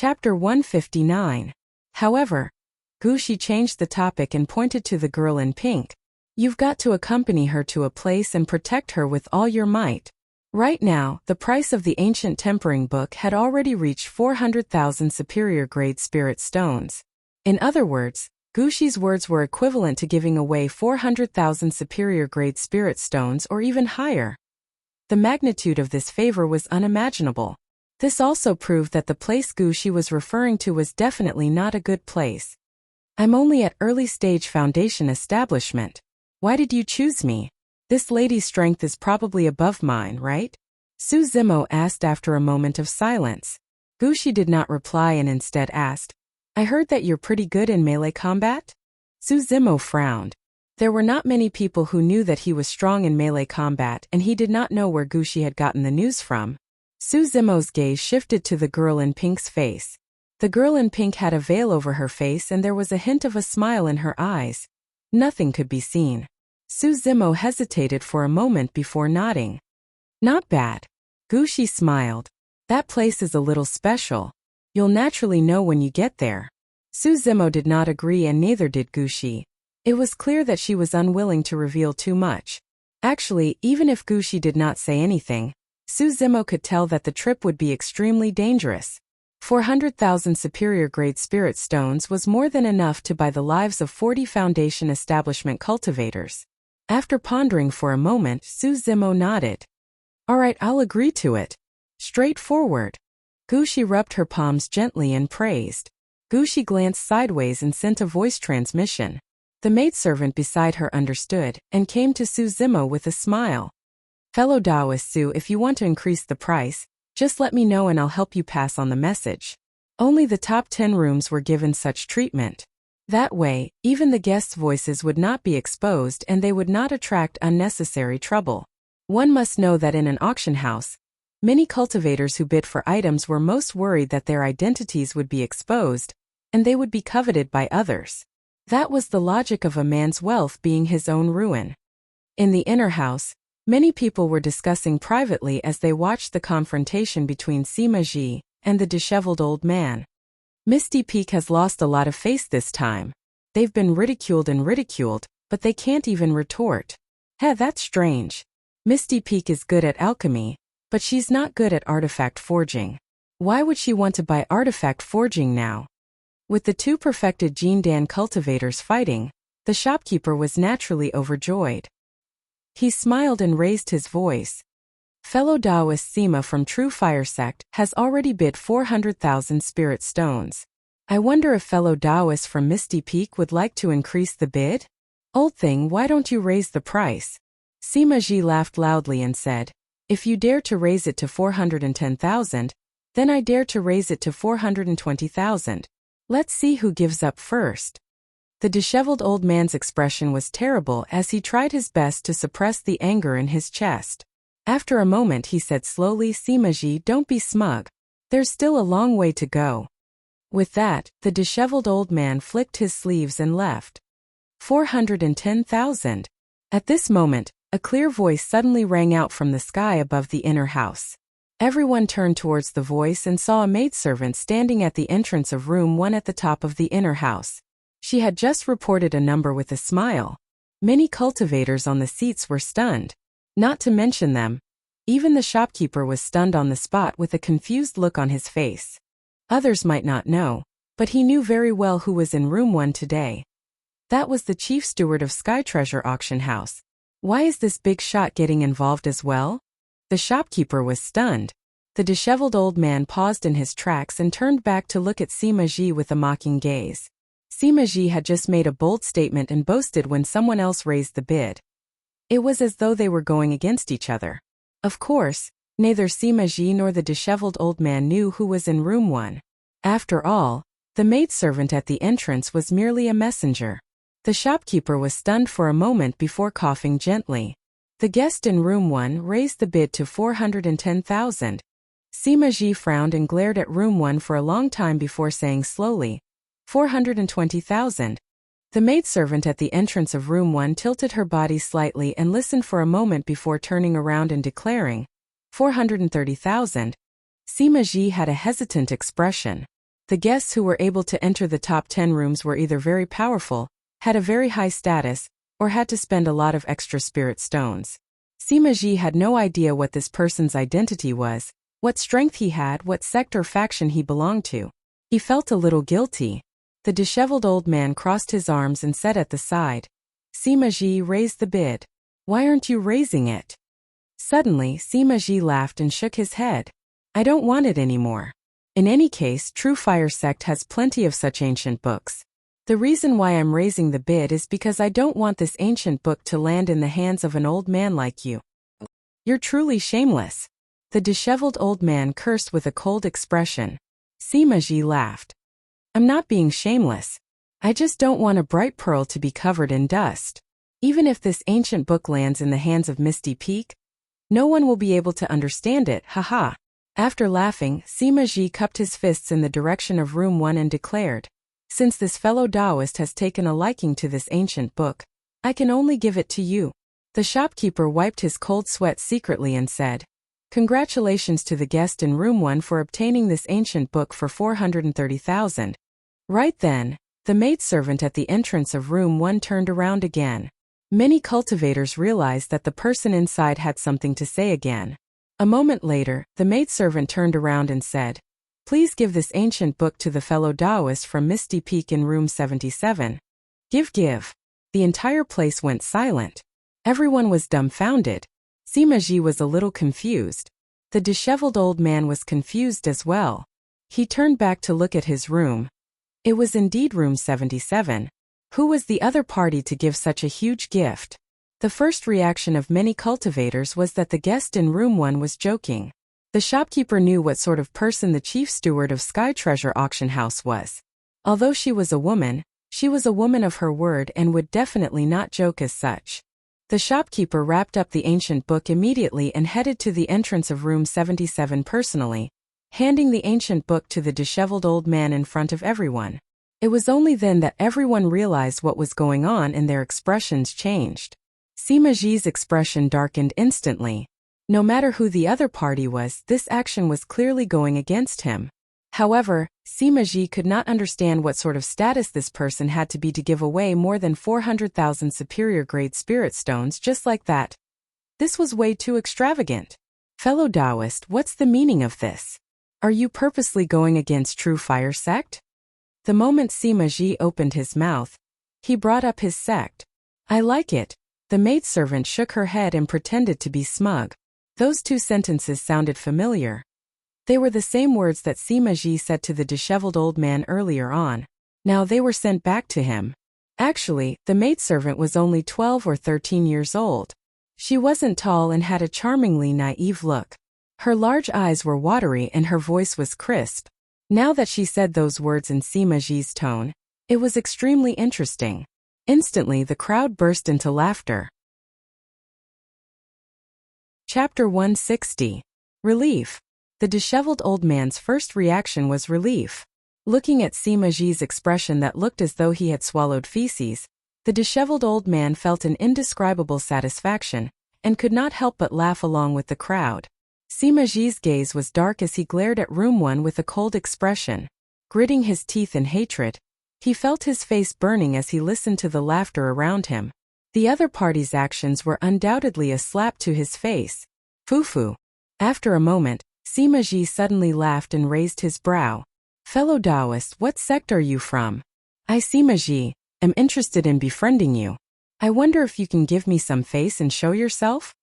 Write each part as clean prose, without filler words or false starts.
Chapter 159. However, Guxi changed the topic and pointed to the girl in pink. You've got to accompany her to a place and protect her with all your might. Right now, the price of the ancient tempering book had already reached 400,000 superior-grade spirit stones. In other words, Guxi's words were equivalent to giving away 400,000 superior-grade spirit stones or even higher. The magnitude of this favor was unimaginable. This also proved that the place Guxi was referring to was definitely not a good place. I'm only at early-stage foundation establishment. Why did you choose me? This lady's strength is probably above mine, right? Su Zimo asked after a moment of silence. Guxi did not reply and instead asked, I heard that you're pretty good in melee combat? Su Zimo frowned. There were not many people who knew that he was strong in melee combat, and he did not know where Guxi had gotten the news from. Su Zimo's gaze shifted to the girl in pink's face. The girl in pink had a veil over her face and there was a hint of a smile in her eyes. Nothing could be seen. Su Zimo hesitated for a moment before nodding. Not bad. Guxi smiled. That place is a little special. You'll naturally know when you get there. Su Zimo did not agree and neither did Guxi. It was clear that she was unwilling to reveal too much. Actually, even if Guxi did not say anything, Su Zimo could tell that the trip would be extremely dangerous. 400,000 superior-grade spirit stones was more than enough to buy the lives of 40 Foundation establishment cultivators. After pondering for a moment, Su Zimo nodded. All right, I'll agree to it. Straightforward. Guxi rubbed her palms gently and praised. Guxi glanced sideways and sent a voice transmission. The maidservant beside her understood and came to Su Zimo with a smile. Fellow Taoist Su, if you want to increase the price, just let me know and I'll help you pass on the message. Only the top 10 rooms were given such treatment. That way, even the guests' voices would not be exposed and they would not attract unnecessary trouble. One must know that in an auction house, many cultivators who bid for items were most worried that their identities would be exposed, and they would be coveted by others. That was the logic of a man's wealth being his own ruin. In the inner house, many people were discussing privately as they watched the confrontation between Sima Ji and the disheveled old man. Misty Peak has lost a lot of face this time. They've been ridiculed and ridiculed, but they can't even retort. That's strange. Misty Peak is good at alchemy, but she's not good at artifact forging. Why would she want to buy artifact forging now? With the two perfected Jindan cultivators fighting, the shopkeeper was naturally overjoyed. He smiled and raised his voice. Fellow Taoist Sima from True Fire Sect has already bid 400,000 spirit stones. I wonder if fellow Taoist from Misty Peak would like to increase the bid? Old thing, why don't you raise the price? Sima Ji laughed loudly and said, if you dare to raise it to 410,000, then I dare to raise it to 420,000. Let's see who gives up first. The disheveled old man's expression was terrible as he tried his best to suppress the anger in his chest. After a moment he said slowly, Sima Ji, don't be smug. There's still a long way to go. With that, the disheveled old man flicked his sleeves and left. 410,000. At this moment, a clear voice suddenly rang out from the sky above the inner house. Everyone turned towards the voice and saw a maidservant standing at the entrance of room 1 at the top of the inner house. She had just reported a number with a smile. Many cultivators on the seats were stunned. Not to mention them. Even the shopkeeper was stunned on the spot with a confused look on his face. Others might not know, but he knew very well who was in room 1 today. That was the chief steward of Sky Treasure Auction House. Why is this big shot getting involved as well? The shopkeeper was stunned. The disheveled old man paused in his tracks and turned back to look at Sima Ji with a mocking gaze. Sima Ji had just made a bold statement and boasted when someone else raised the bid. It was as though they were going against each other. Of course, neither Sima Ji nor the disheveled old man knew who was in room 1. After all, the maidservant at the entrance was merely a messenger. The shopkeeper was stunned for a moment before coughing gently. The guest in room 1 raised the bid to 410,000. Sima Ji frowned and glared at room 1 for a long time before saying slowly, 420,000. The maidservant at the entrance of room 1 tilted her body slightly and listened for a moment before turning around and declaring, 430,000. Sima Ji had a hesitant expression. The guests who were able to enter the top 10 rooms were either very powerful, had a very high status, or had to spend a lot of extra spirit stones. Sima Ji had no idea what this person's identity was, what strength he had, what sect or faction he belonged to. He felt a little guilty. The disheveled old man crossed his arms and said at the side, Sima Ji, raise the bid. Why aren't you raising it? Suddenly, Sima Ji laughed and shook his head. I don't want it anymore. In any case, True Fire Sect has plenty of such ancient books. The reason why I'm raising the bid is because I don't want this ancient book to land in the hands of an old man like you. You're truly shameless. The disheveled old man cursed with a cold expression. Sima Ji laughed. I'm not being shameless. I just don't want a bright pearl to be covered in dust. Even if this ancient book lands in the hands of Misty Peak, no one will be able to understand it, haha. After laughing, Sima Ji cupped his fists in the direction of room 1 and declared, since this fellow Taoist has taken a liking to this ancient book, I can only give it to you. The shopkeeper wiped his cold sweat secretly and said, congratulations to the guest in room 1 for obtaining this ancient book for 430,000. Right then, the maidservant at the entrance of room 1 turned around again. Many cultivators realized that the person inside had something to say again. A moment later, the maidservant turned around and said, please give this ancient book to the fellow Taoist from Misty Peak in room 77. Give. The entire place went silent. Everyone was dumbfounded. Sima Ji was a little confused. The disheveled old man was confused as well. He turned back to look at his room. It was indeed room 77. Who was the other party to give such a huge gift? The first reaction of many cultivators was that the guest in room 1 was joking. The shopkeeper knew what sort of person the chief steward of Sky Treasure Auction House was. Although she was a woman of her word and would definitely not joke as such. The shopkeeper wrapped up the ancient book immediately and headed to the entrance of room 77 personally, handing the ancient book to the disheveled old man in front of everyone. It was only then that everyone realized what was going on and their expressions changed. Sima Ji's expression darkened instantly. No matter who the other party was, this action was clearly going against him. However, Sima Ji could not understand what sort of status this person had to be to give away more than 400,000 superior-grade spirit stones just like that. This was way too extravagant. Fellow Taoist, what's the meaning of this? Are you purposely going against True Fire Sect? The moment Sima Ji opened his mouth, he brought up his sect. I like it. The maidservant shook her head and pretended to be smug. Those two sentences sounded familiar. They were the same words that Sima Ji said to the disheveled old man earlier on. Now they were sent back to him. Actually, the maidservant was only 12 or 13 years old. She wasn't tall and had a charmingly naive look. Her large eyes were watery and her voice was crisp. Now that she said those words in Sima Ji's tone, it was extremely interesting. Instantly the crowd burst into laughter. Chapter 160. Relief. The disheveled old man's first reaction was relief. Looking at Sima Ji's expression that looked as though he had swallowed feces, the disheveled old man felt an indescribable satisfaction, and could not help but laugh along with the crowd. Sima Ji's gaze was dark as he glared at room 1 with a cold expression. Gritting his teeth in hatred, he felt his face burning as he listened to the laughter around him. The other party's actions were undoubtedly a slap to his face. Foo-foo. After a moment, Sima Ji suddenly laughed and raised his brow. Fellow Taoist, what sect are you from? I, Sima Ji, am interested in befriending you. I wonder if you can give me some face and show yourself?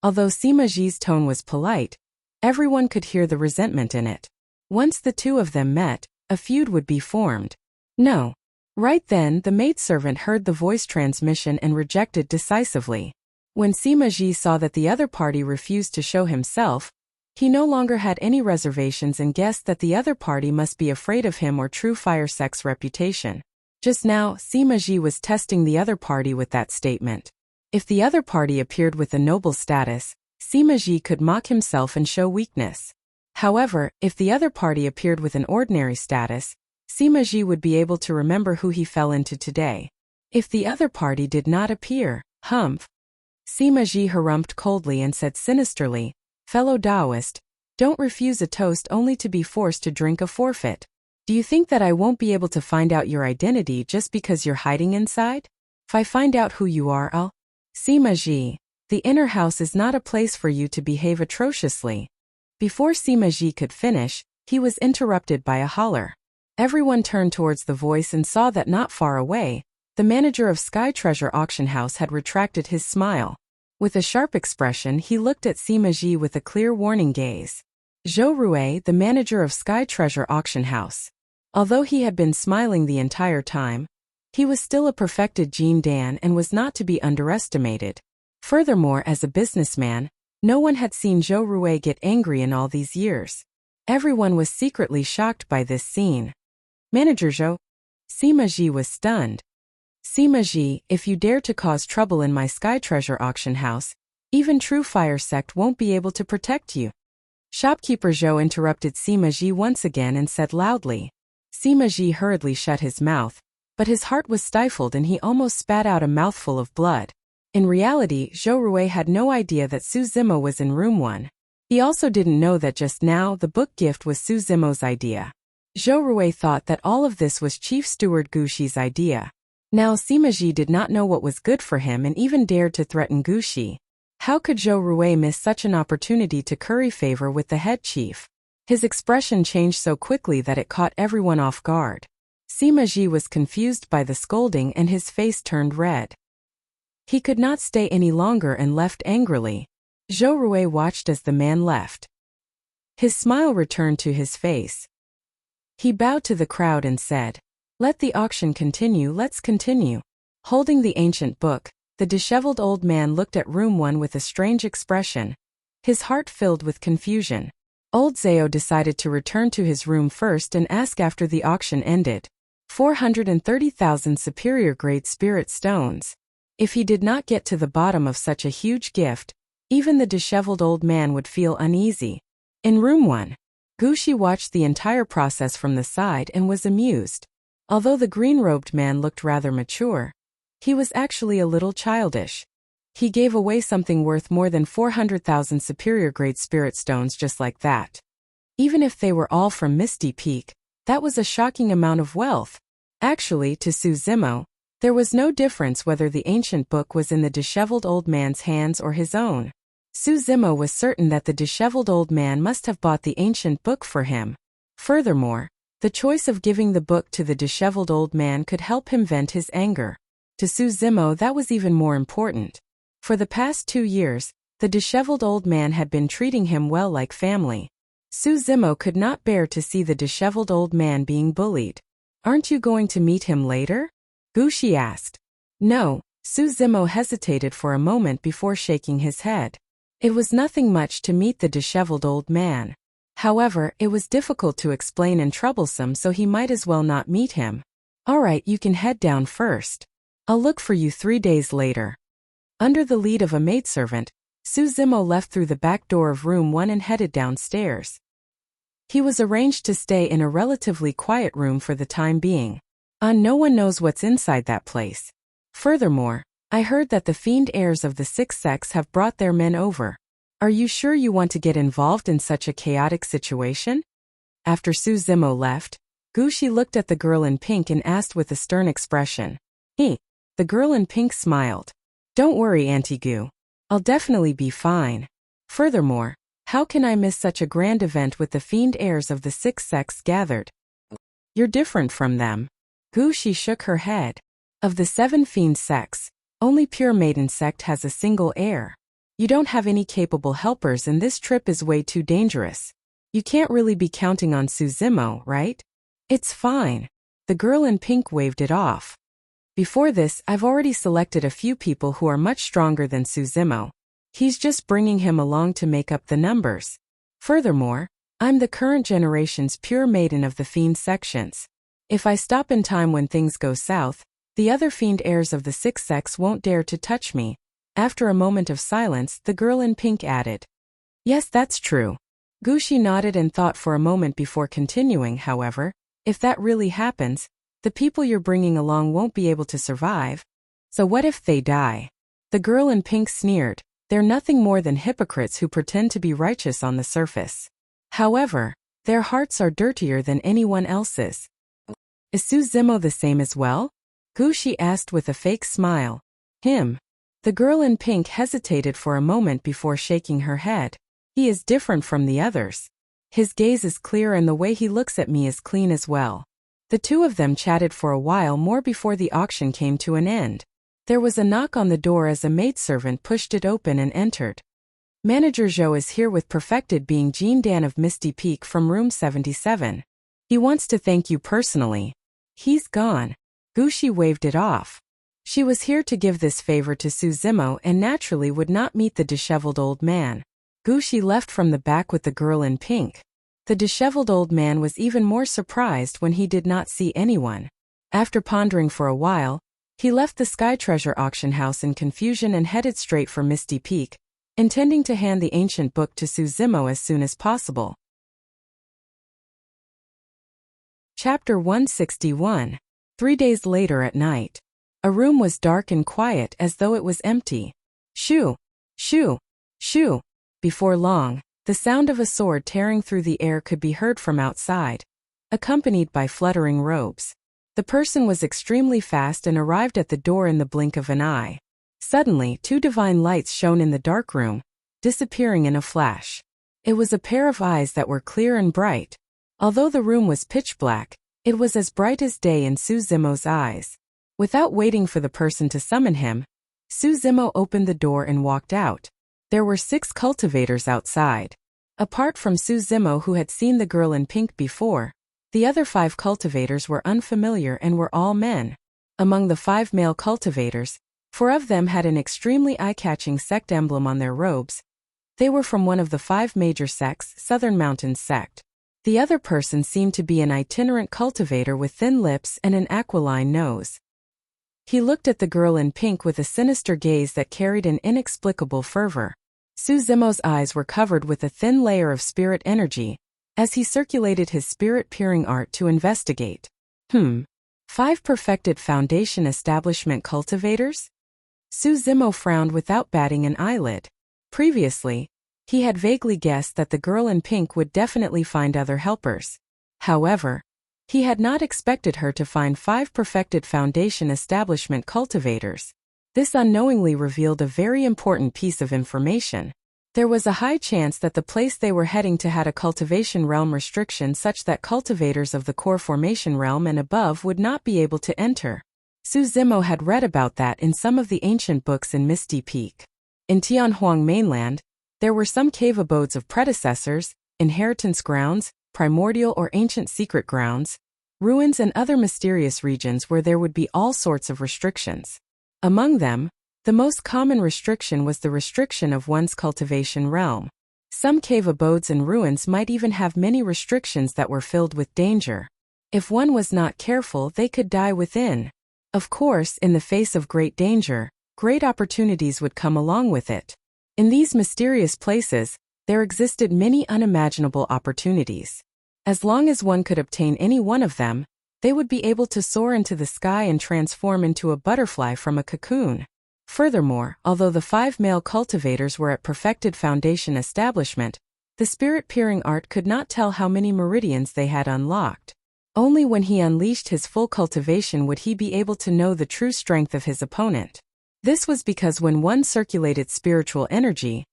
Although Sima Ji's tone was polite, everyone could hear the resentment in it. Once the two of them met, a feud would be formed. No. Right then, the maidservant heard the voice transmission and rejected decisively. When Sima Ji saw that the other party refused to show himself, he no longer had any reservations and guessed that the other party must be afraid of him or True Fire Sect's reputation. Just now, Sima Ji was testing the other party with that statement. If the other party appeared with a noble status, Sima Ji could mock himself and show weakness. However, if the other party appeared with an ordinary status, Sima Ji would be able to remember who he fell into today. If the other party did not appear, humph. Sima Ji harumphed coldly and said sinisterly, Fellow Taoist, don't refuse a toast only to be forced to drink a forfeit. Do you think that I won't be able to find out your identity just because you're hiding inside? If I find out who you are, I'll... Sima Ji, the inner house is not a place for you to behave atrociously. Before Sima Ji could finish, he was interrupted by a holler. Everyone turned towards the voice and saw that not far away, the manager of Sky Treasure Auction House had retracted his smile. With a sharp expression, he looked at Sima Ji with a clear warning gaze. Zhou Rui, the manager of Sky Treasure Auction House. Although he had been smiling the entire time, he was still a perfected Jin Dan and was not to be underestimated. Furthermore, as a businessman, no one had seen Zhou Rui get angry in all these years. Everyone was secretly shocked by this scene. Manager Zhou. Sima Ji was stunned. Sima Ji, if you dare to cause trouble in my Sky Treasure Auction House, even True Fire Sect won't be able to protect you. Shopkeeper Zhou interrupted Sima Ji once again and said loudly. Sima Ji hurriedly shut his mouth, but his heart was stifled and he almost spat out a mouthful of blood. In reality, Zhou Rui had no idea that Su Zimo was in room 1. He also didn't know that just now the book gift was Su Zimo's idea. Zhou Rui thought that all of this was Chief Steward Guxi's idea. Now Sima Ji did not know what was good for him and even dared to threaten Guxi. How could Zhou Rui miss such an opportunity to curry favor with the head chief? His expression changed so quickly that it caught everyone off guard. Sima Ji was confused by the scolding and his face turned red. He could not stay any longer and left angrily. Zhou Rui watched as the man left. His smile returned to his face. He bowed to the crowd and said, "Let the auction continue, let's continue." Holding the ancient book, the disheveled old man looked at room 1 with a strange expression. His heart filled with confusion. Old Zhao decided to return to his room first and ask after the auction ended. 430,000 superior-grade spirit stones. If he did not get to the bottom of such a huge gift, even the disheveled old man would feel uneasy. In room 1, Guxi watched the entire process from the side and was amused. Although the green-robed man looked rather mature, he was actually a little childish. He gave away something worth more than 400,000 superior-grade spirit stones just like that. Even if they were all from Misty Peak, that was a shocking amount of wealth. Actually, to Su Zimo, there was no difference whether the ancient book was in the disheveled old man's hands or his own. Su Zimo was certain that the disheveled old man must have bought the ancient book for him. Furthermore, the choice of giving the book to the disheveled old man could help him vent his anger. To Su Zimo, that was even more important. For the past 2 years, the disheveled old man had been treating him well like family. Su Zimo could not bear to see the disheveled old man being bullied. "Aren't you going to meet him later?" Guxi asked. No, Su Zimo hesitated for a moment before shaking his head. It was nothing much to meet the disheveled old man. However, it was difficult to explain and troublesome, so he might as well not meet him. "Alright, you can head down first. I'll look for you 3 days later." Under the lead of a maidservant, Su Zimo left through the back door of room 1 and headed downstairs. He was arranged to stay in a relatively quiet room for the time being. No one knows what's inside that place. Furthermore, I heard that the fiend heirs of the 6 sects have brought their men over. Are you sure you want to get involved in such a chaotic situation? After Su Zimo left, Guxi looked at the girl in pink and asked with a stern expression. The girl in pink smiled. "Don't worry, Auntie Gu. I'll definitely be fine. Furthermore, how can I miss such a grand event with the fiend heirs of the 6 sects gathered? You're different from them." Guxi shook her head. Of the 7 fiend sects, only Pure Maiden sect has a single heir. You don't have any capable helpers and this trip is way too dangerous. You can't really be counting on Su Zimo, right? It's fine. The girl in pink waved it off. Before this, I've already selected a few people who are much stronger than Su Zimo. He's just bringing him along to make up the numbers. Furthermore, I'm the current generation's pure maiden of the fiend sections. If I stop in time when things go south, the other fiend heirs of the 6 sects won't dare to touch me. After a moment of silence, the girl in pink added. Yes, that's true. Guxi nodded and thought for a moment before continuing. However, if that really happens, the people you're bringing along won't be able to survive. So what if they die? The girl in pink sneered. They're nothing more than hypocrites who pretend to be righteous on the surface. However, Their hearts are dirtier than anyone else's. Is Suzimo the same as well? Gushi asked with a fake smile. Him. The girl in pink hesitated for a moment before shaking her head. He is different from the others. His gaze is clear and the way he looks at me is clean as well. The two of them chatted for a while more before the auction came to an end. There was a knock on the door as a maidservant pushed it open and entered. Manager Zhou is here with Perfected being Jean Dan of Misty Peak from room 77. He wants to thank you personally. He's gone. Gushi waved it off. She was here to give this favor to Suzimo and naturally would not meet the disheveled old man. Gushi left from the back with the girl in pink. The disheveled old man was even more surprised when he did not see anyone. After pondering for a while, he left the Sky Treasure auction house in confusion and headed straight for Misty Peak, intending to hand the ancient book to Suzimo as soon as possible. Chapter 161. 3 days later at night. A room was dark and quiet as though it was empty. Shoo! Shoo! Shoo! Before long, the sound of a sword tearing through the air could be heard from outside, accompanied by fluttering robes. The person was extremely fast and arrived at the door in the blink of an eye. Suddenly, 2 divine lights shone in the dark room, disappearing in a flash. It was a pair of eyes that were clear and bright. Although the room was pitch black, it was as bright as day in Suzimo's eyes. Without waiting for the person to summon him, Suzimo opened the door and walked out. There were 6 cultivators outside. Apart from Suzimo, who had seen the girl in pink before, the other 5 cultivators were unfamiliar and were all men. Among the 5 male cultivators, 4 of them had an extremely eye-catching sect emblem on their robes. They were from one of the 5 major sects, Southern Mountains sect. The other person seemed to be an itinerant cultivator with thin lips and an aquiline nose. He looked at the girl in pink with a sinister gaze that carried an inexplicable fervor. Suzimo's eyes were covered with a thin layer of spirit energy, as he circulated his spirit-peering art to investigate. 5 perfected foundation establishment cultivators? Suzimo frowned without batting an eyelid. Previously, he had vaguely guessed that the girl in pink would definitely find other helpers. However, he had not expected her to find 5 perfected foundation establishment cultivators. This unknowingly revealed a very important piece of information. There was a high chance that the place they were heading to had a cultivation realm restriction such that cultivators of the core formation realm and above would not be able to enter. Suzimo had read about that in some of the ancient books in Misty Peak. In Tianhuang mainland, there were some cave abodes of predecessors, inheritance grounds, primordial or ancient secret grounds, ruins and other mysterious regions where there would be all sorts of restrictions. Among them, the most common restriction was the restriction of one's cultivation realm. Some cave abodes and ruins might even have many restrictions that were filled with danger. If one was not careful, they could die within. Of course, in the face of great danger, great opportunities would come along with it. In these mysterious places, there existed many unimaginable opportunities. As long as one could obtain any one of them, they would be able to soar into the sky and transform into a butterfly from a cocoon. Furthermore, although the 5 male cultivators were at perfected foundation establishment, the spirit-peering art could not tell how many meridians they had unlocked. Only when he unleashed his full cultivation would he be able to know the true strength of his opponent. This was because when one circulated spiritual energy,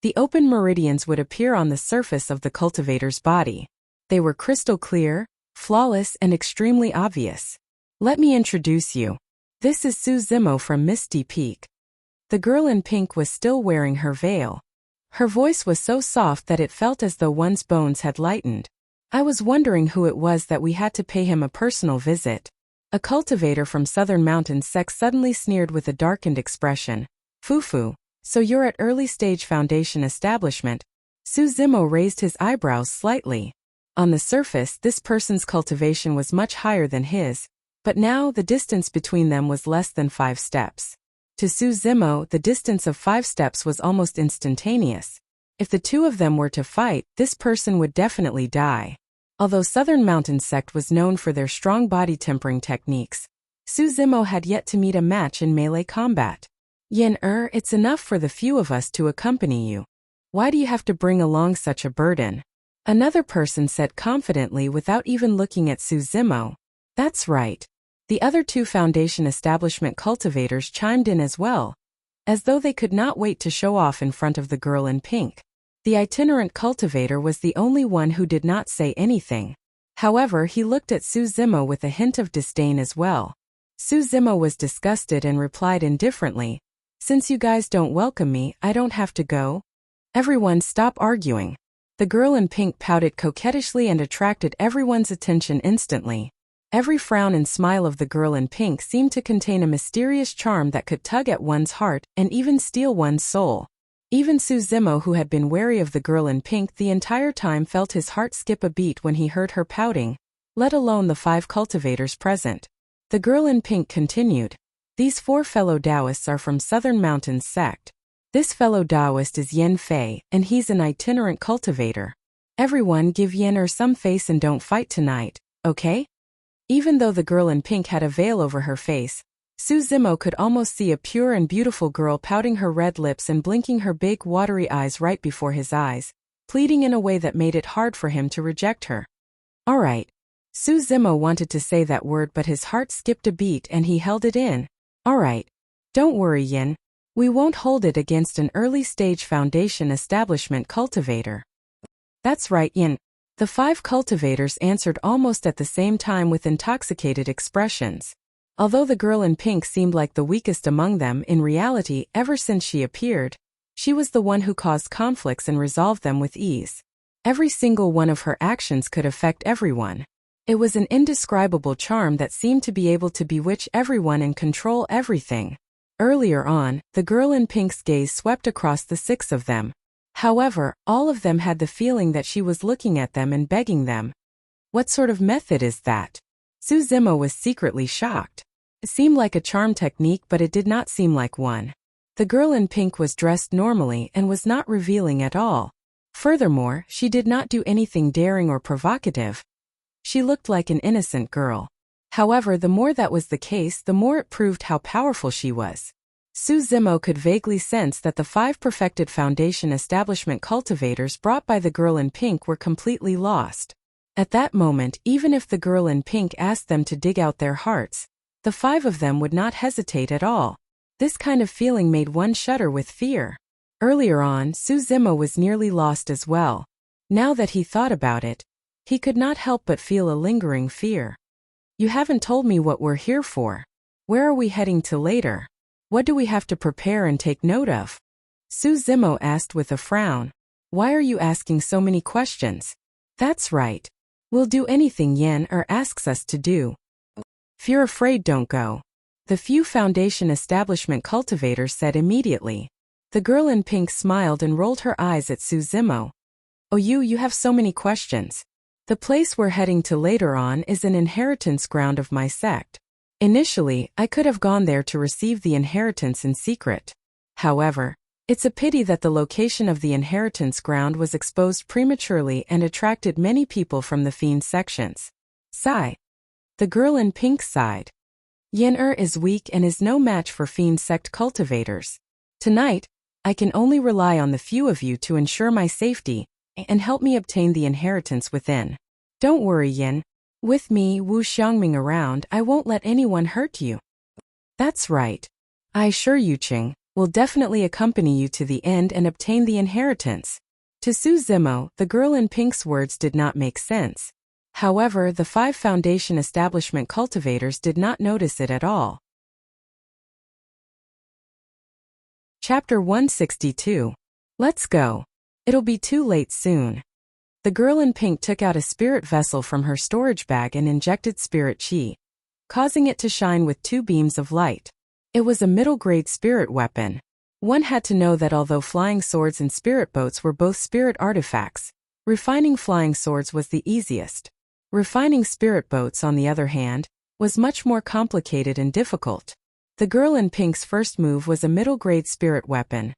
the open meridians would appear on the surface of the cultivator's body. They were crystal clear, flawless and extremely obvious. Let me introduce you. This is Suzimo from Misty Peak. The girl in pink was still wearing her veil. Her voice was so soft that it felt as though one's bones had lightened. I was wondering who it was that we had to pay him a personal visit. A cultivator from Southern Mountains sect suddenly sneered with a darkened expression. Fufu, so you're at early stage foundation establishment? Suzimo raised his eyebrows slightly. On the surface, this person's cultivation was much higher than his, but now the distance between them was less than 5 steps. To Suzimo, the distance of 5 steps was almost instantaneous. If the two of them were to fight, this person would definitely die. Although Southern Mountains sect was known for their strong body tempering techniques, Suzimo had yet to meet a match in melee combat. It's enough for the few of us to accompany you. Why do you have to bring along such a burden? Another person said confidently without even looking at Suzimo. That's right. The other two foundation establishment cultivators chimed in as well, as though they could not wait to show off in front of the girl in pink. The itinerant cultivator was the only one who did not say anything. However, he looked at Suzimo with a hint of disdain as well. Suzimo was disgusted and replied indifferently, "Since you guys don't welcome me, I don't have to go." Everyone stop arguing. The girl in pink pouted coquettishly and attracted everyone's attention instantly. Every frown and smile of the girl in pink seemed to contain a mysterious charm that could tug at one's heart and even steal one's soul. Even Suzimo, who had been wary of the girl in pink the entire time, felt his heart skip a beat when he heard her pouting, let alone the 5 cultivators present. The girl in pink continued, "These 4 fellow Taoists are from Southern Mountains sect. This fellow Taoist is Yan Fei, and he's an itinerant cultivator. Everyone give Yan some face and don't fight tonight, okay?" Even though the girl in pink had a veil over her face, Suzimo could almost see a pure and beautiful girl pouting her red lips and blinking her big watery eyes right before his eyes, pleading in a way that made it hard for him to reject her. "Alright." Suzimo wanted to say that word, but his heart skipped a beat and he held it in. "Alright. Don't worry, Yin. We won't hold it against an early-stage foundation establishment cultivator." "That's right, Yin." The 5 cultivators answered almost at the same time with intoxicated expressions. Although the girl in pink seemed like the weakest among them, in reality, ever since she appeared, she was the one who caused conflicts and resolved them with ease. Every single one of her actions could affect everyone. It was an indescribable charm that seemed to be able to bewitch everyone and control everything. Earlier on, the girl in pink's gaze swept across the 6 of them. However, all of them had the feeling that she was looking at them and begging them. What sort of method is that? Suzimo was secretly shocked. It seemed like a charm technique, but it did not seem like one. The girl in pink was dressed normally and was not revealing at all. Furthermore, she did not do anything daring or provocative. She looked like an innocent girl. However, the more that was the case, the more it proved how powerful she was. Suzimo could vaguely sense that the 5 perfected foundation establishment cultivators brought by the girl in pink were completely lost. At that moment, even if the girl in pink asked them to dig out their hearts, the 5 of them would not hesitate at all. This kind of feeling made one shudder with fear. Earlier on, Suzimo was nearly lost as well. Now that he thought about it, he could not help but feel a lingering fear. "You haven't told me what we're here for. Where are we heading to later? What do we have to prepare and take note of?" Suzimo asked with a frown. "Why are you asking so many questions?" "That's right. We'll do anything Yan asks us to do. If you're afraid, don't go." The few foundation establishment cultivators said immediately. The girl in pink smiled and rolled her eyes at Suzimo. "Oh, you have so many questions. The place we're heading to later on is an inheritance ground of my sect. Initially, I could have gone there to receive the inheritance in secret. However, it's a pity that the location of the inheritance ground was exposed prematurely and attracted many people from the fiend sections." Sigh. The girl in pink sighed. "Yan is weak and is no match for fiend sect cultivators. Tonight, I can only rely on the few of you to ensure my safety and help me obtain the inheritance within. Don't worry, Yan. With me, Wu Xiangming around, I won't let anyone hurt you." "That's right. I assure you, Qing, will definitely accompany you to the end and obtain the inheritance." To Suzimo, the girl in pink's words did not make sense. However, the 5 foundation establishment cultivators did not notice it at all. Chapter 162. Let's go. It'll be too late soon. The girl in pink took out a spirit vessel from her storage bag and injected spirit chi, causing it to shine with 2 beams of light. It was a middle-grade spirit weapon. One had to know that although flying swords and spirit boats were both spirit artifacts, refining flying swords was the easiest. Refining spirit boats, on the other hand, was much more complicated and difficult. The girl in pink's first move was a middle-grade spirit weapon.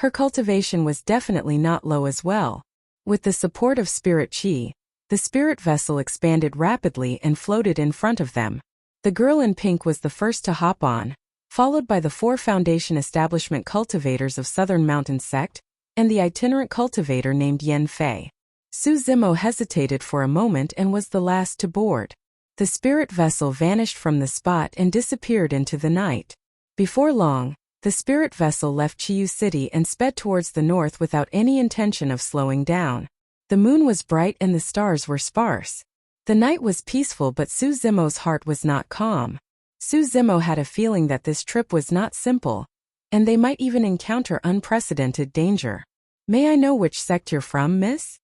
Her cultivation was definitely not low as well. With the support of spirit chi, the spirit vessel expanded rapidly and floated in front of them. The girl in pink was the first to hop on, followed by the 4 foundation establishment cultivators of Southern Mountain Sect, and the itinerant cultivator named Yan Fei. Su Zimo hesitated for a moment and was the last to board. The spirit vessel vanished from the spot and disappeared into the night. Before long, the spirit vessel left Chiyu City and sped towards the north without any intention of slowing down. The moon was bright and the stars were sparse. The night was peaceful, but Su Zimo's heart was not calm. Su Zimo had a feeling that this trip was not simple, and they might even encounter unprecedented danger. "May I know which sect you're from, miss?"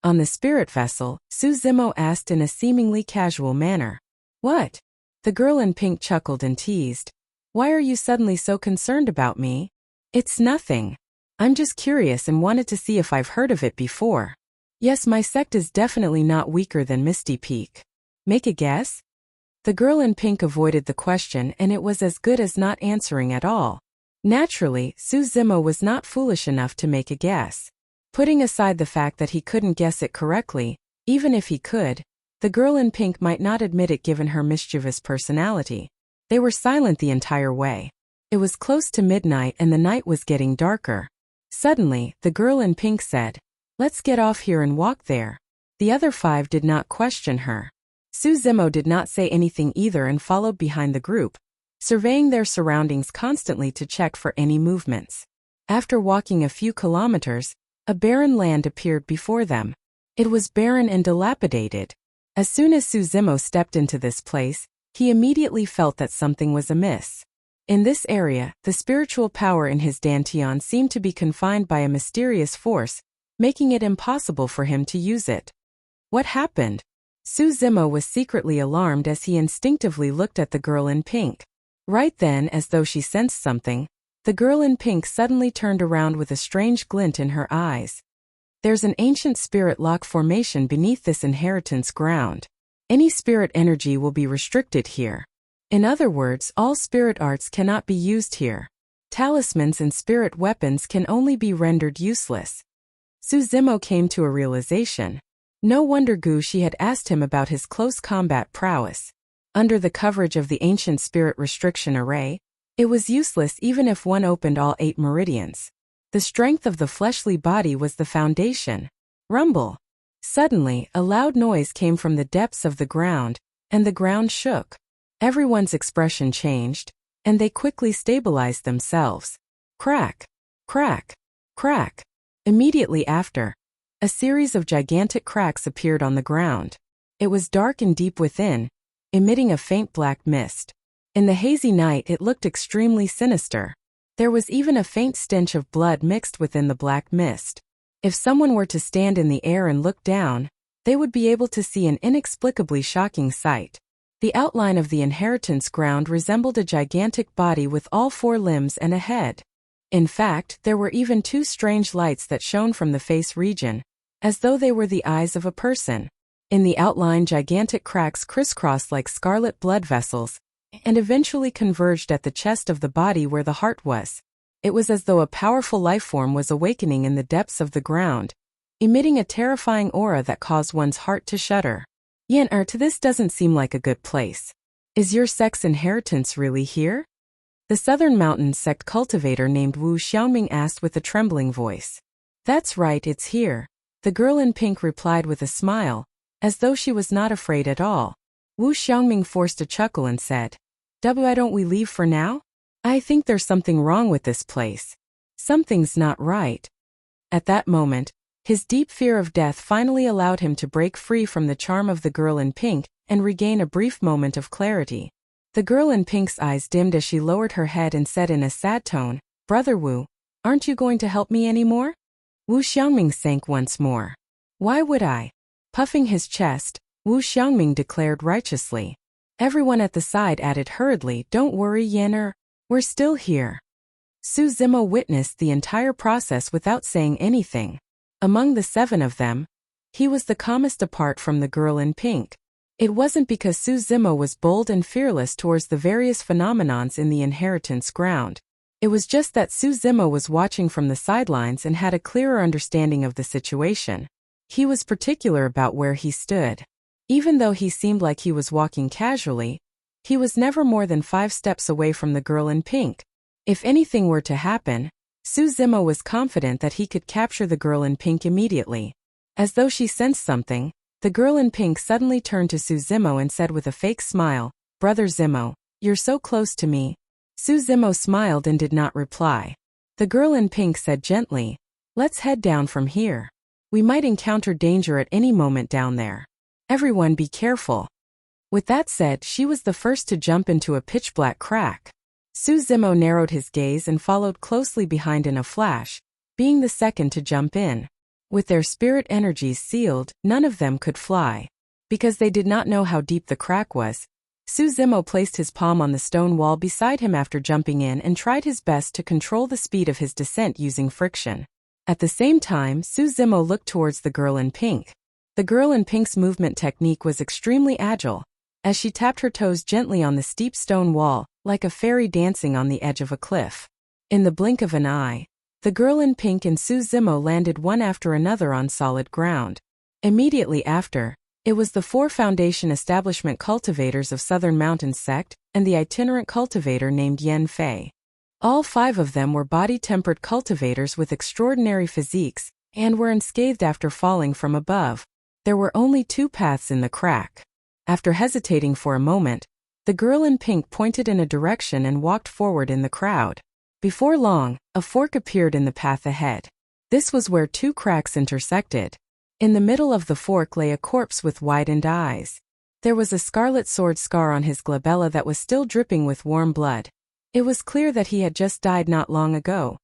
On the spirit vessel, Su Zimo asked in a seemingly casual manner. "What?" The girl in pink chuckled and teased. "Why are you suddenly so concerned about me?" "It's nothing. I'm just curious and wanted to see if I've heard of it before." "Yes, my sect is definitely not weaker than Misty Peak." "Make a guess?" The girl in pink avoided the question, and it was as good as not answering at all. Naturally, Su Zimo was not foolish enough to make a guess. Putting aside the fact that he couldn't guess it correctly, even if he could, the girl in pink might not admit it given her mischievous personality. They were silent the entire way. It was close to midnight and the night was getting darker. Suddenly, the girl in pink said, "Let's get off here and walk there." The other 5 did not question her. Su Zimo did not say anything either and followed behind the group, surveying their surroundings constantly to check for any movements. After walking a few kilometers, a barren land appeared before them. It was barren and dilapidated. As soon as Su Zimo stepped into this place, he immediately felt that something was amiss. In this area, the spiritual power in his dantian seemed to be confined by a mysterious force, making it impossible for him to use it. What happened? Su Zimo was secretly alarmed as he instinctively looked at the girl in pink. Right then, as though she sensed something, the girl in pink suddenly turned around with a strange glint in her eyes. "There's an ancient spirit lock formation beneath this inheritance ground. Any spirit energy will be restricted here. In other words, all spirit arts cannot be used here. Talismans and spirit weapons can only be rendered useless." Su Zimo came to a realization. No wonder Wuxia had asked him about his close combat prowess. Under the coverage of the ancient spirit restriction array, it was useless even if one opened all 8 meridians. The strength of the fleshly body was the foundation. Rumble. Suddenly, a loud noise came from the depths of the ground, and the ground shook. Everyone's expression changed, and they quickly stabilized themselves. Crack, crack, crack. Immediately after, a series of gigantic cracks appeared on the ground. It was dark and deep within, emitting a faint black mist. In the hazy night it looked extremely sinister. There was even a faint stench of blood mixed within the black mist. If someone were to stand in the air and look down, they would be able to see an inexplicably shocking sight. The outline of the inheritance ground resembled a gigantic body with all 4 limbs and a head. In fact, there were even 2 strange lights that shone from the face region, as though they were the eyes of a person. In the outline, gigantic cracks crisscrossed like scarlet blood vessels, and eventually converged at the chest of the body where the heart was. It was as though a powerful life form was awakening in the depths of the ground, emitting a terrifying aura that caused one's heart to shudder. This doesn't seem like a good place. Is your sect's inheritance really here?" The Southern Mountains sect cultivator named Wu Xiaoming asked with a trembling voice. "That's right, it's here," the girl in pink replied with a smile, as though she was not afraid at all. Wu Xiaoming forced a chuckle and said, "Why don't we leave for now? I think there's something wrong with this place. Something's not right." At that moment, his deep fear of death finally allowed him to break free from the charm of the girl in pink and regain a brief moment of clarity. The girl in pink's eyes dimmed as she lowered her head and said in a sad tone, "Brother Wu, aren't you going to help me anymore?" Wu Xiaoming sank once more. "Why would I?" Puffing his chest, Wu Xiaoming declared righteously. Everyone at the side added hurriedly, "Don't worry, Yanner, we're still here." Su Zimo witnessed the entire process without saying anything. Among the 7 of them, he was the calmest apart from the girl in pink. It wasn't because Su Zimo was bold and fearless towards the various phenomenons in the inheritance ground. It was just that Su Zimo was watching from the sidelines and had a clearer understanding of the situation. He was particular about where he stood. Even though he seemed like he was walking casually, he was never more than 5 steps away from the girl in pink. If anything were to happen, Su Zimo was confident that he could capture the girl in pink immediately. As though she sensed something, the girl in pink suddenly turned to Suzimo and said with a fake smile, "Brother Zimo, you're so close to me." Suzimo smiled and did not reply. The girl in pink said gently, "Let's head down from here. We might encounter danger at any moment down there. Everyone be careful." With that said, she was the first to jump into a pitch-black crack. Suzimo narrowed his gaze and followed closely behind in a flash, being the second to jump in. With their spirit energies sealed, none of them could fly. Because they did not know how deep the crack was, Suzimo placed his palm on the stone wall beside him after jumping in and tried his best to control the speed of his descent using friction. At the same time, Suzimo looked towards the girl in pink. The girl in pink's movement technique was extremely agile, as she tapped her toes gently on the steep stone wall, like a fairy dancing on the edge of a cliff. In the blink of an eye, the girl in pink and Suzimo landed one after another on solid ground. Immediately after, it was the 4 foundation establishment cultivators of Southern Mountains sect, and the itinerant cultivator named Yen Fei. All 5 of them were body-tempered cultivators with extraordinary physiques, and were unscathed after falling from above. There were only 2 paths in the crack. After hesitating for a moment, the girl in pink pointed in a direction and walked forward in the crowd. Before long, a fork appeared in the path ahead. This was where 2 cracks intersected. In the middle of the fork lay a corpse with widened eyes. There was a scarlet sword scar on his glabella that was still dripping with warm blood. It was clear that he had just died not long ago.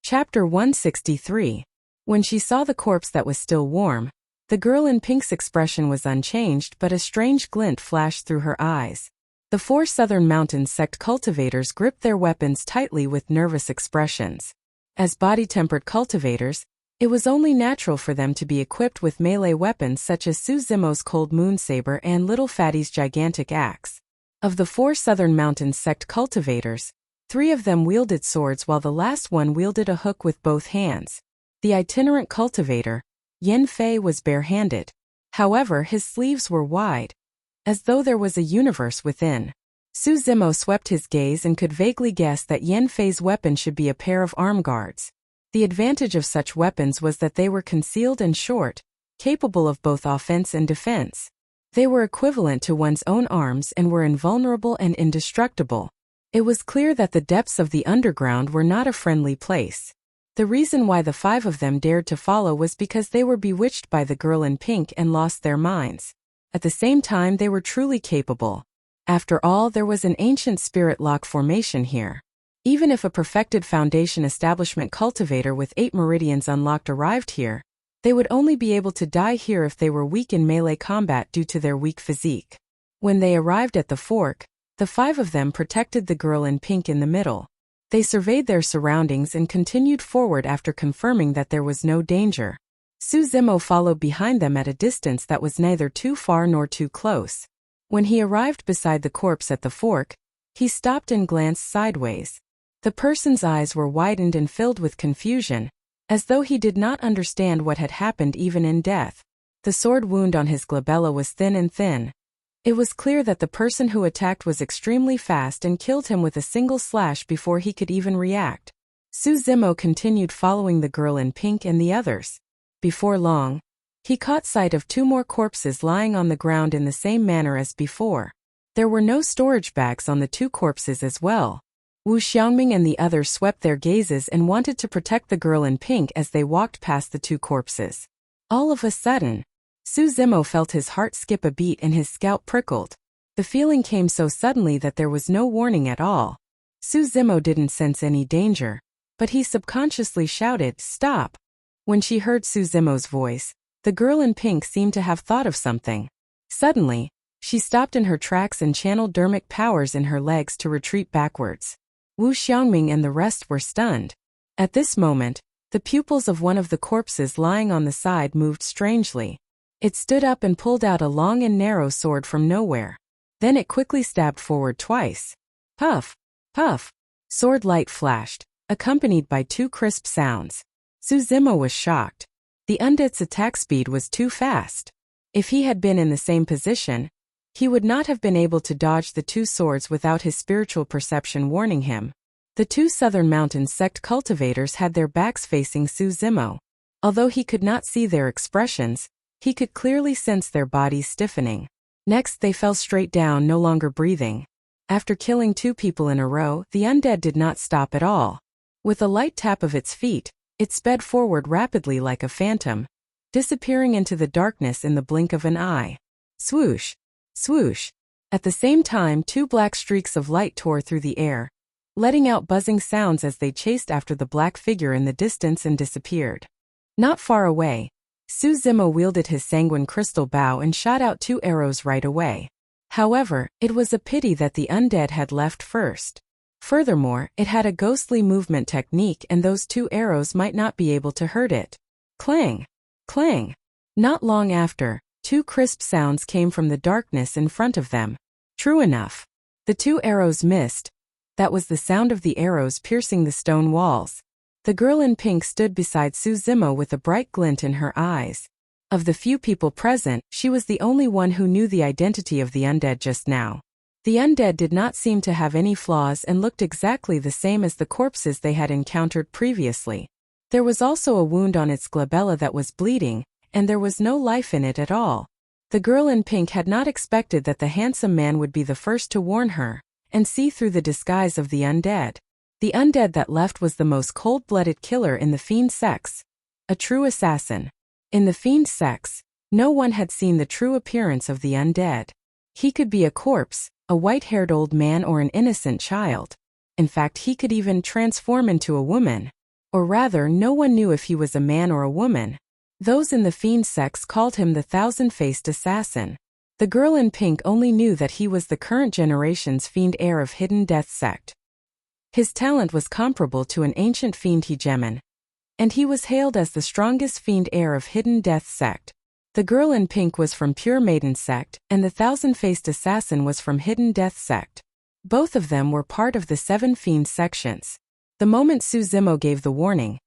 Chapter 163. When she saw the corpse that was still warm, the girl in pink's expression was unchanged, but a strange glint flashed through her eyes. The 4 Southern Mountains sect cultivators gripped their weapons tightly with nervous expressions. As body-tempered cultivators, it was only natural for them to be equipped with melee weapons such as Suzimo's Cold Moon Saber and Little Fatty's gigantic axe. Of the 4 Southern Mountains sect cultivators, 3 of them wielded swords while the last one wielded a hook with both hands. The itinerant cultivator, Yen Fei, was barehanded. However, his sleeves were wide, as though there was a universe within. Suzimo swept his gaze and could vaguely guess that Yen Fei's weapon should be a pair of arm guards. The advantage of such weapons was that they were concealed and short, capable of both offense and defense. They were equivalent to one's own arms and were invulnerable and indestructible. It was clear that the depths of the underground were not a friendly place. The reason why the 5 of them dared to follow was because they were bewitched by the girl in pink and lost their minds. At the same time, they were truly capable. After all, there was an ancient spirit lock formation here. Even if a perfected foundation establishment cultivator with 8 meridians unlocked arrived here, they would only be able to die here if they were weak in melee combat due to their weak physique. When they arrived at the fork, the 5 of them protected the girl in pink in the middle. They surveyed their surroundings and continued forward after confirming that there was no danger. Suzimo followed behind them at a distance that was neither too far nor too close. When he arrived beside the corpse at the fork, he stopped and glanced sideways. The person's eyes were widened and filled with confusion, as though he did not understand what had happened even in death. The sword wound on his glabella was thin and thin. It was clear that the person who attacked was extremely fast and killed him with a single slash before he could even react. Suzimo continued following the girl in pink and the others. Before long, he caught sight of 2 more corpses lying on the ground in the same manner as before. There were no storage bags on the 2 corpses as well. Wu Xiangming and the others swept their gazes and wanted to protect the girl in pink as they walked past the 2 corpses. All of a sudden, Suzimo felt his heart skip a beat and his scalp prickled. The feeling came so suddenly that there was no warning at all. Suzimo didn't sense any danger, but he subconsciously shouted, "Stop!" When she heard Suzimo's voice, the girl in pink seemed to have thought of something. Suddenly, she stopped in her tracks and channeled dermic powers in her legs to retreat backwards. Wu Xiangming and the rest were stunned. At this moment, the pupils of one of the corpses lying on the side moved strangely. It stood up and pulled out a long and narrow sword from nowhere. Then it quickly stabbed forward twice. Puff! Puff! Sword light flashed, accompanied by 2 crisp sounds. Suzimo was shocked. The undead's attack speed was too fast. If he had been in the same position, he would not have been able to dodge the 2 swords without his spiritual perception warning him. The The two Southern Mountains sect cultivators had their backs facing Su Zimo. Although he could not see their expressions, he could clearly sense their bodies stiffening. Next they fell straight down, no longer breathing. After killing 2 people in a row, the undead did not stop at all. With a light tap of its feet, it sped forward rapidly like a phantom, disappearing into the darkness in the blink of an eye. Swoosh! Swoosh! At the same time 2 black streaks of light tore through the air, letting out buzzing sounds as they chased after the black figure in the distance and disappeared. Not far away, Su Zimo wielded his sanguine crystal bow and shot out 2 arrows right away. However, it was a pity that the undead had left first. Furthermore, it had a ghostly movement technique and those 2 arrows might not be able to hurt it. Clang! Clang! Not long after, 2 crisp sounds came from the darkness in front of them. True enough. The 2 arrows missed. That was the sound of the arrows piercing the stone walls. The girl in pink stood beside Su Zimo with a bright glint in her eyes. Of the few people present, she was the only one who knew the identity of the undead just now. The undead did not seem to have any flaws and looked exactly the same as the corpses they had encountered previously. There was also a wound on its glabella that was bleeding, and there was no life in it at all. The girl in pink had not expected that the handsome man would be the first to warn her and see through the disguise of the undead. The undead that left was the most cold-blooded killer in the fiend sects. A true assassin. In the fiend sects, no one had seen the true appearance of the undead. He could be a corpse, a white-haired old man or an innocent child. In fact, he could even transform into a woman. Or rather, no one knew if he was a man or a woman. Those in the fiend sects called him the thousand-faced assassin. The girl in pink only knew that he was the current generation's fiend heir of Hidden Death sect. His talent was comparable to an ancient fiend hegemon, and he was hailed as the strongest fiend heir of Hidden Death sect. The girl in pink was from Pure Maiden sect, and the thousand-faced assassin was from Hidden Death sect. Both of them were part of the 7 fiend sections. The moment Su Zimo gave the warning,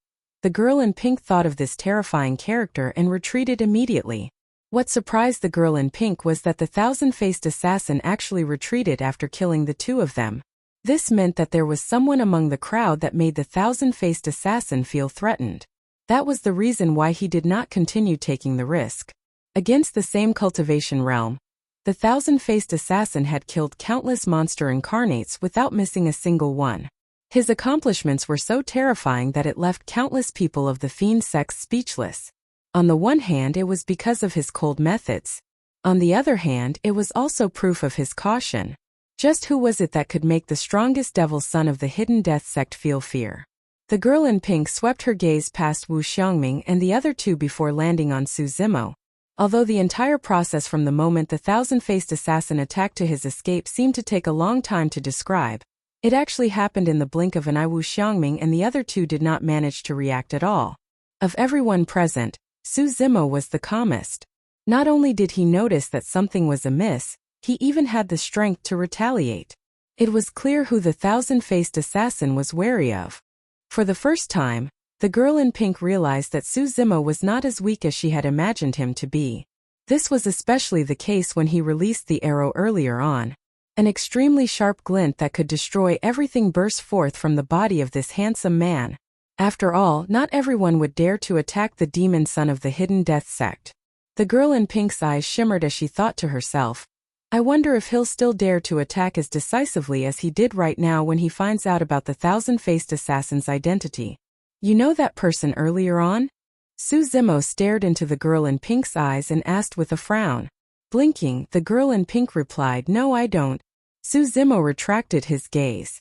the girl in pink thought of this terrifying character and retreated immediately. What surprised the girl in pink was that the thousand-faced assassin actually retreated after killing the 2 of them. This meant that there was someone among the crowd that made the thousand-faced assassin feel threatened. That was the reason why he did not continue taking the risk. Against the same cultivation realm, the thousand-faced assassin had killed countless monster incarnates without missing a single one. His accomplishments were so terrifying that it left countless people of the fiend sects speechless. On the one hand, it was because of his cold methods. On the other hand, it was also proof of his caution. Just who was it that could make the strongest devil son of the Hidden Death sect feel fear? The girl in pink swept her gaze past Wu Xiangming and the other 2 before landing on Su Zimo. Although the entire process from the moment the thousand-faced assassin attacked to his escape seemed to take a long time to describe, it actually happened in the blink of an eye. Wu Xiangming and the other 2 did not manage to react at all. Of everyone present, Su Zimo was the calmest. Not only did he notice that something was amiss, he even had the strength to retaliate. It was clear who the thousand-faced assassin was wary of. For the first time, the girl in pink realized that Su Zimo was not as weak as she had imagined him to be. This was especially the case when he released the arrow earlier on. An extremely sharp glint that could destroy everything burst forth from the body of this handsome man. After all, not everyone would dare to attack the demon son of the Hidden Death sect. The girl in pink's eyes shimmered as she thought to herself, I wonder if he'll still dare to attack as decisively as he did right now when he finds out about the thousand-faced assassin's identity. You know that person earlier on? Su Zimo stared into the girl in pink's eyes and asked with a frown. Blinking, the girl in pink replied, No, I don't. Su Zimo retracted his gaze.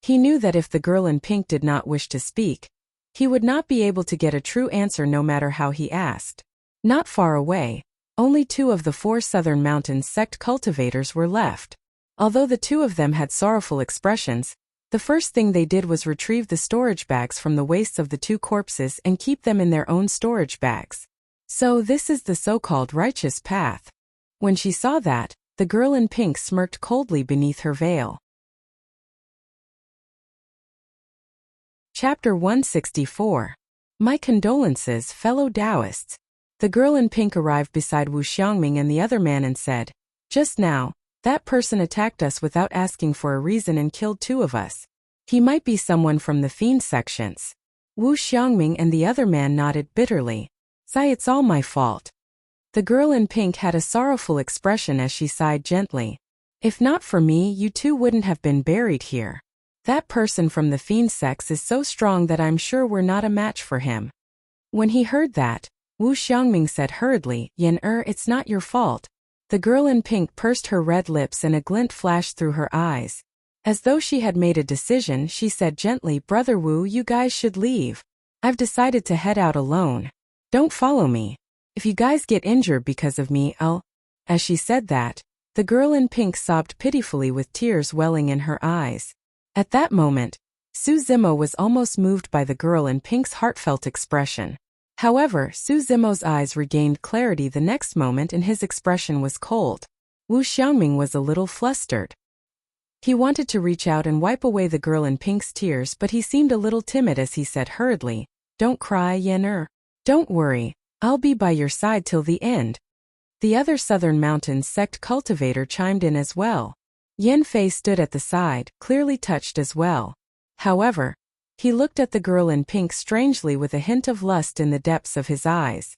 He knew that if the girl in pink did not wish to speak, he would not be able to get a true answer no matter how he asked. Not far away, only 2 of the 4 Southern Mountains sect cultivators were left. Although the 2 of them had sorrowful expressions, the first thing they did was retrieve the storage bags from the waists of the 2 corpses and keep them in their own storage bags. So this is the so-called righteous path. When she saw that, the girl in pink smirked coldly beneath her veil. Chapter 164. My condolences, fellow Taoists. The girl in pink arrived beside Wu Xiangming and the other man and said, Just now, that person attacked us without asking for a reason and killed 2 of us. He might be someone from the fiend sections. Wu Xiangming and the other man nodded bitterly. Sigh, it's all my fault. The girl in pink had a sorrowful expression as she sighed gently. If not for me, you two wouldn't have been buried here. That person from the fiend sex is so strong that I'm sure we're not a match for him. When he heard that, Wu Xiangming said hurriedly, Yan it's not your fault. The girl in pink pursed her red lips and a glint flashed through her eyes. As though she had made a decision, she said gently, Brother Wu, you guys should leave. I've decided to head out alone. Don't follow me. If you guys get injured because of me, I'll... As she said that, the girl in pink sobbed pitifully with tears welling in her eyes. At that moment, Su Zimo was almost moved by the girl in pink's heartfelt expression. However, Su Zimo's eyes regained clarity the next moment and his expression was cold. Wu Xiangming was a little flustered. He wanted to reach out and wipe away the girl in pink's tears, but he seemed a little timid as he said hurriedly, Don't cry, Yan Don't worry, I'll be by your side till the end. The other Southern Mountains sect cultivator chimed in as well. Yan Fei stood at the side, clearly touched as well. However, he looked at the girl in pink strangely with a hint of lust in the depths of his eyes.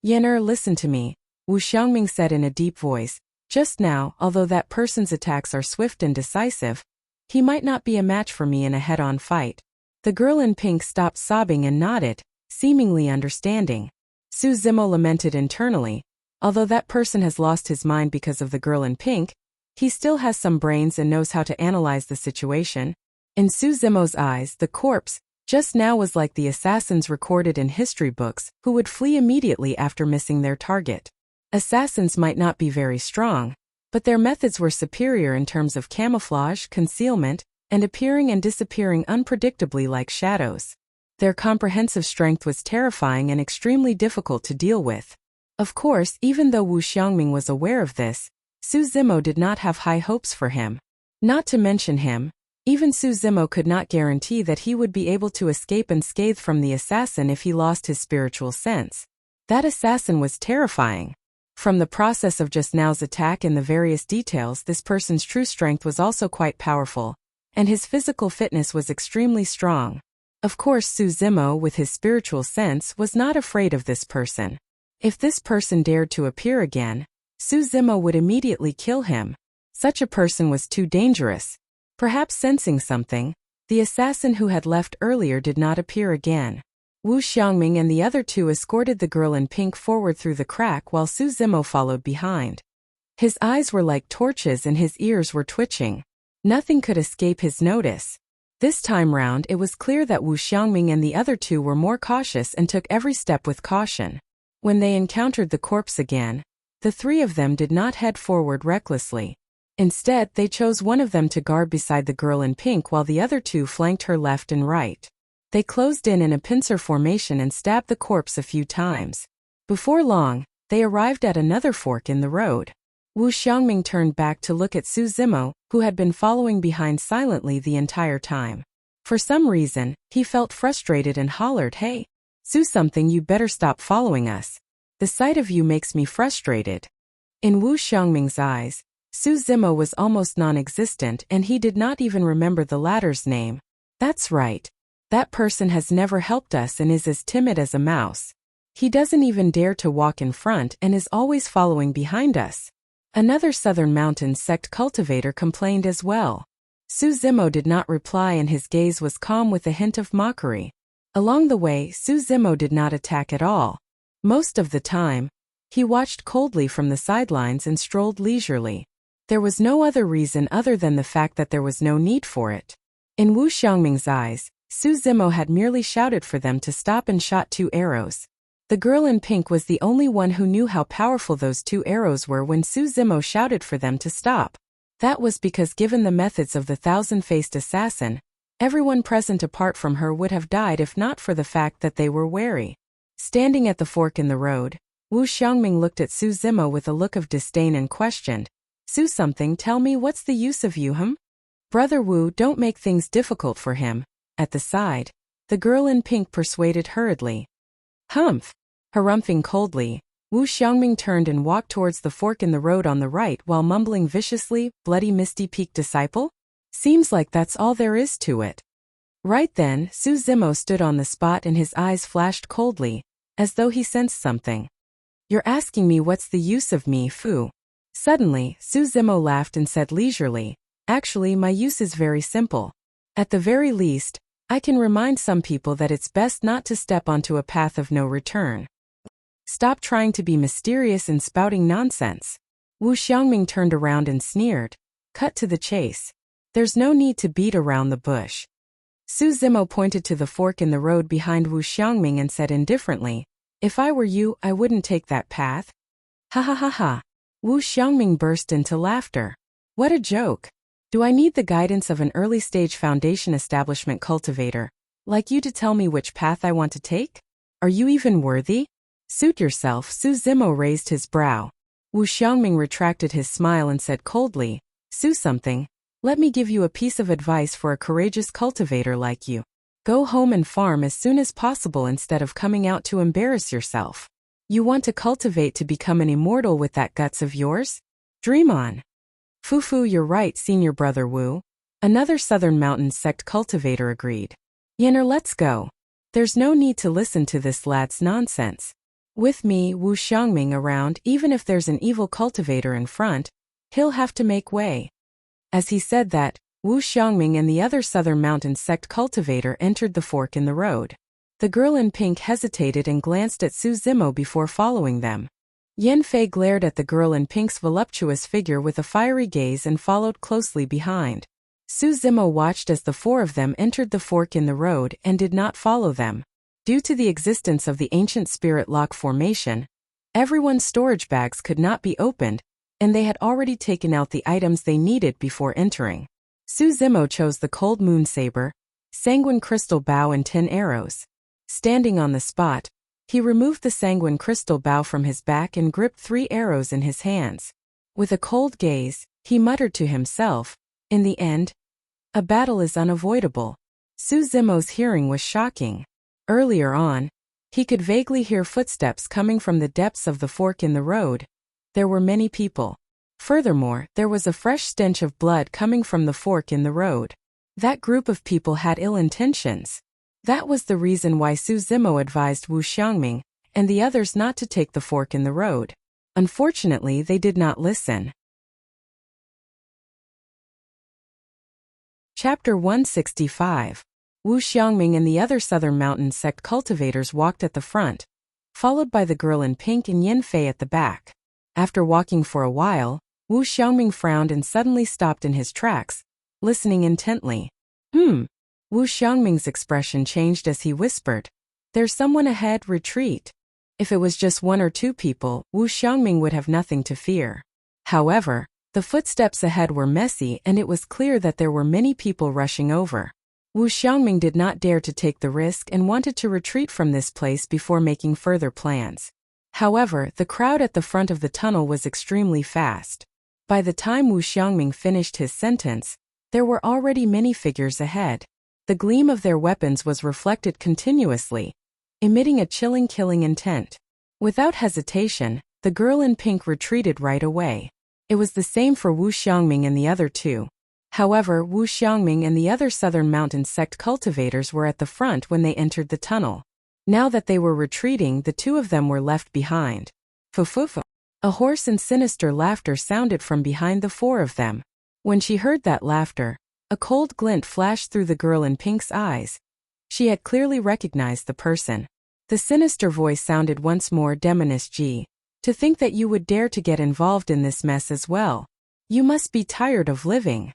Yan listen to me, Wu Xiangming said in a deep voice. Just now, although that person's attacks are swift and decisive, he might not be a match for me in a head-on fight. The girl in pink stopped sobbing and nodded, seemingly understanding. Su Zimo lamented internally. Although that person has lost his mind because of the girl in pink, he still has some brains and knows how to analyze the situation. In Su Zimo's eyes, the corpse, just now was like the assassins recorded in history books, who would flee immediately after missing their target. Assassins might not be very strong, but their methods were superior in terms of camouflage, concealment, and appearing and disappearing unpredictably like shadows. Their comprehensive strength was terrifying and extremely difficult to deal with. Of course, even though Wu Xiangming was aware of this, Su Zimo did not have high hopes for him. Not to mention him, even Su Zimo could not guarantee that he would be able to escape unscathed from the assassin if he lost his spiritual sense. That assassin was terrifying. From the process of just now's attack and the various details, this person's true strength was also quite powerful, and his physical fitness was extremely strong. Of course, Su Zimo, with his spiritual sense, was not afraid of this person. If this person dared to appear again, Su Zimo would immediately kill him. Such a person was too dangerous. Perhaps sensing something, the assassin who had left earlier did not appear again. Wu Xiangming and the other two escorted the girl in pink forward through the crack while Su Zimo followed behind. His eyes were like torches and his ears were twitching. Nothing could escape his notice. This time round it was clear that Wu Xiangming and the other two were more cautious and took every step with caution. When they encountered the corpse again, the three of them did not head forward recklessly. Instead, they chose one of them to guard beside the girl in pink while the other two flanked her left and right. They closed in a pincer formation and stabbed the corpse a few times. Before long, they arrived at another fork in the road. Wu Xiangming turned back to look at Su Zimo, who had been following behind silently the entire time. For some reason, he felt frustrated and hollered, Hey, Su something, you better stop following us. The sight of you makes me frustrated. In Wu Xiangming's eyes, Su Zimo was almost non-existent and he did not even remember the latter's name. That's right. That person has never helped us and is as timid as a mouse. He doesn't even dare to walk in front and is always following behind us. Another Southern Mountains sect cultivator complained as well. Su Zimo did not reply and his gaze was calm with a hint of mockery. Along the way, Su Zimo did not attack at all. Most of the time, he watched coldly from the sidelines and strolled leisurely. There was no other reason other than the fact that there was no need for it. In Wu Xiangming's eyes, Su Zimo had merely shouted for them to stop and shot 2 arrows. The girl in pink was the only one who knew how powerful those 2 arrows were when Su Zimo shouted for them to stop. That was because given the methods of the thousand-faced assassin, everyone present apart from her would have died if not for the fact that they were wary. Standing at the fork in the road, Wu Xiangming looked at Su Zimo with a look of disdain and questioned, Su something, tell me what's the use of you, Brother Wu, don't make things difficult for him. At the side, the girl in pink persuaded hurriedly. Humph! Harumphing coldly, Wu Xiangming turned and walked towards the fork in the road on the right while mumbling viciously, Bloody Misty Peak disciple? Seems like that's all there is to it. Right then, Su Zimo stood on the spot and his eyes flashed coldly, as though he sensed something. You're asking me what's the use of me, Fu? Suddenly, Su Zimo laughed and said leisurely, actually my use is very simple. At the very least, I can remind some people that it's best not to step onto a path of no return. Stop trying to be mysterious and spouting nonsense. Wu Xiangming turned around and sneered. Cut to the chase. There's no need to beat around the bush. Su Zimo pointed to the fork in the road behind Wu Xiangming and said indifferently, if I were you, I wouldn't take that path. Ha ha ha ha. Wu Xiangming burst into laughter. What a joke. Do I need the guidance of an early-stage foundation establishment cultivator, like you to tell me which path I want to take? Are you even worthy? Suit yourself. Su Zimo raised his brow. Wu Xiangming retracted his smile and said coldly, Su something, let me give you a piece of advice for a courageous cultivator like you. Go home and farm as soon as possible instead of coming out to embarrass yourself. You want to cultivate to become an immortal with that guts of yours? Dream on. Fu, you're right, senior brother Wu. Another Southern Mountains sect cultivator agreed. Yenner, let's go. There's no need to listen to this lad's nonsense. With me, Wu Xiangming, around, even if there's an evil cultivator in front, he'll have to make way. As he said that, Wu Xiangming and the other Southern Mountains sect cultivator entered the fork in the road. The girl in pink hesitated and glanced at Su Zimo before following them. Yan Fei glared at the girl in pink's voluptuous figure with a fiery gaze and followed closely behind. Su Zimo watched as the four of them entered the fork in the road and did not follow them. Due to the existence of the ancient spirit lock formation, everyone's storage bags could not be opened, and they had already taken out the items they needed before entering. Su Zimo chose the cold moon saber, sanguine crystal bow and 10 arrows. Standing on the spot, he removed the sanguine crystal bow from his back and gripped 3 arrows in his hands. With a cold gaze, he muttered to himself, in the end, a battle is unavoidable. Su Zimo's hearing was shocking. Earlier on, he could vaguely hear footsteps coming from the depths of the fork in the road. There were many people. Furthermore, there was a fresh stench of blood coming from the fork in the road. That group of people had ill intentions. That was the reason why Su Zimo advised Wu Xiangming and the others not to take the fork in the road. Unfortunately, they did not listen. Chapter 165. Wu Xiangming and the other Southern Mountains sect cultivators walked at the front, followed by the girl in pink and Yan Fei at the back. After walking for a while, Wu Xiangming frowned and suddenly stopped in his tracks, listening intently. Wu Xiangming's expression changed as he whispered, There's someone ahead, retreat. If it was just 1 or 2 people, Wu Xiangming would have nothing to fear. However, the footsteps ahead were messy and it was clear that there were many people rushing over. Wu Xiangming did not dare to take the risk and wanted to retreat from this place before making further plans. However, the crowd at the front of the tunnel was extremely fast. By the time Wu Xiangming finished his sentence, there were already many figures ahead. The gleam of their weapons was reflected continuously, emitting a chilling killing intent. Without hesitation, the girl in pink retreated right away. It was the same for Wu Xiangming and the other two. However, Wu Xiangming and the other Southern Mountains sect cultivators were at the front when they entered the tunnel. Now that they were retreating, the two of them were left behind. Fufufu. A hoarse and sinister laughter sounded from behind the 4 of them. When she heard that laughter, a cold glint flashed through the girl in pink's eyes. She had clearly recognized the person. The sinister voice sounded once more, Demoness G. To think that you would dare to get involved in this mess as well. You must be tired of living.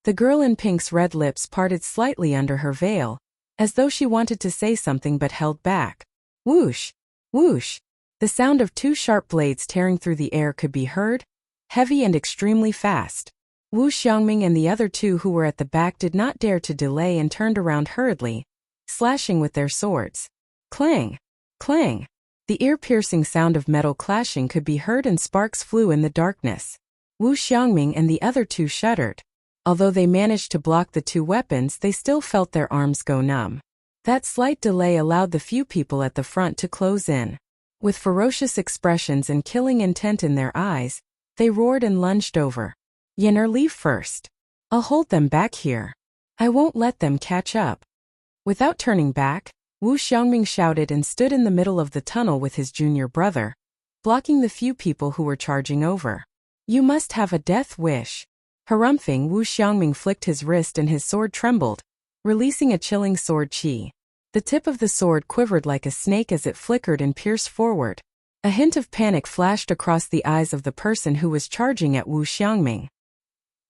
The girl in pink's red lips parted slightly under her veil, as though she wanted to say something but held back. Whoosh! Whoosh! The sound of 2 sharp blades tearing through the air could be heard, heavy and extremely fast. Wu Xiangming and the other 2 who were at the back did not dare to delay and turned around hurriedly, slashing with their swords. Clang! Clang! The ear-piercing sound of metal clashing could be heard and sparks flew in the darkness. Wu Xiangming and the other 2 shuddered. Although they managed to block the 2 weapons, they still felt their arms go numb. That slight delay allowed the few people at the front to close in. With ferocious expressions and killing intent in their eyes, they roared and lunged over. Yenner, leave first. I'll hold them back here. I won't let them catch up. Without turning back, Wu Xiangming shouted and stood in the middle of the tunnel with his junior brother, blocking the few people who were charging over. You must have a death wish. Harumphing, Wu Xiangming flicked his wrist and his sword trembled, releasing a chilling sword chi. The tip of the sword quivered like a snake as it flickered and pierced forward. A hint of panic flashed across the eyes of the person who was charging at Wu Xiangming.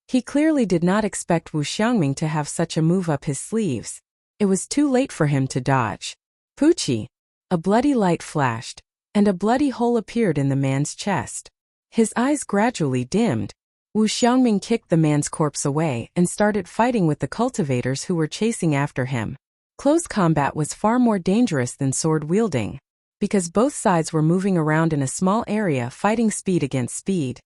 He clearly did not expect Wu Xiangming to have such a move up his sleeves. It was too late for him to dodge. Poochie! A bloody light flashed, and a bloody hole appeared in the man's chest. His eyes gradually dimmed. Wu Xiangming kicked the man's corpse away and started fighting with the cultivators who were chasing after him. Close combat was far more dangerous than sword wielding, because both sides were moving around in a small area fighting speed against speed.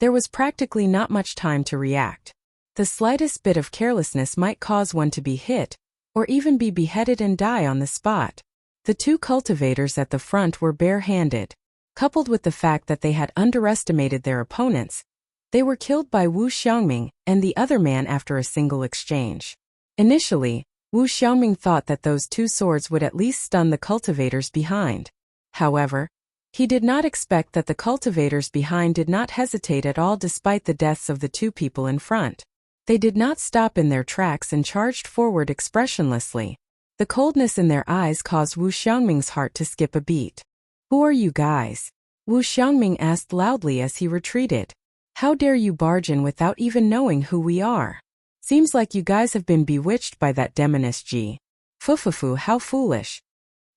There was practically not much time to react. The slightest bit of carelessness might cause one to be hit, or even be beheaded and die on the spot. The two cultivators at the front were bare-handed. Coupled with the fact that they had underestimated their opponents, they were killed by Wu Xiangming and the other man after a single exchange. Initially, Wu Xiangming thought that those two swords would at least stun the cultivators behind. However, he did not expect that the cultivators behind did not hesitate at all despite the deaths of the two people in front. They did not stop in their tracks and charged forward expressionlessly. The coldness in their eyes caused Wu Xiangming's heart to skip a beat. Who are you guys? Wu Xiangming asked loudly as he retreated. How dare you barge in without even knowing who we are? Seems like you guys have been bewitched by that demoness Ji. Fufufu, how foolish.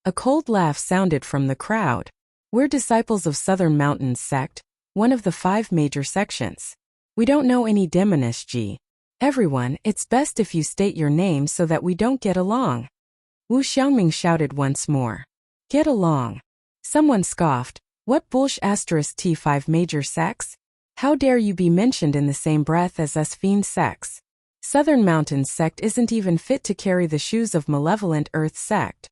A cold laugh sounded from the crowd. We're disciples of Southern Mountains sect, one of the 5 major sections. We don't know any demoness Ji. Everyone, it's best if you state your name so that we don't get along. Wu Xiangming shouted once more. Get along. Someone scoffed. What bullsh T5 major sects? How dare you be mentioned in the same breath as us fiend sects? Southern Mountains sect isn't even fit to carry the shoes of malevolent Earth sect.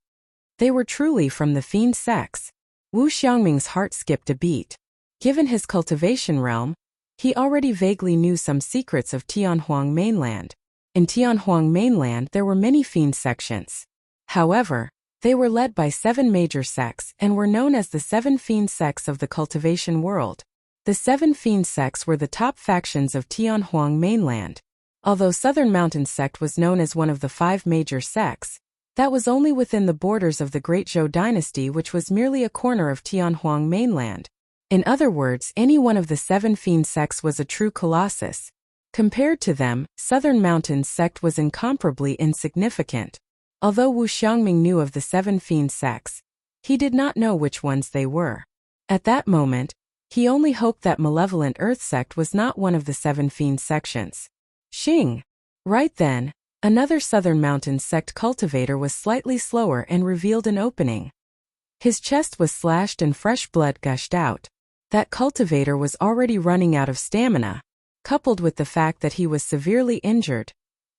They were truly from the fiend sects. Wu Xiangming's heart skipped a beat. Given his cultivation realm, he already vaguely knew some secrets of Tianhuang mainland. In Tianhuang mainland there were many fiend sections. However, they were led by 7 major sects and were known as the 7 fiend sects of the cultivation world. The 7 fiend sects were the top factions of Tianhuang mainland. Although Southern Mountain sect was known as one of the 5 major sects, that was only within the borders of the Great Zhou dynasty, which was merely a corner of Tianhuang mainland. In other words, any one of the 7 fiend sects was a true colossus. Compared to them, Southern Mountains sect was incomparably insignificant. Although Wu Xiangming knew of the 7 fiend sects, he did not know which ones they were. At that moment, he only hoped that malevolent Earth sect was not one of the 7 fiend sections. Xing! Right then, another Southern Mountains sect cultivator was slightly slower and revealed an opening. His chest was slashed and fresh blood gushed out. That cultivator was already running out of stamina, coupled with the fact that he was severely injured.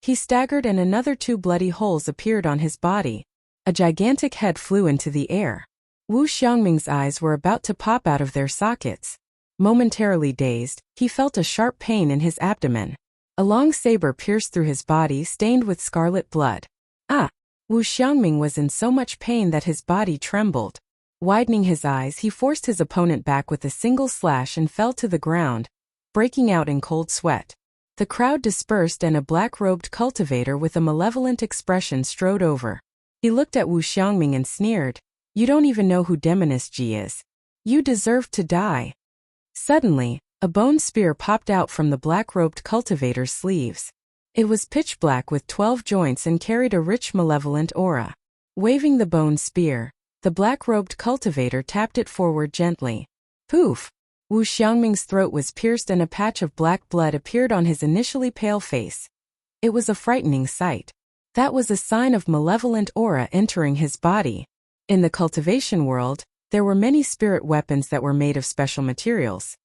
He staggered and another 2 bloody holes appeared on his body. A gigantic head flew into the air. Wu Xiangming's eyes were about to pop out of their sockets. Momentarily dazed, he felt a sharp pain in his abdomen. A long saber pierced through his body, stained with scarlet blood. Ah! Wu Xiangming was in so much pain that his body trembled. Widening his eyes, he forced his opponent back with a single slash and fell to the ground, breaking out in cold sweat. The crowd dispersed and a black-robed cultivator with a malevolent expression strode over. He looked at Wu Xiangming and sneered. You don't even know who Demoness Ji is. You deserve to die. Suddenly, a bone spear popped out from the black-robed cultivator's sleeves. It was pitch black with 12 joints and carried a rich malevolent aura. Waving the bone spear, the black-robed cultivator tapped it forward gently. Poof! Wu Xiangming's throat was pierced and a patch of black blood appeared on his initially pale face. It was a frightening sight. That was a sign of malevolent aura entering his body. In the cultivation world, there were many spirit weapons that were made of special materials.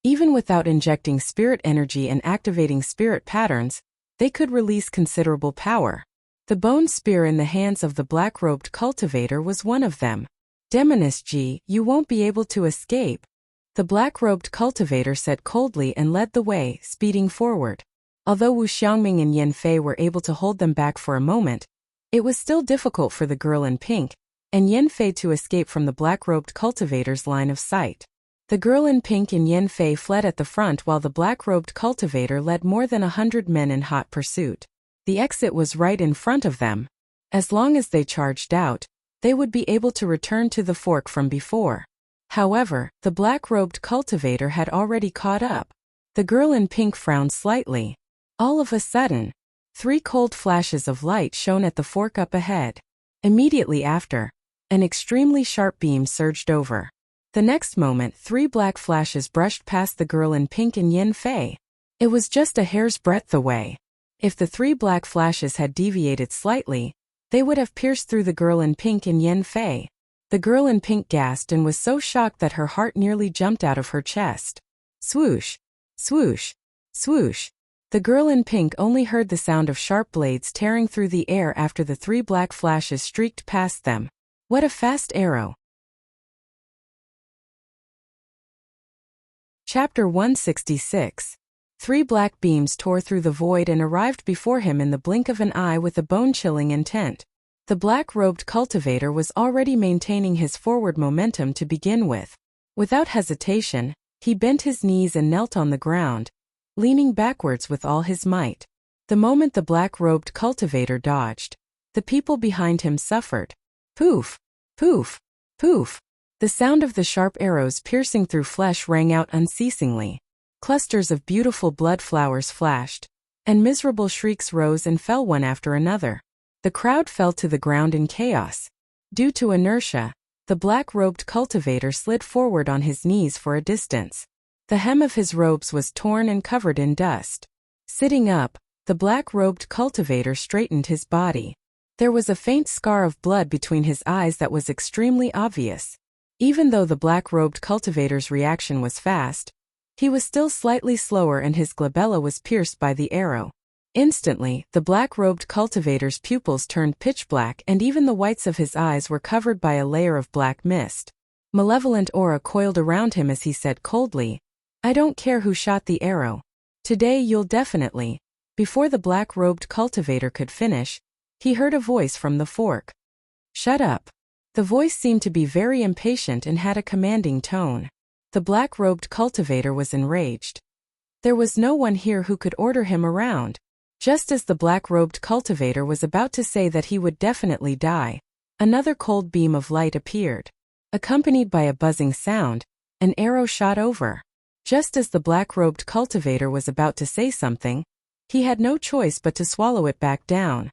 Even without injecting spirit energy and activating spirit patterns, they could release considerable power. The bone spear in the hands of the black-robed cultivator was one of them. Demoness Ji, you won't be able to escape. The black-robed cultivator said coldly and led the way, speeding forward. Although Wu Xiangming and Yin Fei were able to hold them back for a moment, it was still difficult for the girl in pink and Yin Fei to escape from the black-robed cultivator's line of sight. The girl in pink and Yin Fei fled at the front while the black-robed cultivator led more than 100 men in hot pursuit. The exit was right in front of them. As long as they charged out, they would be able to return to the fork from before. However, the black-robed cultivator had already caught up. The girl in pink frowned slightly. All of a sudden, 3 cold flashes of light shone at the fork up ahead. Immediately after, an extremely sharp beam surged over. The next moment 3 black flashes brushed past the girl in pink and Yin Fei. It was just a hair's breadth away. If the 3 black flashes had deviated slightly, they would have pierced through the girl in pink and Yin Fei. The girl in pink gasped and was so shocked that her heart nearly jumped out of her chest. Swoosh! Swoosh! Swoosh! The girl in pink only heard the sound of sharp blades tearing through the air after the 3 black flashes streaked past them. What a fast arrow! Chapter 166. 3 black beams tore through the void and arrived before him in the blink of an eye with a bone-chilling intent. The black-robed cultivator was already maintaining his forward momentum to begin with. Without hesitation, he bent his knees and knelt on the ground, leaning backwards with all his might. The moment the black-robed cultivator dodged, the people behind him suffered. Poof! Poof! Poof! The sound of the sharp arrows piercing through flesh rang out unceasingly. Clusters of beautiful blood flowers flashed, and miserable shrieks rose and fell one after another. The crowd fell to the ground in chaos. Due to inertia, the black-robed cultivator slid forward on his knees for a distance. The hem of his robes was torn and covered in dust. Sitting up, the black-robed cultivator straightened his body. There was a faint scar of blood between his eyes that was extremely obvious. Even though the black-robed cultivator's reaction was fast, he was still slightly slower and his glabella was pierced by the arrow. Instantly, the black-robed cultivator's pupils turned pitch black and even the whites of his eyes were covered by a layer of black mist. Malevolent aura coiled around him as he said coldly, "I don't care who shot the arrow. Today you'll definitely." Before the black-robed cultivator could finish, he heard a voice from the fork. "Shut up." The voice seemed to be very impatient and had a commanding tone. The black-robed cultivator was enraged. There was no one here who could order him around. Just as the black-robed cultivator was about to say that he would definitely die, another cold beam of light appeared. Accompanied by a buzzing sound, an arrow shot over. Just as the black-robed cultivator was about to say something, he had no choice but to swallow it back down.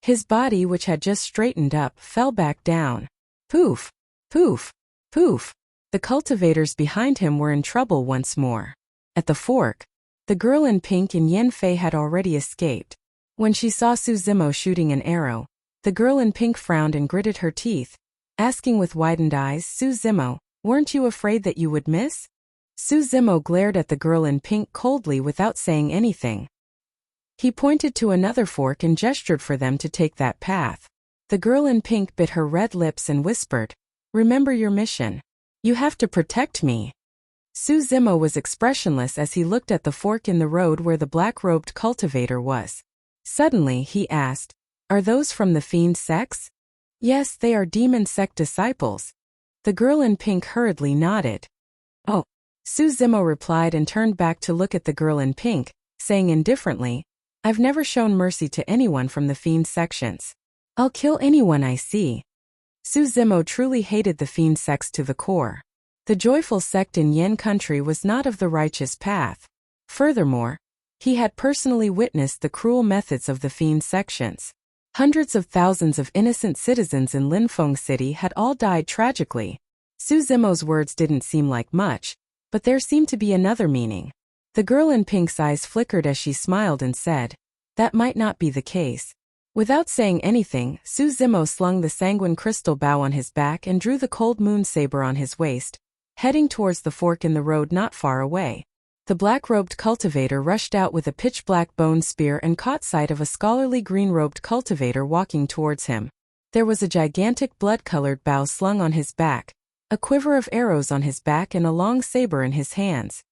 His body, which had just straightened up, fell back down. Poof! Poof! Poof! The cultivators behind him were in trouble once more. At the fork, the girl in pink and Yin Fei had already escaped. When she saw Su Zimo shooting an arrow, the girl in pink frowned and gritted her teeth, asking with widened eyes, "Su Zimo, weren't you afraid that you would miss?" Su Zimo glared at the girl in pink coldly without saying anything. He pointed to another fork and gestured for them to take that path. The girl in pink bit her red lips and whispered, "Remember your mission. You have to protect me." Su Zimo was expressionless as he looked at the fork in the road where the black-robed cultivator was. Suddenly he asked, "Are those from the fiend sects?" "Yes, they are demon sect disciples." The girl in pink hurriedly nodded. "Oh." Su Zimo replied and turned back to look at the girl in pink, saying indifferently, "I've never shown mercy to anyone from the fiend sections. I'll kill anyone I see." Su Zimo truly hated the fiend sects to the core. The joyful sect in Yen country was not of the righteous path. Furthermore, he had personally witnessed the cruel methods of the fiend sections. Hundreds of thousands of innocent citizens in Linfeng City had all died tragically. Su Zimo's words didn't seem like much, but there seemed to be another meaning. The girl in pink's eyes flickered as she smiled and said, "That might not be the case." Without saying anything, Su Zimo slung the sanguine crystal bow on his back and drew the cold moon saber on his waist, heading towards the fork in the road not far away. The black-robed cultivator rushed out with a pitch-black bone spear and caught sight of a scholarly green-robed cultivator walking towards him. There was a gigantic blood-colored bow slung on his back, a quiver of arrows on his back and a long saber in his hands.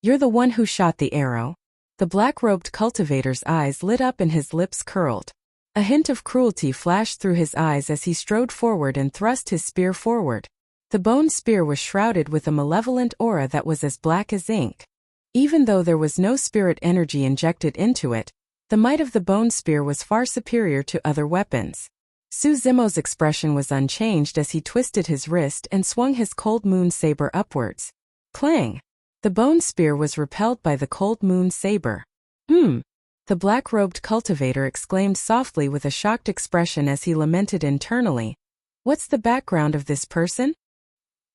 "You're the one who shot the arrow?" The black-robed cultivator's eyes lit up and his lips curled. A hint of cruelty flashed through his eyes as he strode forward and thrust his spear forward. The bone spear was shrouded with a malevolent aura that was as black as ink. Even though there was no spirit energy injected into it, the might of the bone spear was far superior to other weapons. Su Zimo's expression was unchanged as he twisted his wrist and swung his cold moon saber upwards. Clang! The bone spear was repelled by the cold moon saber. The black-robed cultivator exclaimed softly with a shocked expression as he lamented internally. What's the background of this person?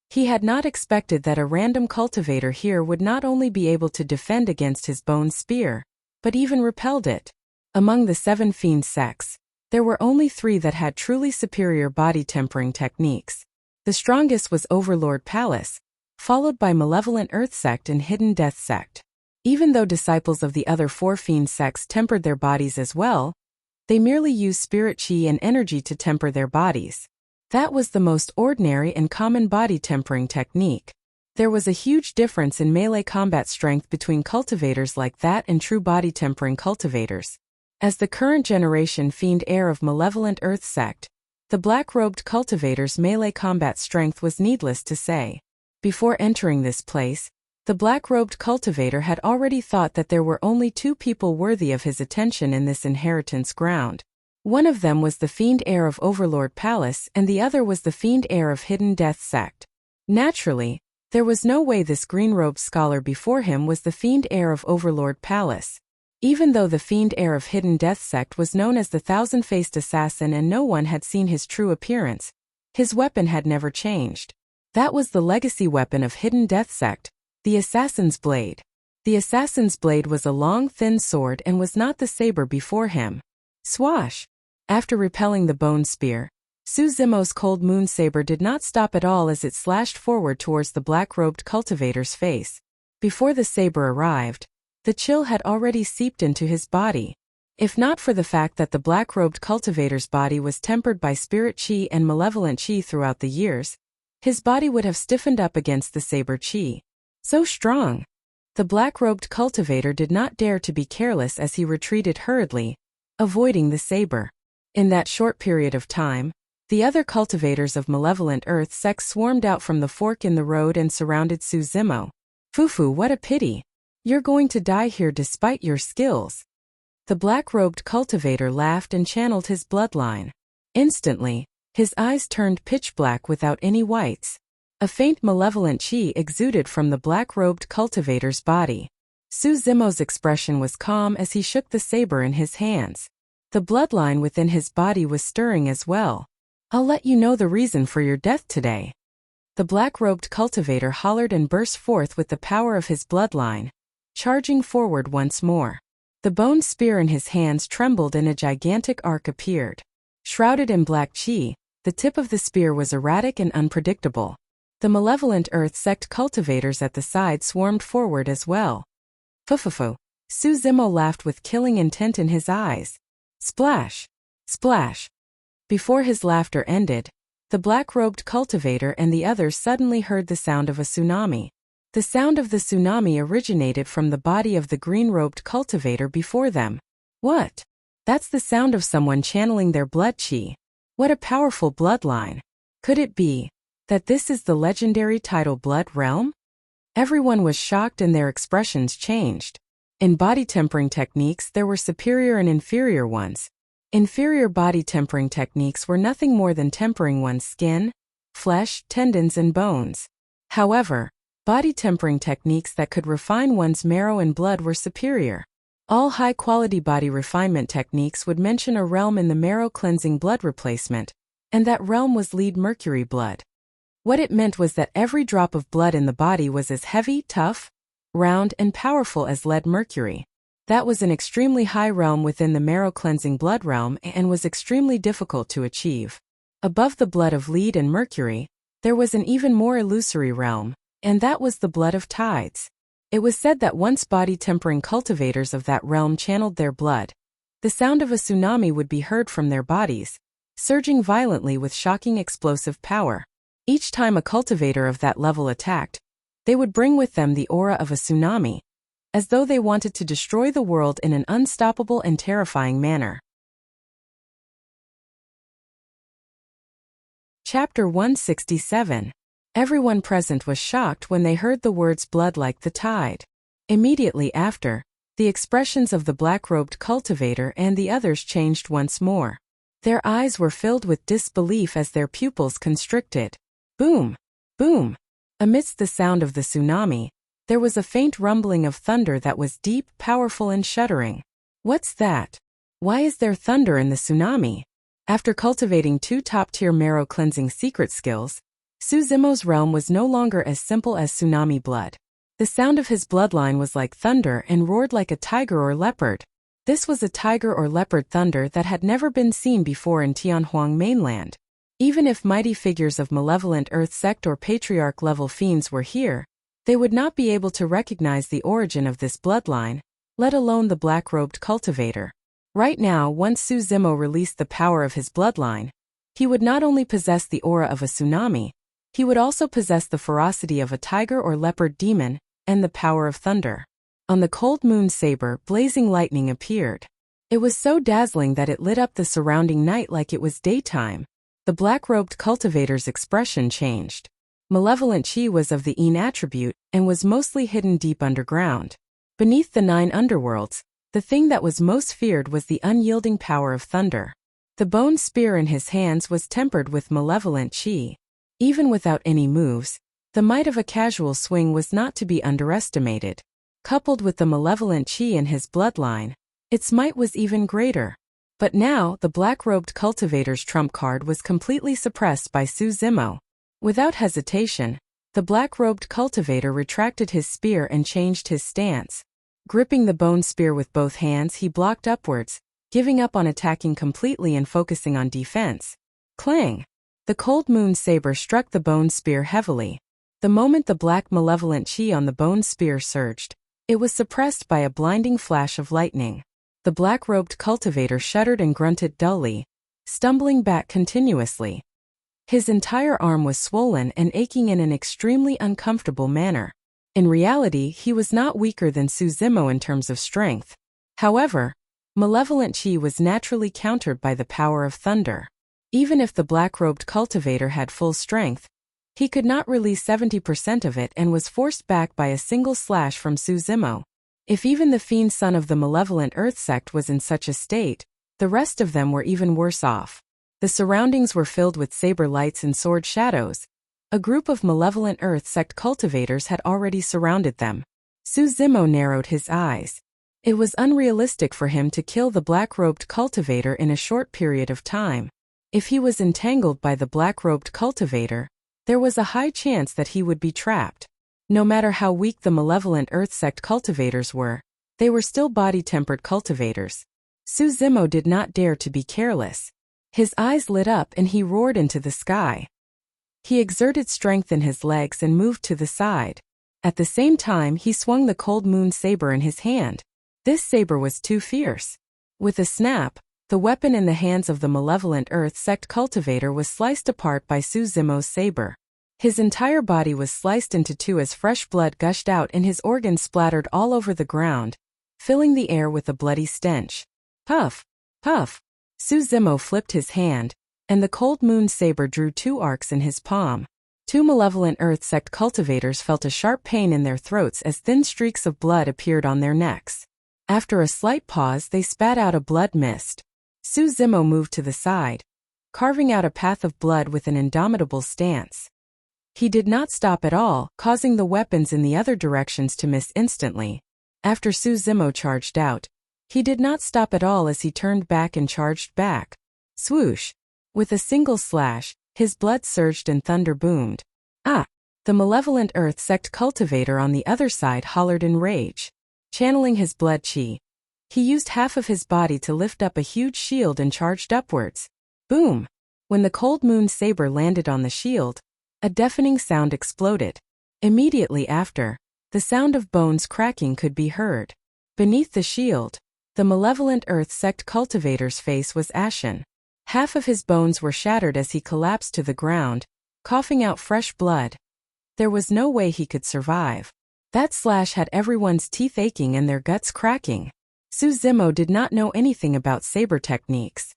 He had not expected that a random cultivator here would not only be able to defend against his bone spear, but even repelled it. Among the 7 fiend sects, there were only 3 that had truly superior body tempering techniques. The strongest was Overlord Palace, followed by Malevolent Earth Sect and Hidden Death Sect. Even though disciples of the other 4 fiend sects tempered their bodies as well, they merely used spirit chi and energy to temper their bodies. That was the most ordinary and common body tempering technique. There was a huge difference in melee combat strength between cultivators like that and true body tempering cultivators. As the current generation fiend heir of Malevolent Earth Sect, the black-robed cultivator's melee combat strength was needless to say. Before entering this place, the black-robed cultivator had already thought that there were only 2 people worthy of his attention in this inheritance ground. One of them was the fiend heir of Overlord Palace and the other was the fiend heir of Hidden Death Sect. Naturally, there was no way this green-robed scholar before him was the fiend heir of Overlord Palace. Even though the fiend heir of Hidden Death Sect was known as the Thousand-Faced Assassin and no one had seen his true appearance, his weapon had never changed. That was the legacy weapon of Hidden Death Sect, the Assassin's Blade. The Assassin's Blade was a long, thin sword and was not the saber before him. Swash! After repelling the bone spear, Su Zimo's cold moon saber did not stop at all as it slashed forward towards the black-robed cultivator's face. Before the saber arrived, the chill had already seeped into his body. If not for the fact that the black-robed cultivator's body was tempered by spirit chi and malevolent chi throughout the years, his body would have stiffened up against the saber chi. So strong! The black-robed cultivator did not dare to be careless as he retreated hurriedly, avoiding the saber. In that short period of time, the other cultivators of Malevolent Earth Sect swarmed out from the fork in the road and surrounded Su Zimo. Fufu, what a pity! You're going to die here despite your skills. The black-robed cultivator laughed and channeled his bloodline. Instantly, his eyes turned pitch black without any whites. A faint malevolent chi exuded from the black-robed cultivator's body. Su Zimo's expression was calm as he shook the saber in his hands. The bloodline within his body was stirring as well. I'll let you know the reason for your death today. The black-robed cultivator hollered and burst forth with the power of his bloodline, charging forward once more. The bone spear in his hands trembled and a gigantic arc appeared. Shrouded in black chi, the tip of the spear was erratic and unpredictable. The Malevolent Earth Sect cultivators at the side swarmed forward as well. Fufufu. Su Zimo laughed with killing intent in his eyes. Splash! Splash! Before his laughter ended, the black-robed cultivator and the others suddenly heard the sound of a tsunami. The sound of the tsunami originated from the body of the green-robed cultivator before them. What? That's the sound of someone channeling their blood chi. What a powerful bloodline. Could it be that this is the legendary tidal blood realm? Everyone was shocked and their expressions changed. In body tempering techniques there were superior and inferior ones. Inferior body tempering techniques were nothing more than tempering one's skin, flesh, tendons and bones. However, body tempering techniques that could refine one's marrow and blood were superior. All high-quality body refinement techniques would mention a realm in the marrow cleansing blood replacement, and that realm was lead mercury blood. What it meant was that every drop of blood in the body was as heavy, tough, round, and powerful as lead mercury. That was an extremely high realm within the marrow cleansing blood realm and was extremely difficult to achieve. Above the blood of lead and mercury, there was an even more illusory realm, and that was the blood of tides. It was said that once body tempering cultivators of that realm channeled their blood, the sound of a tsunami would be heard from their bodies, surging violently with shocking explosive power. Each time a cultivator of that level attacked, they would bring with them the aura of a tsunami. as though they wanted to destroy the world in an unstoppable and terrifying manner. Chapter 167. Everyone present was shocked when they heard the words blood like the tide. Immediately after, the expressions of the black-robed cultivator and the others changed once more. Their eyes were filled with disbelief as their pupils constricted. Boom! Boom! Amidst the sound of the tsunami, there was a faint rumbling of thunder that was deep, powerful and shuddering. What's that? Why is there thunder in the tsunami? After cultivating 2 top-tier marrow-cleansing secret skills, Suzimo's realm was no longer as simple as tsunami blood. The sound of his bloodline was like thunder and roared like a tiger or leopard. This was a tiger or leopard thunder that had never been seen before in Tianhuang mainland. Even if mighty figures of malevolent earth sect or patriarch-level fiends were here, they would not be able to recognize the origin of this bloodline, let alone the black-robed cultivator. Right now, once Suzimo released the power of his bloodline, he would not only possess the aura of a tsunami, he would also possess the ferocity of a tiger or leopard demon, and the power of thunder. On the cold moon saber, blazing lightning appeared. It was so dazzling that it lit up the surrounding night like it was daytime. The black-robed cultivator's expression changed. Malevolent chi was of the Yin attribute and was mostly hidden deep underground. Beneath the 9 underworlds, the thing that was most feared was the unyielding power of thunder. The bone spear in his hands was tempered with malevolent chi. Even without any moves, the might of a casual swing was not to be underestimated. Coupled with the malevolent chi in his bloodline, its might was even greater. But now, the black-robed cultivator's trump card was completely suppressed by Suzimo. Without hesitation, the black-robed cultivator retracted his spear and changed his stance. Gripping the bone spear with both hands, he blocked upwards, giving up on attacking completely and focusing on defense. Clang! The cold moon saber struck the bone spear heavily. The moment the black malevolent chi on the bone spear surged, it was suppressed by a blinding flash of lightning. The black-robed cultivator shuddered and grunted dully, stumbling back continuously. His entire arm was swollen and aching in an extremely uncomfortable manner. In reality, he was not weaker than Suzimo in terms of strength. However, malevolent chi was naturally countered by the power of thunder. Even if the black-robed cultivator had full strength, he could not release 70% of it and was forced back by a single slash from Suzimo. If even the fiend son of the malevolent earth sect was in such a state, the rest of them were even worse off. The surroundings were filled with saber lights and sword shadows. A group of malevolent earth sect cultivators had already surrounded them. Suzimo narrowed his eyes. It was unrealistic for him to kill the black-robed cultivator in a short period of time. If he was entangled by the black-robed cultivator, there was a high chance that he would be trapped. No matter how weak the malevolent earth sect cultivators were, they were still body-tempered cultivators. Suzimo did not dare to be careless. His eyes lit up and he roared into the sky. He exerted strength in his legs and moved to the side. At the same time, he swung the cold moon saber in his hand. This saber was too fierce. With a snap, the weapon in the hands of the malevolent earth sect cultivator was sliced apart by Suzimo's saber. His entire body was sliced into 2 as fresh blood gushed out and his organs splattered all over the ground, filling the air with a bloody stench. Puff! Puff! Suzimo flipped his hand, and the cold moon saber drew 2 arcs in his palm. 2 malevolent earth sect cultivators felt a sharp pain in their throats as thin streaks of blood appeared on their necks. After a slight pause, they spat out a blood mist. Suzimo moved to the side, carving out a path of blood with an indomitable stance. He did not stop at all, causing the weapons in the other directions to miss instantly. After Suzimo charged out, he did not stop at all as he turned back and charged back. Swoosh! With a single slash, his blood surged and thunder boomed. Ah! The malevolent earth sect cultivator on the other side hollered in rage. Channeling his blood chi, he used half of his body to lift up a huge shield and charged upwards. Boom! When the cold moon saber landed on the shield, a deafening sound exploded. Immediately after, the sound of bones cracking could be heard. Beneath the shield, the malevolent earth sect cultivator's face was ashen. Half of his bones were shattered as he collapsed to the ground, coughing out fresh blood. There was no way he could survive. That slash had everyone's teeth aching and their guts cracking. Suzimo did not know anything about saber techniques.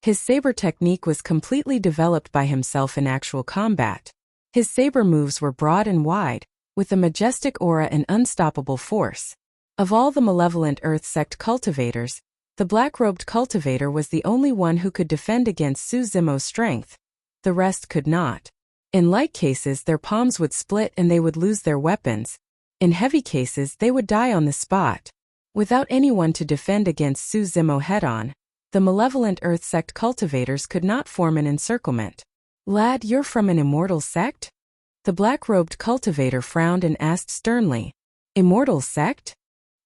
His saber technique was completely developed by himself in actual combat. His saber moves were broad and wide, with a majestic aura and unstoppable force. Of all the malevolent Earth sect cultivators, the black-robed cultivator was the only one who could defend against Suzimo's strength. The rest could not. In light cases, their palms would split and they would lose their weapons. In heavy cases, they would die on the spot. Without anyone to defend against Suzimo head-on, the malevolent Earth sect cultivators could not form an encirclement. "Lad, you're from an immortal sect?" The black-robed cultivator frowned and asked sternly. "Immortal sect?"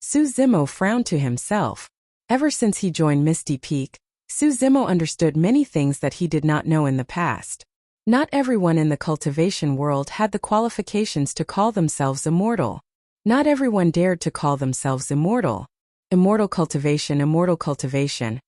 Suzimo frowned to himself. Ever since he joined Misty Peak, Suzimo understood many things that he did not know in the past. Not everyone in the cultivation world had the qualifications to call themselves immortal. Not everyone dared to call themselves immortal. Immortal cultivation, immortal cultivation.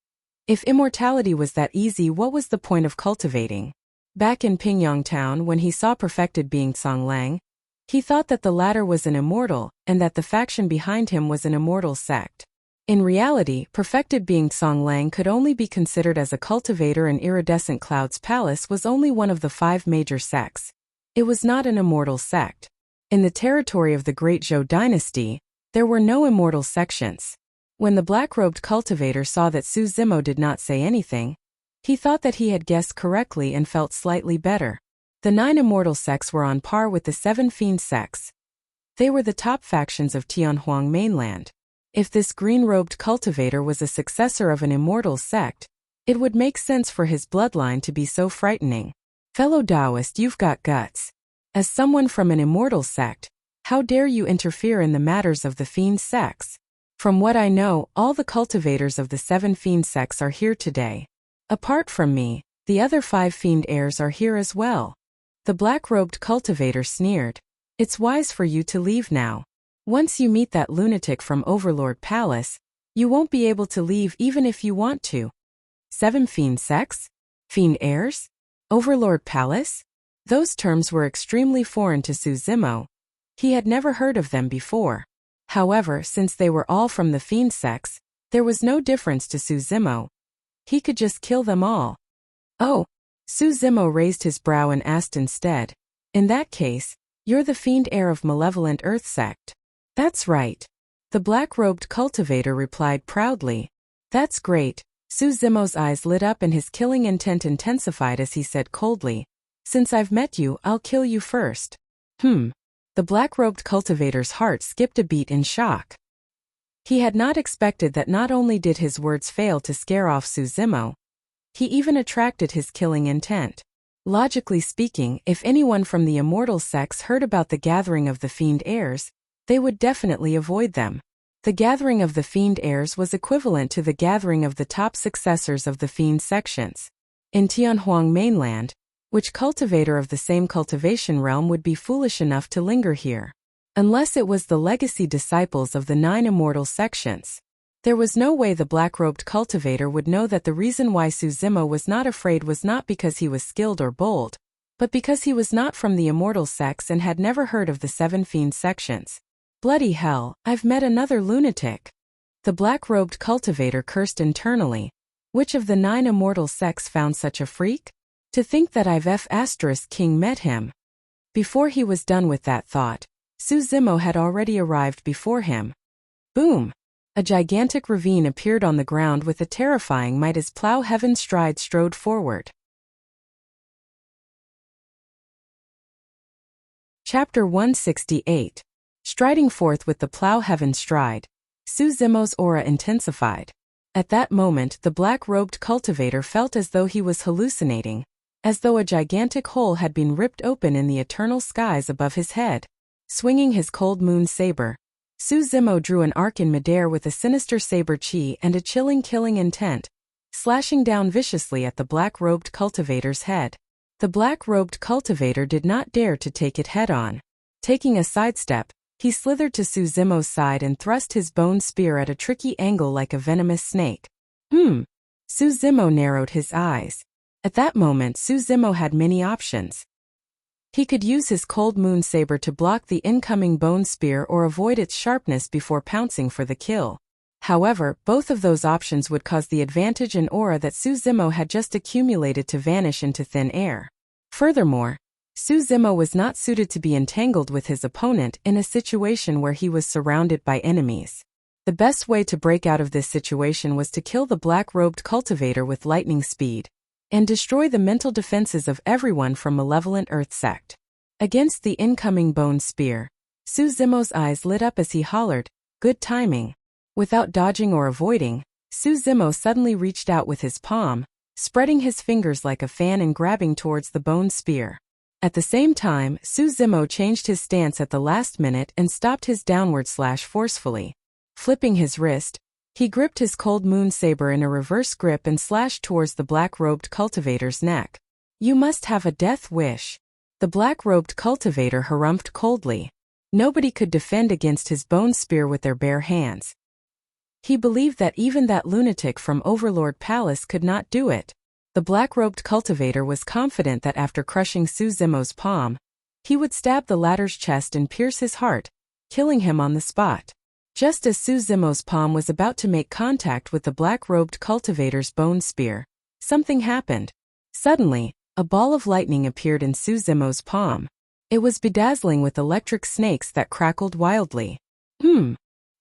If immortality was that easy, what was the point of cultivating? Back in Pingyang Town, when he saw perfected being Song Lang, he thought that the latter was an immortal, and that the faction behind him was an immortal sect. In reality, perfected being Song Lang could only be considered as a cultivator, and Iridescent Cloud's Palace was only one of the 5 major sects. It was not an immortal sect. In the territory of the Great Zhou dynasty, there were no immortal sections. When the black-robed cultivator saw that Suzimo did not say anything, he thought that he had guessed correctly and felt slightly better. The 9 immortal sects were on par with the 7 fiend sects. They were the top factions of Tianhuang mainland. If this green-robed cultivator was a successor of an immortal sect, it would make sense for his bloodline to be so frightening. "Fellow Taoist, you've got guts. As someone from an immortal sect, how dare you interfere in the matters of the fiend sects? From what I know, all the cultivators of the 7 fiend sects are here today. Apart from me, the other 5 fiend heirs are here as well." The black-robed cultivator sneered. "It's wise for you to leave now. Once you meet that lunatic from Overlord Palace, you won't be able to leave even if you want to." 7 fiend sects? Fiend heirs? Overlord Palace? Those terms were extremely foreign to Suzimo. He had never heard of them before. However, since they were all from the fiend sects, there was no difference to Suzimo. He could just kill them all. "Oh." Suzimo raised his brow and asked instead. "In that case, you're the fiend heir of malevolent Earth sect?" "That's right." The black-robed cultivator replied proudly. "That's great." Suzimo's eyes lit up and his killing intent intensified as he said coldly, "Since I've met you, I'll kill you first." The black-robed cultivator's heart skipped a beat in shock. He had not expected that. Not only did his words fail to scare off Suzimo, he even attracted his killing intent. Logically speaking, if anyone from the immortal sects heard about the gathering of the fiend heirs, they would definitely avoid them. The gathering of the fiend heirs was equivalent to the gathering of the top successors of the fiend sections. In Tianhuang mainland, which cultivator of the same cultivation realm would be foolish enough to linger here? Unless it was the legacy disciples of the 9 immortal sections. There was no way the black-robed cultivator would know that the reason why Suzimo was not afraid was not because he was skilled or bold, but because he was not from the immortal sects and had never heard of the 7 fiend sections. "Bloody hell, I've met another lunatic." The black-robed cultivator cursed internally. Which of the 9 immortal sects found such a freak? To think that I've King met him. Before he was done with that thought, Suzimo had already arrived before him. Boom! A gigantic ravine appeared on the ground with a terrifying might as plow heaven stride strode forward. Chapter 168. Striding forth with the plow heaven stride, Suzimo's aura intensified. At that moment, the black-robed cultivator felt as though he was hallucinating, as though a gigantic hole had been ripped open in the eternal skies above his head. Swinging his cold moon saber, Suzimo drew an arc in midair with a sinister saber chi and a chilling killing intent, slashing down viciously at the black-robed cultivator's head. The black-robed cultivator did not dare to take it head-on. Taking a sidestep, he slithered to Suzimo's side and thrust his bone spear at a tricky angle like a venomous snake. Suzimo narrowed his eyes. At that moment, Suzimo had many options. He could use his cold moon saber to block the incoming bone spear or avoid its sharpness before pouncing for the kill. However, both of those options would cause the advantage and aura that Suzimo had just accumulated to vanish into thin air. Furthermore, Suzimo was not suited to be entangled with his opponent in a situation where he was surrounded by enemies. The best way to break out of this situation was to kill the black-robed cultivator with lightning speed and destroy the mental defenses of everyone from Malevolent Earth Sect. Against the incoming bone spear, Suzimo's eyes lit up as he hollered, "Good timing." Without dodging or avoiding, Suzimo suddenly reached out with his palm, spreading his fingers like a fan and grabbing towards the bone spear. At the same time, Suzimo changed his stance at the last minute and stopped his downward slash forcefully. Flipping his wrist, he gripped his cold moon saber in a reverse grip and slashed towards the black-robed cultivator's neck. "You must have a death wish." The black-robed cultivator harumphed coldly. Nobody could defend against his bone spear with their bare hands. He believed that even that lunatic from Overlord Palace could not do it. The black-robed cultivator was confident that after crushing Suzimo's palm, he would stab the latter's chest and pierce his heart, killing him on the spot. Just as Suzimo's palm was about to make contact with the black-robed cultivator's bone spear, something happened. Suddenly, a ball of lightning appeared in Suzimo's palm. It was bedazzling with electric snakes that crackled wildly.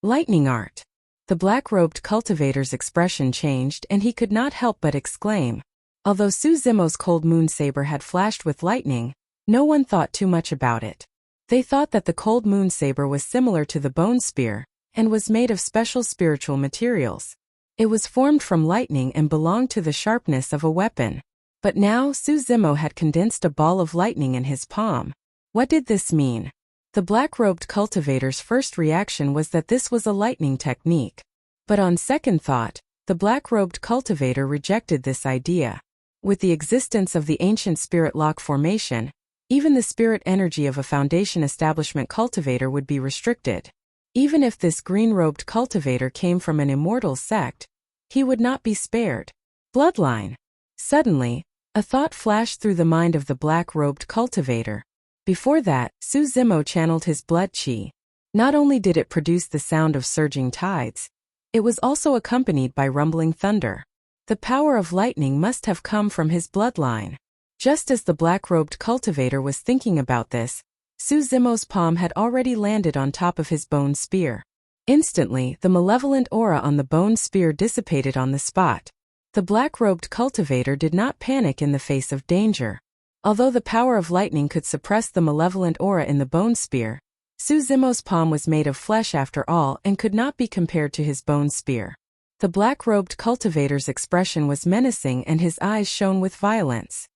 Lightning art. The black-robed cultivator's expression changed and he could not help but exclaim. Although Suzimo's cold moon saber had flashed with lightning, no one thought too much about it. They thought that the cold moon saber was similar to the bone spear and was made of special spiritual materials. It was formed from lightning and belonged to the sharpness of a weapon. But now Suzimo had condensed a ball of lightning in his palm. What did this mean? The black-robed cultivator's first reaction was that this was a lightning technique. But on second thought, the black-robed cultivator rejected this idea. With the existence of the ancient spirit lock formation, even the spirit energy of a foundation establishment cultivator would be restricted. Even if this green-robed cultivator came from an immortal sect, he would not be spared. Bloodline. Suddenly, a thought flashed through the mind of the black-robed cultivator. Before that, Suzimo channeled his blood chi. Not only did it produce the sound of surging tides, it was also accompanied by rumbling thunder. The power of lightning must have come from his bloodline. Just as the black-robed cultivator was thinking about this, Suzimo's palm had already landed on top of his bone spear. Instantly, the malevolent aura on the bone spear dissipated on the spot. The black-robed cultivator did not panic in the face of danger. Although the power of lightning could suppress the malevolent aura in the bone spear, Suzimo's palm was made of flesh after all and could not be compared to his bone spear. The black-robed cultivator's expression was menacing and his eyes shone with violence.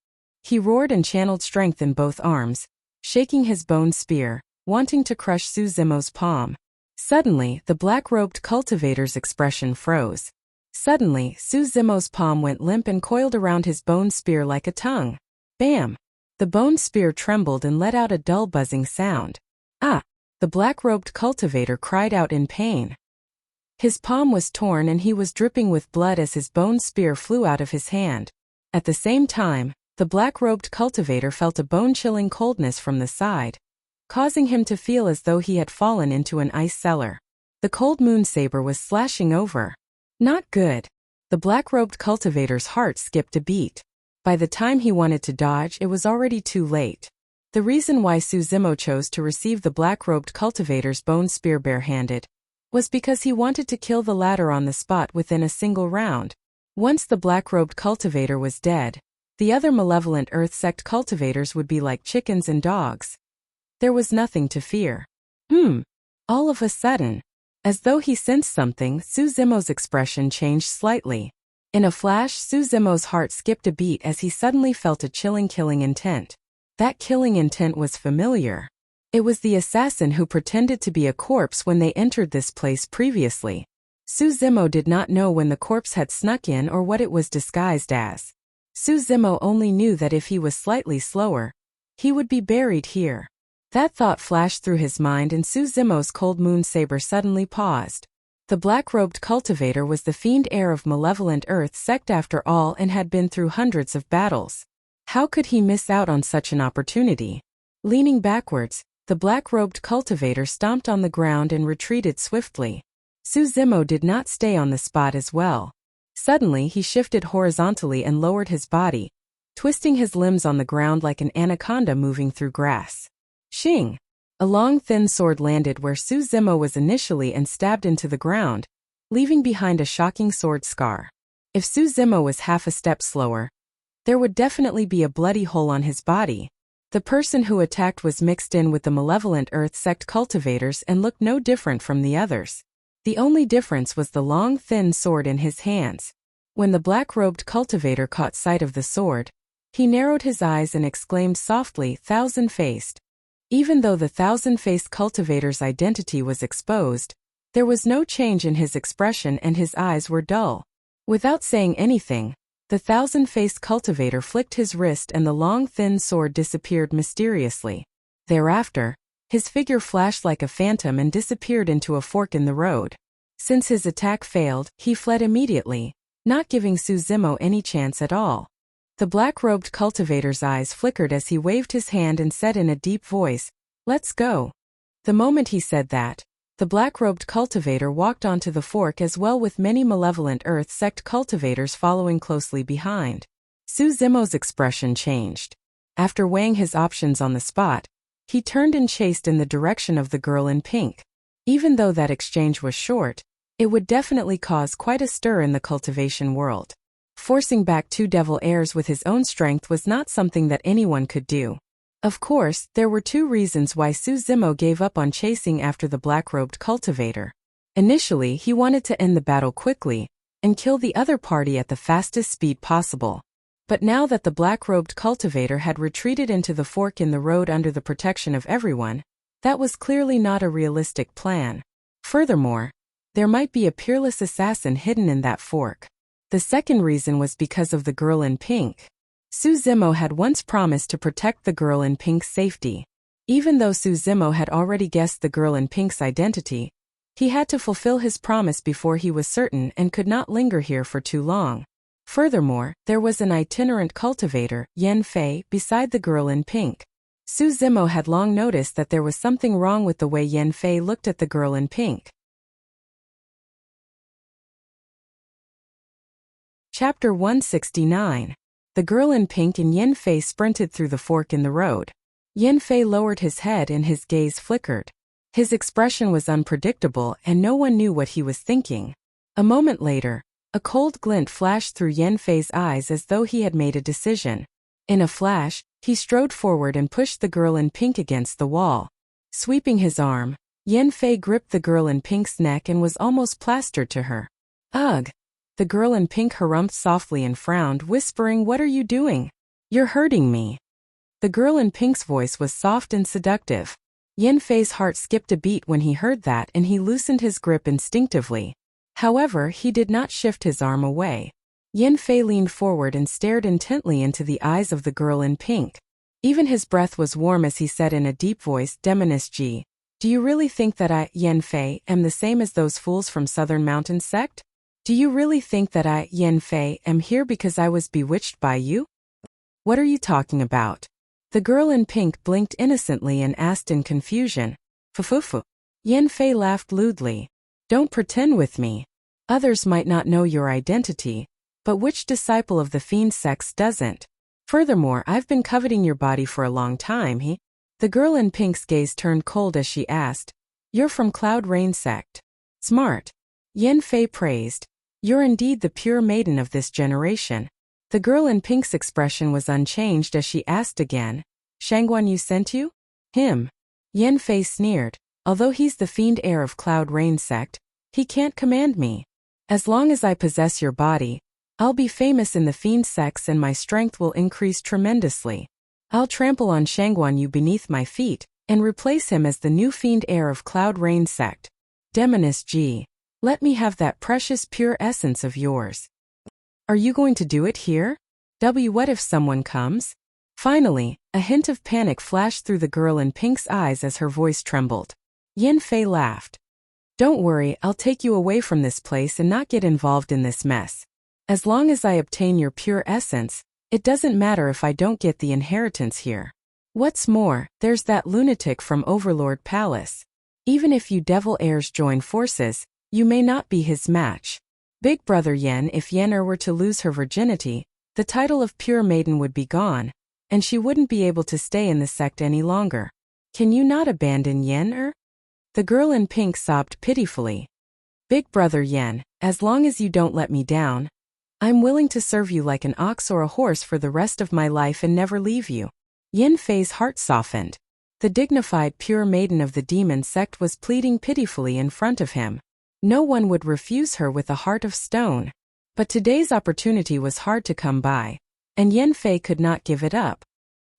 He roared and channeled strength in both arms, shaking his bone spear, wanting to crush Suzimo's palm. Suddenly, the black-robed cultivator's expression froze. Suddenly, Suzimo's palm went limp and coiled around his bone spear like a tongue. Bam! The bone spear trembled and let out a dull buzzing sound. Ah! The black-robed cultivator cried out in pain. His palm was torn and he was dripping with blood as his bone spear flew out of his hand. At the same time, the black-robed cultivator felt a bone-chilling coldness from the side, causing him to feel as though he had fallen into an ice cellar. The cold moon saber was slashing over. Not good. The black-robed cultivator's heart skipped a beat. By the time he wanted to dodge, it was already too late. The reason why Suzimo chose to receive the black-robed cultivator's bone spear barehanded was because he wanted to kill the latter on the spot within a single round. Once the black-robed cultivator was dead, the other malevolent Earth Sect cultivators would be like chickens and dogs. There was nothing to fear. All of a sudden, as though he sensed something, Suzimo's expression changed slightly. In a flash, Suzimo's heart skipped a beat as he suddenly felt a chilling killing intent. That killing intent was familiar. It was the assassin who pretended to be a corpse when they entered this place previously. Suzimo did not know when the corpse had snuck in or what it was disguised as. Suzimo only knew that if he was slightly slower, he would be buried here. That thought flashed through his mind and Suzimo's cold moon saber suddenly paused. The black-robed cultivator was the fiend heir of malevolent Earth Sect after all and had been through hundreds of battles. How could he miss out on such an opportunity? Leaning backwards, the black-robed cultivator stomped on the ground and retreated swiftly. Su Zimo did not stay on the spot as well. Suddenly he shifted horizontally and lowered his body, twisting his limbs on the ground like an anaconda moving through grass. Shing! A long thin sword landed where Su Zimo was initially and stabbed into the ground, leaving behind a shocking sword scar. If Su Zimo was half a step slower, there would definitely be a bloody hole on his body. The person who attacked was mixed in with the malevolent earth sect cultivators and looked no different from the others. The only difference was the long thin sword in his hands. When the black-robed cultivator caught sight of the sword, he narrowed his eyes and exclaimed softly, "Thousand-faced." Even though the thousand-faced cultivator's identity was exposed, there was no change in his expression and his eyes were dull. Without saying anything, the thousand-faced cultivator flicked his wrist and the long thin sword disappeared mysteriously. Thereafter, his figure flashed like a phantom and disappeared into a fork in the road. Since his attack failed, he fled immediately, not giving Su Zimo any chance at all. The black-robed cultivator's eyes flickered as he waved his hand and said in a deep voice, "Let's go." The moment he said that, the black-robed cultivator walked onto the fork as well with many malevolent earth sect cultivators following closely behind. Su Zimo's expression changed. After weighing his options on the spot, he turned and chased in the direction of the girl in pink. Even though that exchange was short, it would definitely cause quite a stir in the cultivation world. Forcing back two devil airs with his own strength was not something that anyone could do. Of course, there were two reasons why Su Zimo gave up on chasing after the black-robed cultivator. Initially, he wanted to end the battle quickly and kill the other party at the fastest speed possible. But now that the black-robed cultivator had retreated into the fork in the road under the protection of everyone, that was clearly not a realistic plan. Furthermore, there might be a peerless assassin hidden in that fork. The second reason was because of the girl in pink. Su Zimo had once promised to protect the girl in pink's safety. Even though Su Zimo had already guessed the girl in pink's identity, he had to fulfill his promise before he was certain and could not linger here for too long. Furthermore, there was an itinerant cultivator, Yan Fei, beside the girl in pink. Su Zimo had long noticed that there was something wrong with the way Yan Fei looked at the girl in pink. Chapter 169. The girl in pink and Yan Fei sprinted through the fork in the road. Yan Fei lowered his head and his gaze flickered. His expression was unpredictable and no one knew what he was thinking. A moment later, a cold glint flashed through Yan Fei's eyes as though he had made a decision. In a flash, he strode forward and pushed the girl in pink against the wall. Sweeping his arm, Yan Fei gripped the girl in pink's neck and was almost plastered to her. "Ugh!" The girl in pink harumphed softly and frowned, whispering, "What are you doing? You're hurting me." The girl in pink's voice was soft and seductive. Yan Fei's heart skipped a beat when he heard that and he loosened his grip instinctively. However, he did not shift his arm away. Yan Fei leaned forward and stared intently into the eyes of the girl in pink. Even his breath was warm as he said in a deep voice, "Demoness Ji, do you really think that I, Yan Fei, am the same as those fools from Southern Mountain Sect? Do you really think that I, Yan Fei, am here because I was bewitched by you? What are you talking about?" The girl in pink blinked innocently and asked in confusion, "Fufufu." Yan Fei laughed lewdly. "Don't pretend with me. Others might not know your identity, but which disciple of the fiend sects doesn't? Furthermore, I've been coveting your body for a long time, he?" The girl in pink's gaze turned cold as she asked, "You're from Cloud Rain sect. Smart." Yan Fei praised. "You're indeed the pure maiden of this generation." The girl in pink's expression was unchanged as she asked again, "Shangguan Yu sent you?" "Him." Yan Fei sneered. "Although he's the fiend heir of Cloud Rain sect, he can't command me. As long as I possess your body, I'll be famous in the fiend sects and my strength will increase tremendously. I'll trample on Shangguan Yu beneath my feet and replace him as the new fiend heir of Cloud Rain sect. Demoness Ji, let me have that precious pure essence of yours." "Are you going to do it here? What if someone comes?" Finally, a hint of panic flashed through the girl in pink's eyes as her voice trembled. Yan Fei laughed. "Don't worry, I'll take you away from this place and not get involved in this mess. As long as I obtain your pure essence, it doesn't matter if I don't get the inheritance here." What's more, there's that lunatic from Overlord Palace. Even if you devil heirs join forces, you may not be his match. Big brother Yen, if Yen were to lose her virginity, the title of pure maiden would be gone, and she wouldn't be able to stay in the sect any longer. Can you not abandon Yen? The girl in pink sobbed pitifully. Big brother Yen, as long as you don't let me down, I'm willing to serve you like an ox or a horse for the rest of my life and never leave you. Yen Fei's heart softened. The dignified pure maiden of the demon sect was pleading pitifully in front of him. No one would refuse her with a heart of stone. But today's opportunity was hard to come by, and Yen Fei could not give it up.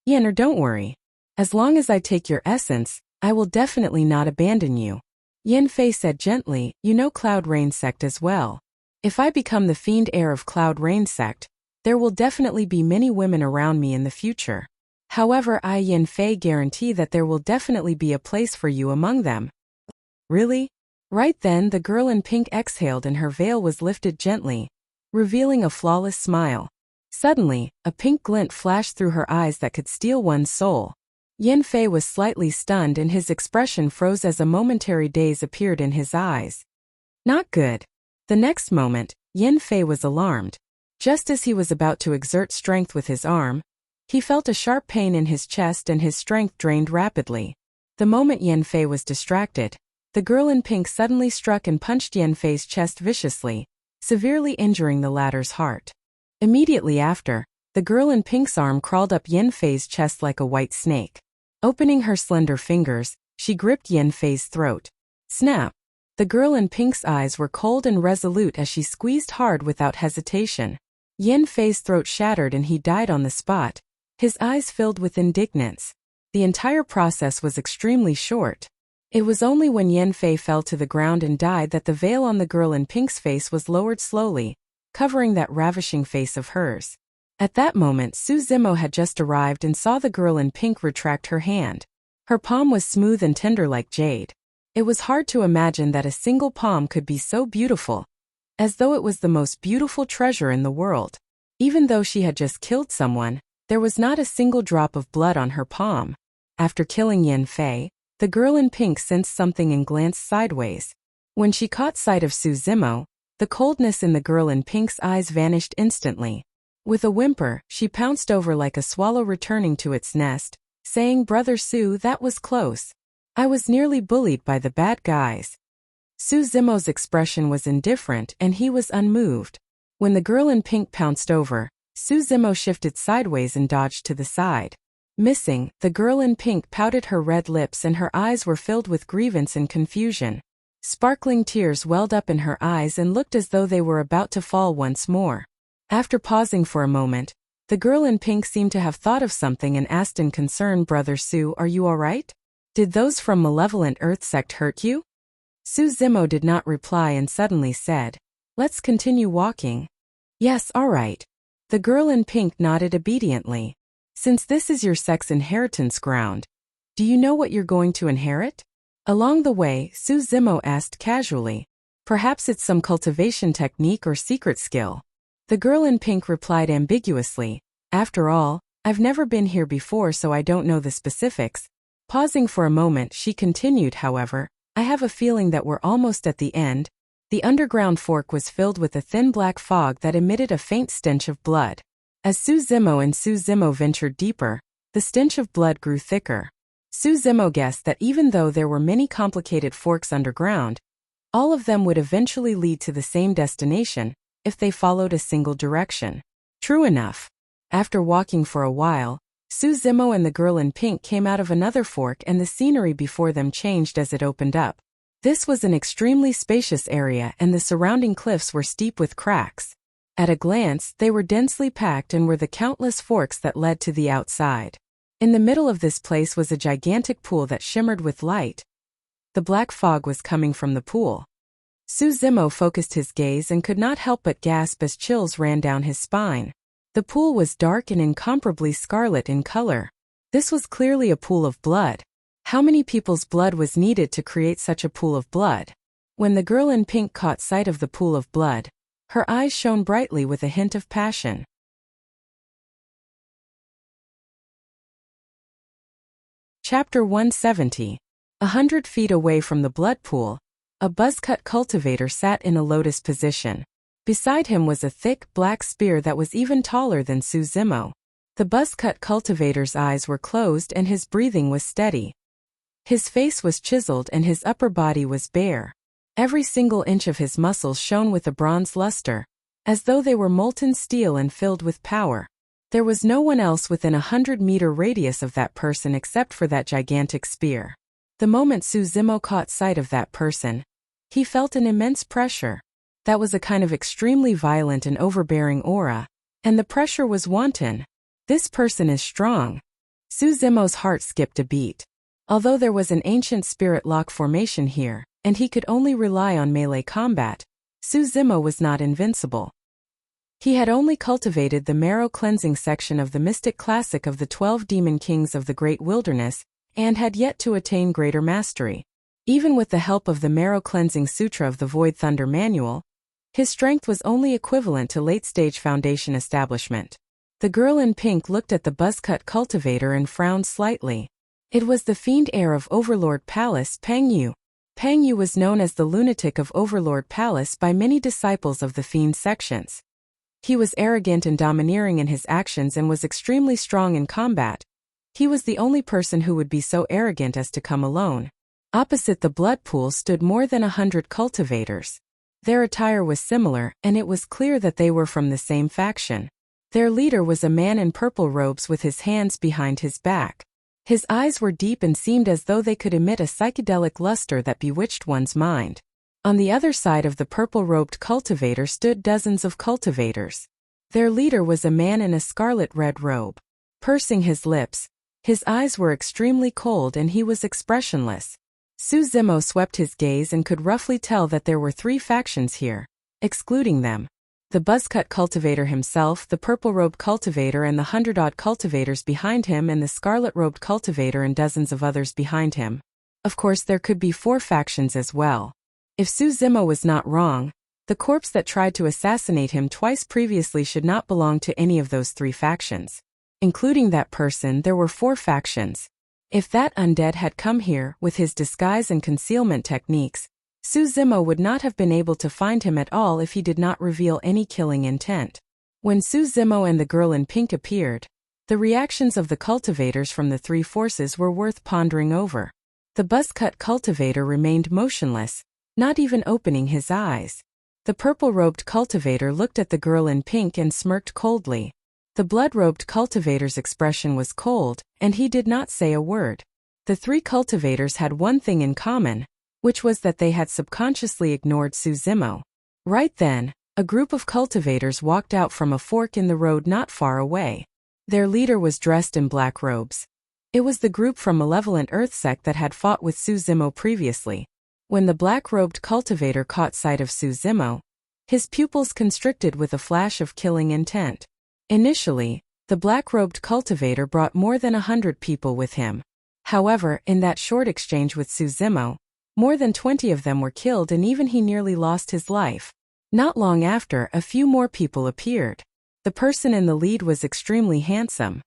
Yen, don't worry. As long as I take your essence, I will definitely not abandon you. Yen Fei said gently, you know Cloud Rain sect as well. If I become the fiend heir of Cloud Rain sect, there will definitely be many women around me in the future. However, I Yen Fei guarantee that there will definitely be a place for you among them. Really? Right then the girl in pink exhaled and her veil was lifted gently, revealing a flawless smile. Suddenly, a pink glint flashed through her eyes that could steal one's soul. Yen Fei was slightly stunned and his expression froze as a momentary daze appeared in his eyes. Not good. The next moment, Yen Fei was alarmed. Just as he was about to exert strength with his arm, he felt a sharp pain in his chest and his strength drained rapidly. The moment Yen Fei was distracted, the girl in pink suddenly struck and punched Yen Fei's chest viciously, severely injuring the latter's heart. Immediately after, the girl in pink's arm crawled up Yen Fei's chest like a white snake. Opening her slender fingers, she gripped Yen Fei's throat. Snap! The girl in pink's eyes were cold and resolute as she squeezed hard without hesitation. Yen Fei's throat shattered and he died on the spot, his eyes filled with indignance. The entire process was extremely short. It was only when Yen Fei fell to the ground and died that the veil on the girl in pink's face was lowered slowly, covering that ravishing face of hers. At that moment Su Zimo had just arrived and saw the girl in pink retract her hand. Her palm was smooth and tender like jade. It was hard to imagine that a single palm could be so beautiful, as though it was the most beautiful treasure in the world. Even though she had just killed someone, there was not a single drop of blood on her palm. After killing Yen Fei, the girl in pink sensed something and glanced sideways. When she caught sight of Su Zimo, the coldness in the girl in pink's eyes vanished instantly. With a whimper, she pounced over like a swallow returning to its nest, saying, Brother Su, that was close. I was nearly bullied by the bad guys. Su Zimo's expression was indifferent and he was unmoved. When the girl in pink pounced over, Su Zimo shifted sideways and dodged to the side. Missing, the girl in pink pouted her red lips and her eyes were filled with grievance and confusion. Sparkling tears welled up in her eyes and looked as though they were about to fall once more. After pausing for a moment, the girl in pink seemed to have thought of something and asked in concern, Brother Su, are you alright? Did those from Malevolent Earth sect hurt you? Su Zimo did not reply and suddenly said, let's continue walking. Yes, alright. The girl in pink nodded obediently. Since this is your sect's inheritance ground, do you know what you're going to inherit? Along the way, Su Zimo asked casually. Perhaps it's some cultivation technique or secret skill. The girl in pink replied ambiguously, after all, I've never been here before so I don't know the specifics. Pausing for a moment she continued, however, I have a feeling that we're almost at the end. The underground fork was filled with a thin black fog that emitted a faint stench of blood. As Su Zimo ventured deeper, the stench of blood grew thicker. Su Zimo guessed that even though there were many complicated forks underground, all of them would eventually lead to the same destination, if they followed a single direction. True enough. After walking for a while, Su Zimo and the girl in pink came out of another fork and the scenery before them changed as it opened up. This was an extremely spacious area and the surrounding cliffs were steep with cracks. At a glance, they were densely packed and were the countless forks that led to the outside. In the middle of this place was a gigantic pool that shimmered with light. The black fog was coming from the pool. Su Zimo focused his gaze and could not help but gasp as chills ran down his spine. The pool was dark and incomparably scarlet in color. This was clearly a pool of blood. How many people's blood was needed to create such a pool of blood? When the girl in pink caught sight of the pool of blood, her eyes shone brightly with a hint of passion. Chapter 170. 100 feet away from the blood pool, a buzzcut cultivator sat in a lotus position. Beside him was a thick, black spear that was even taller than Suzimo. The buzzcut cultivator's eyes were closed and his breathing was steady. His face was chiseled and his upper body was bare. Every single inch of his muscles shone with a bronze luster, as though they were molten steel and filled with power. There was no one else within 100-meter radius of that person except for that gigantic spear. The moment Suzimo caught sight of that person, he felt an immense pressure. That was a kind of extremely violent and overbearing aura, and the pressure was wanton. This person is strong. Suzimo's heart skipped a beat. Although there was an ancient spirit lock formation here, and he could only rely on melee combat, Suzimo was not invincible. He had only cultivated the marrow cleansing section of the mystic classic of the 12 demon kings of the Great Wilderness, and had yet to attain greater mastery. Even with the help of the marrow cleansing sutra of the Void Thunder Manual, his strength was only equivalent to late-stage foundation establishment. The girl in pink looked at the buzzcut cultivator and frowned slightly. It was the fiend heir of Overlord Palace, Peng Yu. Peng Yu was known as the lunatic of Overlord Palace by many disciples of the fiend sections. He was arrogant and domineering in his actions and was extremely strong in combat. He was the only person who would be so arrogant as to come alone. Opposite the blood pool stood more than 100 cultivators. Their attire was similar, and it was clear that they were from the same faction. Their leader was a man in purple robes with his hands behind his back. His eyes were deep and seemed as though they could emit a psychedelic luster that bewitched one's mind. On the other side of the purple-robed cultivator stood dozens of cultivators. Their leader was a man in a scarlet-red robe. Pursing his lips, his eyes were extremely cold and he was expressionless. Suzimo swept his gaze and could roughly tell that there were 3 factions here, excluding them. The buzzcut cultivator himself, the purple-robed cultivator and the 100-odd cultivators behind him and the scarlet-robed cultivator and dozens of others behind him. Of course there could be 4 factions as well. If Suzimo was not wrong, the corpse that tried to assassinate him twice previously should not belong to any of those 3 factions. Including that person, there were 4 factions. If that undead had come here with his disguise and concealment techniques, Suzimo would not have been able to find him at all if he did not reveal any killing intent. When Suzimo and the girl in pink appeared, the reactions of the cultivators from the 3 forces were worth pondering over. The buzzcut cultivator remained motionless, not even opening his eyes. The purple-robed cultivator looked at the girl in pink and smirked coldly. The blood-robed cultivator's expression was cold, and he did not say a word. The 3 cultivators had one thing in common, which was that they had subconsciously ignored Suzimo. Right then, a group of cultivators walked out from a fork in the road not far away. Their leader was dressed in black robes. It was the group from Malevolent Earth Sect that had fought with Suzimo previously. When the black-robed cultivator caught sight of Suzimo, his pupils constricted with a flash of killing intent. Initially, the black-robed cultivator brought more than 100 people with him. However, in that short exchange with Suzimo, more than 20 of them were killed and even he nearly lost his life. Not long after, a few more people appeared. The person in the lead was extremely handsome.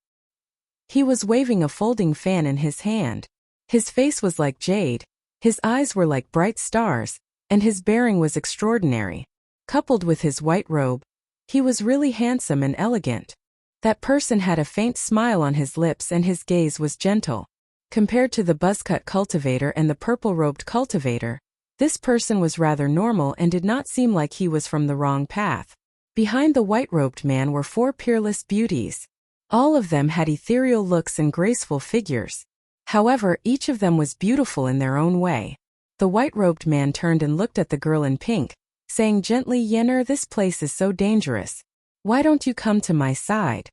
He was waving a folding fan in his hand. His face was like jade, his eyes were like bright stars, and his bearing was extraordinary. Coupled with his white robe, he was really handsome and elegant. That person had a faint smile on his lips and his gaze was gentle. Compared to the buzzcut cultivator and the purple-robed cultivator, this person was rather normal and did not seem like he was from the wrong path. Behind the white-robed man were 4 peerless beauties. All of them had ethereal looks and graceful figures. However, each of them was beautiful in their own way. The white-robed man turned and looked at the girl in pink, saying gently, "Yenner, this place is so dangerous. Why don't you come to my side?"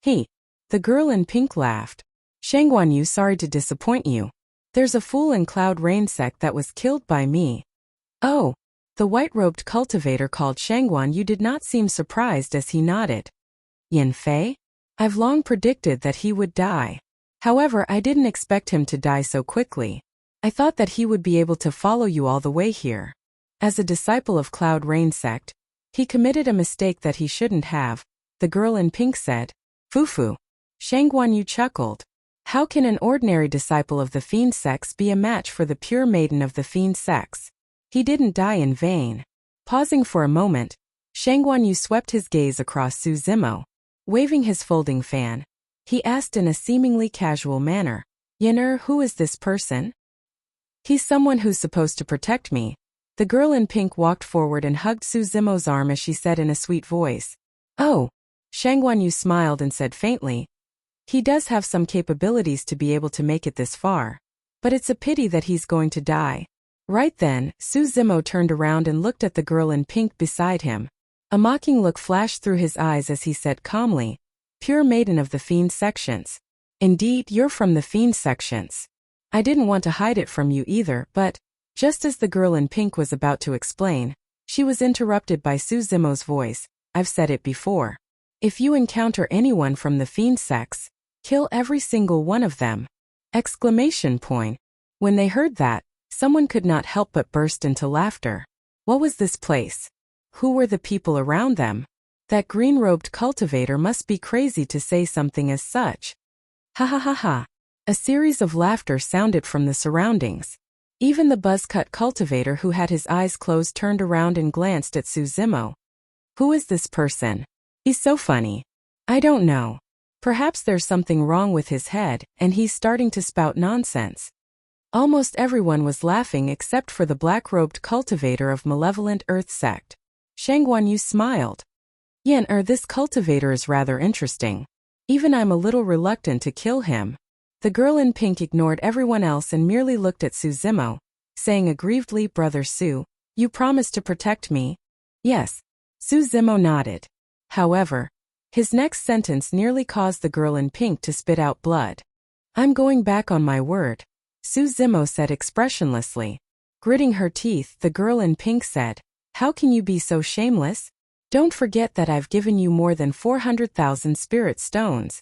The girl in pink laughed. "Shangguanyu, sorry to disappoint you. There's a fool in Cloud Rain sect that was killed by me." "Oh." The white-robed cultivator called Shangguanyu did not seem surprised as he nodded. "Yin Fei? I've long predicted that he would die. However, I didn't expect him to die so quickly. I thought that he would be able to follow you all the way here." As a disciple of Cloud Rain sect, he committed a mistake that he shouldn't have, the girl in pink said. "Fufu." Shangguanyu chuckled. How can an ordinary disciple of the fiend sex be a match for the pure maiden of the fiend sex? He didn't die in vain. Pausing for a moment, Shang Guanyu swept his gaze across Su Zimo. Waving his folding fan, he asked in a seemingly casual manner, "Yin, who is this person?" "He's someone who's supposed to protect me." The girl in pink walked forward and hugged Su Zimo's arm as she said in a sweet voice. "Oh." Shang Guanyu smiled and said faintly, "He does have some capabilities to be able to make it this far. But it's a pity that he's going to die." Right then, Su Zimo turned around and looked at the girl in pink beside him. A mocking look flashed through his eyes as he said calmly, "Pure maiden of the fiend sections. Indeed, you're from the fiend sections. I didn't want to hide it from you either, but..." Just as the girl in pink was about to explain, she was interrupted by Su Zimo's voice. "I've said it before. If you encounter anyone from the fiend sex, kill every single one of them!" Exclamation point. When they heard that, someone could not help but burst into laughter. What was this place? Who were the people around them? That green-robed cultivator must be crazy to say something as such. Ha ha ha ha. A series of laughter sounded from the surroundings. Even the buzz-cut cultivator who had his eyes closed turned around and glanced at Su Zimo. "Who is this person? He's so funny. I don't know. Perhaps there's something wrong with his head, and he's starting to spout nonsense." Almost everyone was laughing except for the black-robed cultivator of malevolent earth sect. Shang Guanyu smiled. "Yin, this cultivator is rather interesting. Even I'm a little reluctant to kill him." The girl in pink ignored everyone else and merely looked at Su Zimo, saying aggrievedly, "Brother Su, you promised to protect me?" "Yes." Su Zimo nodded. However, his next sentence nearly caused the girl in pink to spit out blood. "I'm going back on my word," Su Zimo said expressionlessly. Gritting her teeth, the girl in pink said, "How can you be so shameless? Don't forget that I've given you more than 400,000 spirit stones."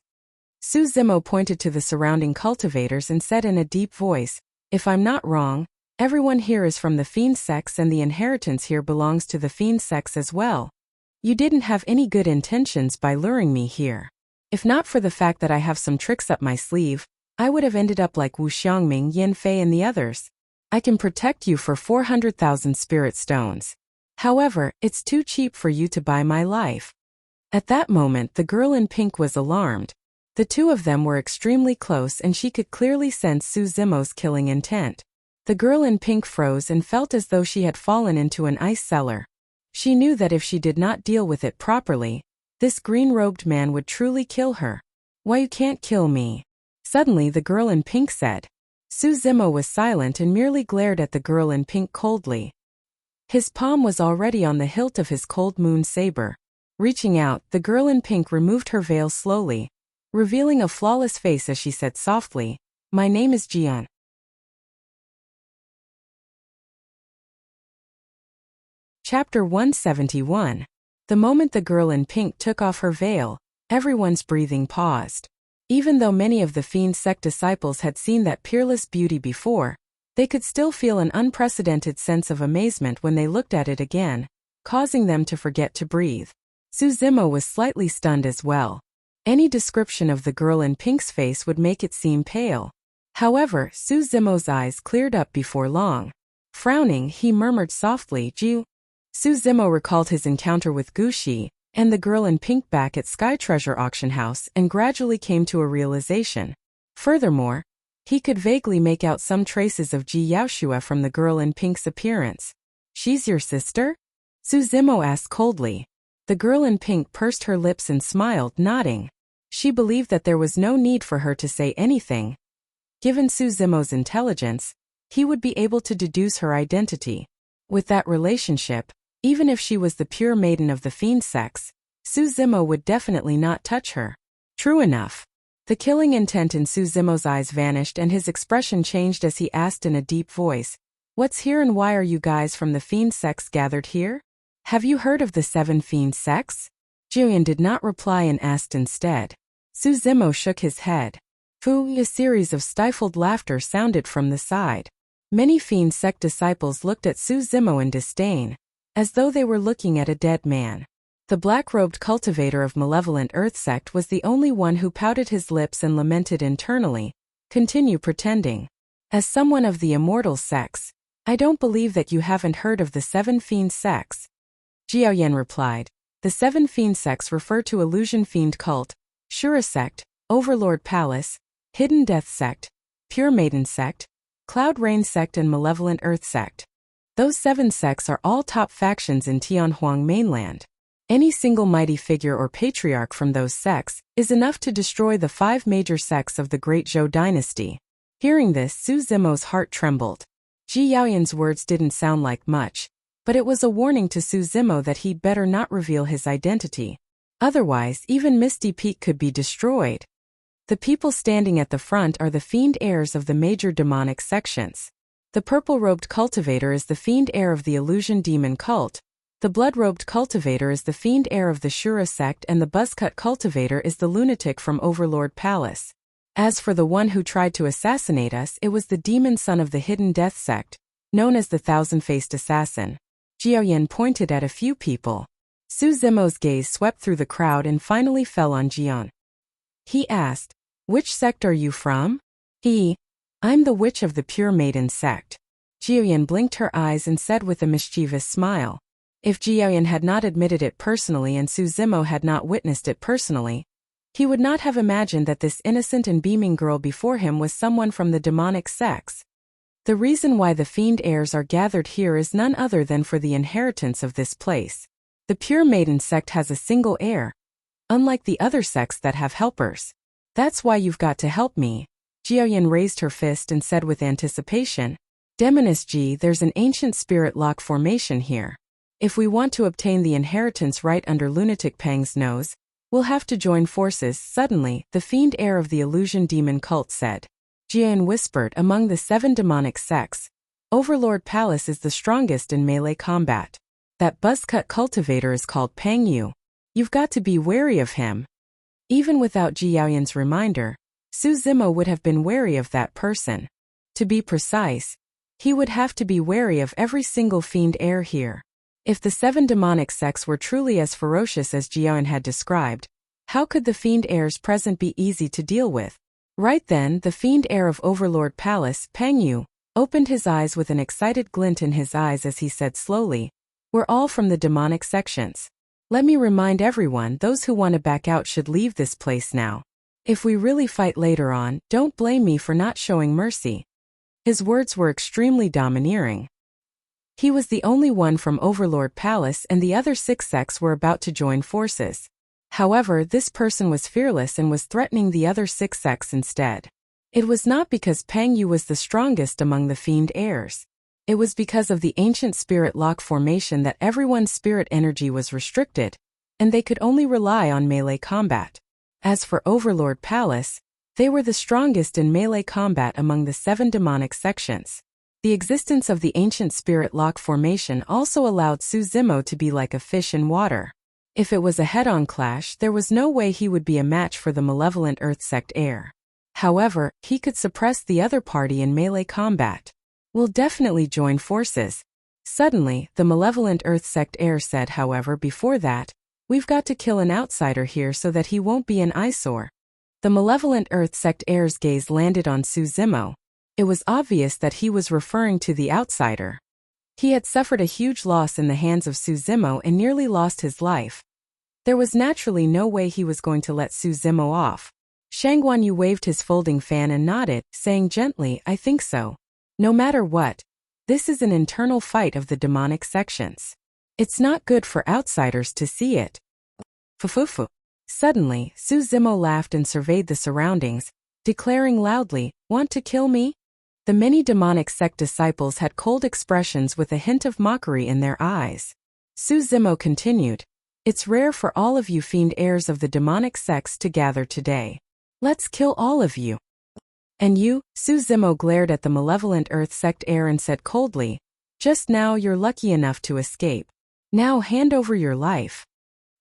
Su Zimo pointed to the surrounding cultivators and said in a deep voice, "If I'm not wrong, everyone here is from the fiend sex and the inheritance here belongs to the fiend sex as well. You didn't have any good intentions by luring me here. If not for the fact that I have some tricks up my sleeve, I would have ended up like Wu Xiangming, Yin Fei and the others. I can protect you for 400,000 spirit stones. However, it's too cheap for you to buy my life." At that moment, the girl in pink was alarmed. The two of them were extremely close and she could clearly sense Su Zimo's killing intent. The girl in pink froze and felt as though she had fallen into an ice cellar. She knew that if she did not deal with it properly, this green-robed man would truly kill her. "Why you can't kill me?" Suddenly the girl in pink said. Su Zimo was silent and merely glared at the girl in pink coldly. His palm was already on the hilt of his cold moon saber. Reaching out, the girl in pink removed her veil slowly, revealing a flawless face as she said softly, "My name is Jian." Chapter 171. The moment the girl in pink took off her veil, everyone's breathing paused. Even though many of the fiend sect disciples had seen that peerless beauty before, they could still feel an unprecedented sense of amazement when they looked at it again, causing them to forget to breathe. Su Zimo was slightly stunned as well. Any description of the girl in pink's face would make it seem pale. However, Su Zimo's eyes cleared up before long. Frowning, he murmured softly, "Jiu." Su Zimo recalled his encounter with Guxi and the girl in pink back at Sky Treasure Auction House and gradually came to a realization. Furthermore, he could vaguely make out some traces of Ji Yaoshua from the girl in pink's appearance. "She's your sister?" Su Zimo asked coldly. The girl in pink pursed her lips and smiled, nodding. She believed that there was no need for her to say anything. Given Su Zimo's intelligence, he would be able to deduce her identity. With that relationship, even if she was the pure maiden of the fiend sex, Su Zimo would definitely not touch her. True enough. The killing intent in Su Zimo's eyes vanished and his expression changed as he asked in a deep voice, "What's here and why are you guys from the fiend sex gathered here? Have you heard of the 7 fiend sects?" Julian did not reply and asked instead. Su Zimo shook his head. Fu, a series of stifled laughter sounded from the side. Many fiend sect disciples looked at Su Zimo in disdain, as though they were looking at a dead man. The black-robed cultivator of malevolent earth sect was the only one who pouted his lips and lamented internally. Continue pretending. As someone of the immortal sects, I don't believe that you haven't heard of the 7 fiend sects. Jiaoyan replied. The 7 fiend sects refer to Illusion Fiend Cult, Shura Sect, Overlord Palace, Hidden Death Sect, Pure Maiden Sect, Cloud Rain Sect and Malevolent Earth Sect. Those 7 sects are all top factions in Tianhuang mainland. Any single mighty figure or patriarch from those sects is enough to destroy the 5 major sects of the Great Zhou dynasty. Hearing this, Su Zimo's heart trembled. Ji Yaoyan's words didn't sound like much, but it was a warning to Su Zimo that he'd better not reveal his identity. Otherwise, even Misty Peak could be destroyed. The people standing at the front are the fiend heirs of the major demonic sections. The purple-robed cultivator is the fiend heir of the illusion demon cult. The blood-robed cultivator is the fiend heir of the Shura sect and the buzzcut cultivator is the lunatic from Overlord Palace. As for the one who tried to assassinate us, it was the demon son of the Hidden Death sect, known as the Thousand-Faced Assassin. Jiaoyan pointed at a few people. Su Zimo's gaze swept through the crowd and finally fell on Jian. He asked, "Which sect are you from?" I'm the witch of the Pure Maiden sect. Jiaoyan blinked her eyes and said with a mischievous smile. If Jiaoyan had not admitted it personally and Su Zimo had not witnessed it personally, he would not have imagined that this innocent and beaming girl before him was someone from the demonic sects. The reason why the fiend heirs are gathered here is none other than for the inheritance of this place. The Pure Maiden sect has a single heir, unlike the other sects that have helpers. That's why you've got to help me. Jiaoyan raised her fist and said with anticipation, Demoness Ji, there's an ancient spirit lock formation here. If we want to obtain the inheritance right under Lunatic Pang's nose, we'll have to join forces. Suddenly, the fiend heir of the illusion demon cult said. Jiaoyan whispered, among the 7 demonic sects, Overlord Palace is the strongest in melee combat. That buzzcut cultivator is called Pang Yu. You've got to be wary of him. Even without Jiaoyan's reminder, Su Zimo would have been wary of that person. To be precise, he would have to be wary of every single fiend heir here. If the 7 demonic sects were truly as ferocious as Jiaoyan had described, how could the fiend heirs present be easy to deal with? Right then, the fiend heir of Overlord Palace, Pang Yu, opened his eyes with an excited glint in his eyes as he said slowly, We're all from the demonic sections. Let me remind everyone, those who want to back out should leave this place now. If we really fight later on, don't blame me for not showing mercy. His words were extremely domineering. He was the only one from Overlord Palace and the other 6 sects were about to join forces. However, this person was fearless and was threatening the other 6 sects instead. It was not because Pang Yu was the strongest among the fiend heirs. It was because of the ancient spirit lock formation that everyone's spirit energy was restricted, and they could only rely on melee combat. As for Overlord Palace, they were the strongest in melee combat among the 7 demonic sections. The existence of the ancient spirit lock formation also allowed Su Zimo to be like a fish in water. If it was a head-on clash, there was no way he would be a match for the malevolent Earth sect heir. However, he could suppress the other party in melee combat. We'll definitely join forces. Suddenly, the malevolent Earth sect heir said, however, before that, we've got to kill an outsider here so that he won't be an eyesore. The malevolent Earth sect heir's gaze landed on Su Zimo. It was obvious that he was referring to the outsider. He had suffered a huge loss in the hands of Su Zimo and nearly lost his life. There was naturally no way he was going to let Su Zimo off. Shang Guanyu waved his folding fan and nodded, saying gently, I think so. No matter what, this is an internal fight of the demonic sections. It's not good for outsiders to see it. Fufufu. Suddenly, Su Zimo laughed and surveyed the surroundings, declaring loudly, Want to kill me? The many demonic sect disciples had cold expressions with a hint of mockery in their eyes. Su Zimo continued, It's rare for all of you fiend heirs of the demonic sects to gather today. Let's kill all of you. And you? Su Zimo glared at the malevolent Earth sect heir and said coldly, Just now you're lucky enough to escape. Now hand over your life.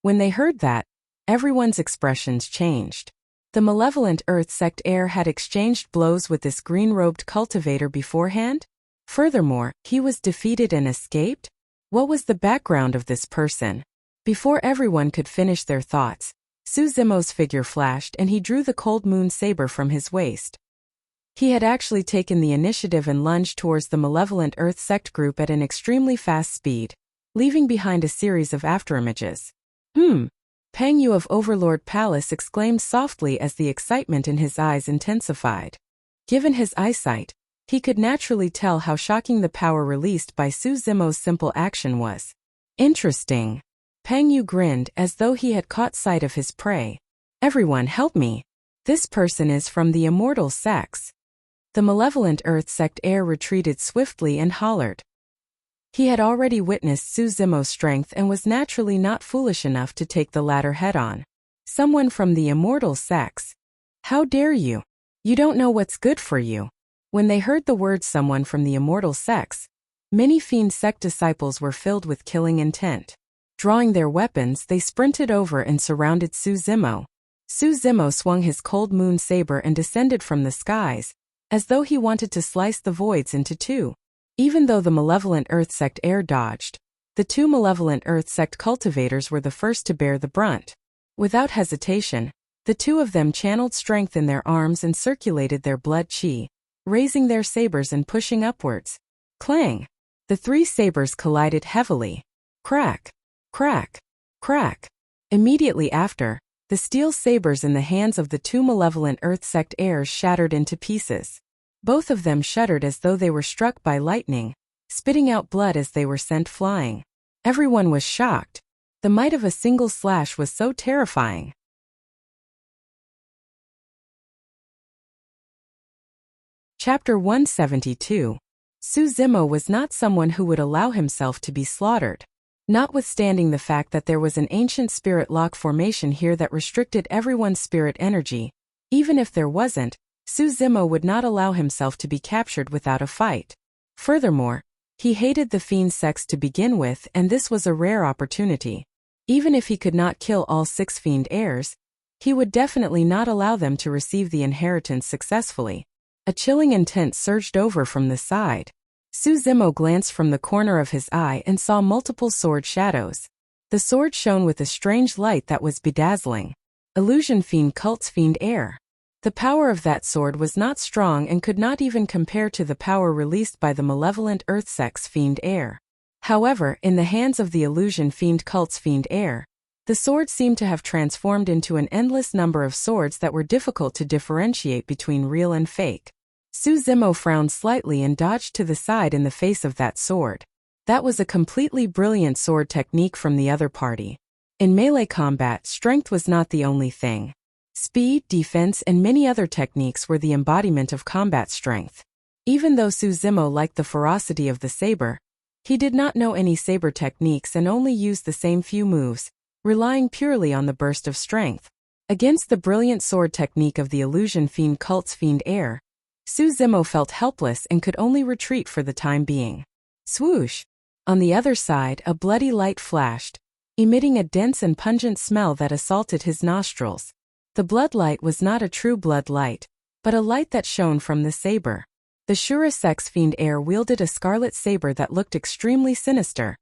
When they heard that, everyone's expressions changed. The malevolent Earth sect heir had exchanged blows with this green-robed cultivator beforehand? Furthermore, he was defeated and escaped? What was the background of this person? Before everyone could finish their thoughts, Su Zimo's figure flashed and he drew the cold moon saber from his waist. He had actually taken the initiative and lunged towards the malevolent Earth sect group at an extremely fast speed, leaving behind a series of afterimages. Peng Yu of Overlord Palace exclaimed softly as the excitement in his eyes intensified. Given his eyesight, he could naturally tell how shocking the power released by Su Zimo's simple action was. Interesting. Peng Yu grinned as though he had caught sight of his prey. Everyone help me. This person is from the immortal sex. The malevolent Earth sect heir retreated swiftly and hollered. He had already witnessed Su Zimo's strength and was naturally not foolish enough to take the latter head-on. Someone from the immortal sex. How dare you? You don't know what's good for you. When they heard the word someone from the immortal sex, many fiend sect disciples were filled with killing intent. Drawing their weapons, they sprinted over and surrounded Su Zimo. Su Zimo swung his cold moon saber and descended from the skies, as though he wanted to slice the voids into two. Even though the malevolent Earth sect heir dodged, the two malevolent Earth sect cultivators were the first to bear the brunt. Without hesitation, the two of them channeled strength in their arms and circulated their blood chi, raising their sabers and pushing upwards. Clang! The three sabers collided heavily. Crack! Crack! Crack! Immediately after, the steel sabers in the hands of the two malevolent Earth sect heirs shattered into pieces. Both of them shuddered as though they were struck by lightning, spitting out blood as they were sent flying. Everyone was shocked. The might of a single slash was so terrifying. Chapter 172. Su Zimo was not someone who would allow himself to be slaughtered. Notwithstanding the fact that there was an ancient spirit lock formation here that restricted everyone's spirit energy, even if there wasn't, Su Zimo would not allow himself to be captured without a fight. Furthermore, he hated the fiend sex to begin with, and this was a rare opportunity. Even if he could not kill all 6 fiend heirs, he would definitely not allow them to receive the inheritance successfully. A chilling intent surged over from the side. Su Zimo glanced from the corner of his eye and saw multiple sword shadows. The sword shone with a strange light that was bedazzling. Illusion Fiend Cult's fiend heir. The power of that sword was not strong and could not even compare to the power released by the malevolent Earth sex fiend heir. However, in the hands of the Illusion Fiend Cult's fiend heir, the sword seemed to have transformed into an endless number of swords that were difficult to differentiate between real and fake. Su Zimo frowned slightly and dodged to the side in the face of that sword. That was a completely brilliant sword technique from the other party. In melee combat, strength was not the only thing. Speed, defense, and many other techniques were the embodiment of combat strength. Even though Su Zimo liked the ferocity of the saber, he did not know any saber techniques and only used the same few moves, relying purely on the burst of strength. Against the brilliant sword technique of the Illusion Fiend Cult's fiend heir, Su Zimo felt helpless and could only retreat for the time being. Swoosh! On the other side, a bloody light flashed, emitting a dense and pungent smell that assaulted his nostrils. The blood light was not a true blood light, but a light that shone from the saber. The Shura sex fiend heir wielded a scarlet saber that looked extremely sinister,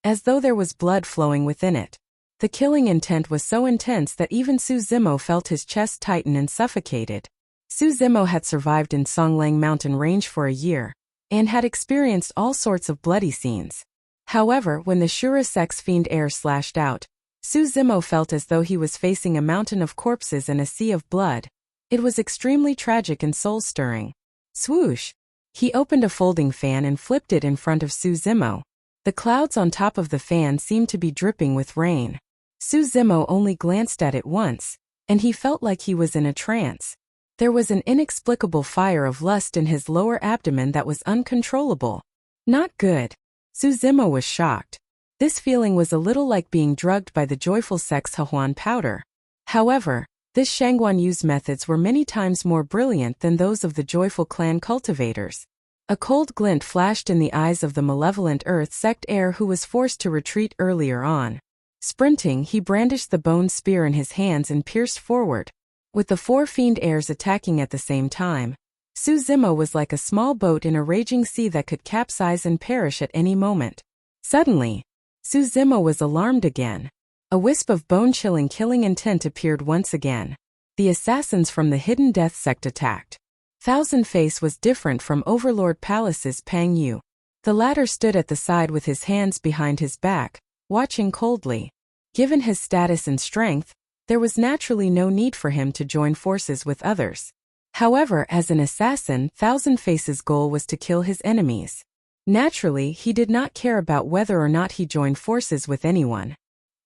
as though there was blood flowing within it. The killing intent was so intense that even Su Zimo felt his chest tighten and suffocated. Su Zimo had survived in Songlang Mountain Range for a year, and had experienced all sorts of bloody scenes. However, when the Shura sex fiend heir slashed out, Su Zimo felt as though he was facing a mountain of corpses and a sea of blood. It was extremely tragic and soul-stirring. Swoosh! He opened a folding fan and flipped it in front of Su Zimo. The clouds on top of the fan seemed to be dripping with rain. Su Zimo only glanced at it once, and he felt like he was in a trance. There was an inexplicable fire of lust in his lower abdomen that was uncontrollable. Not good. Su Zimo was shocked. This feeling was a little like being drugged by the joyful sex Hahuan powder. However, this Shangguan Yu's methods were many times more brilliant than those of the joyful clan cultivators. A cold glint flashed in the eyes of the malevolent Earth sect heir who was forced to retreat earlier on. Sprinting, he brandished the bone spear in his hands and pierced forward. With the 4 fiend heirs attacking at the same time, Su Zimo was like a small boat in a raging sea that could capsize and perish at any moment. Suddenly, Su Zimo was alarmed again. A wisp of bone-chilling killing intent appeared once again. The assassins from the Hidden Death sect attacked. Thousand Face was different from Overlord Palace's Pang Yu. The latter stood at the side with his hands behind his back, watching coldly. Given his status and strength, there was naturally no need for him to join forces with others. However, as an assassin, Thousand Face's goal was to kill his enemies. Naturally, he did not care about whether or not he joined forces with anyone.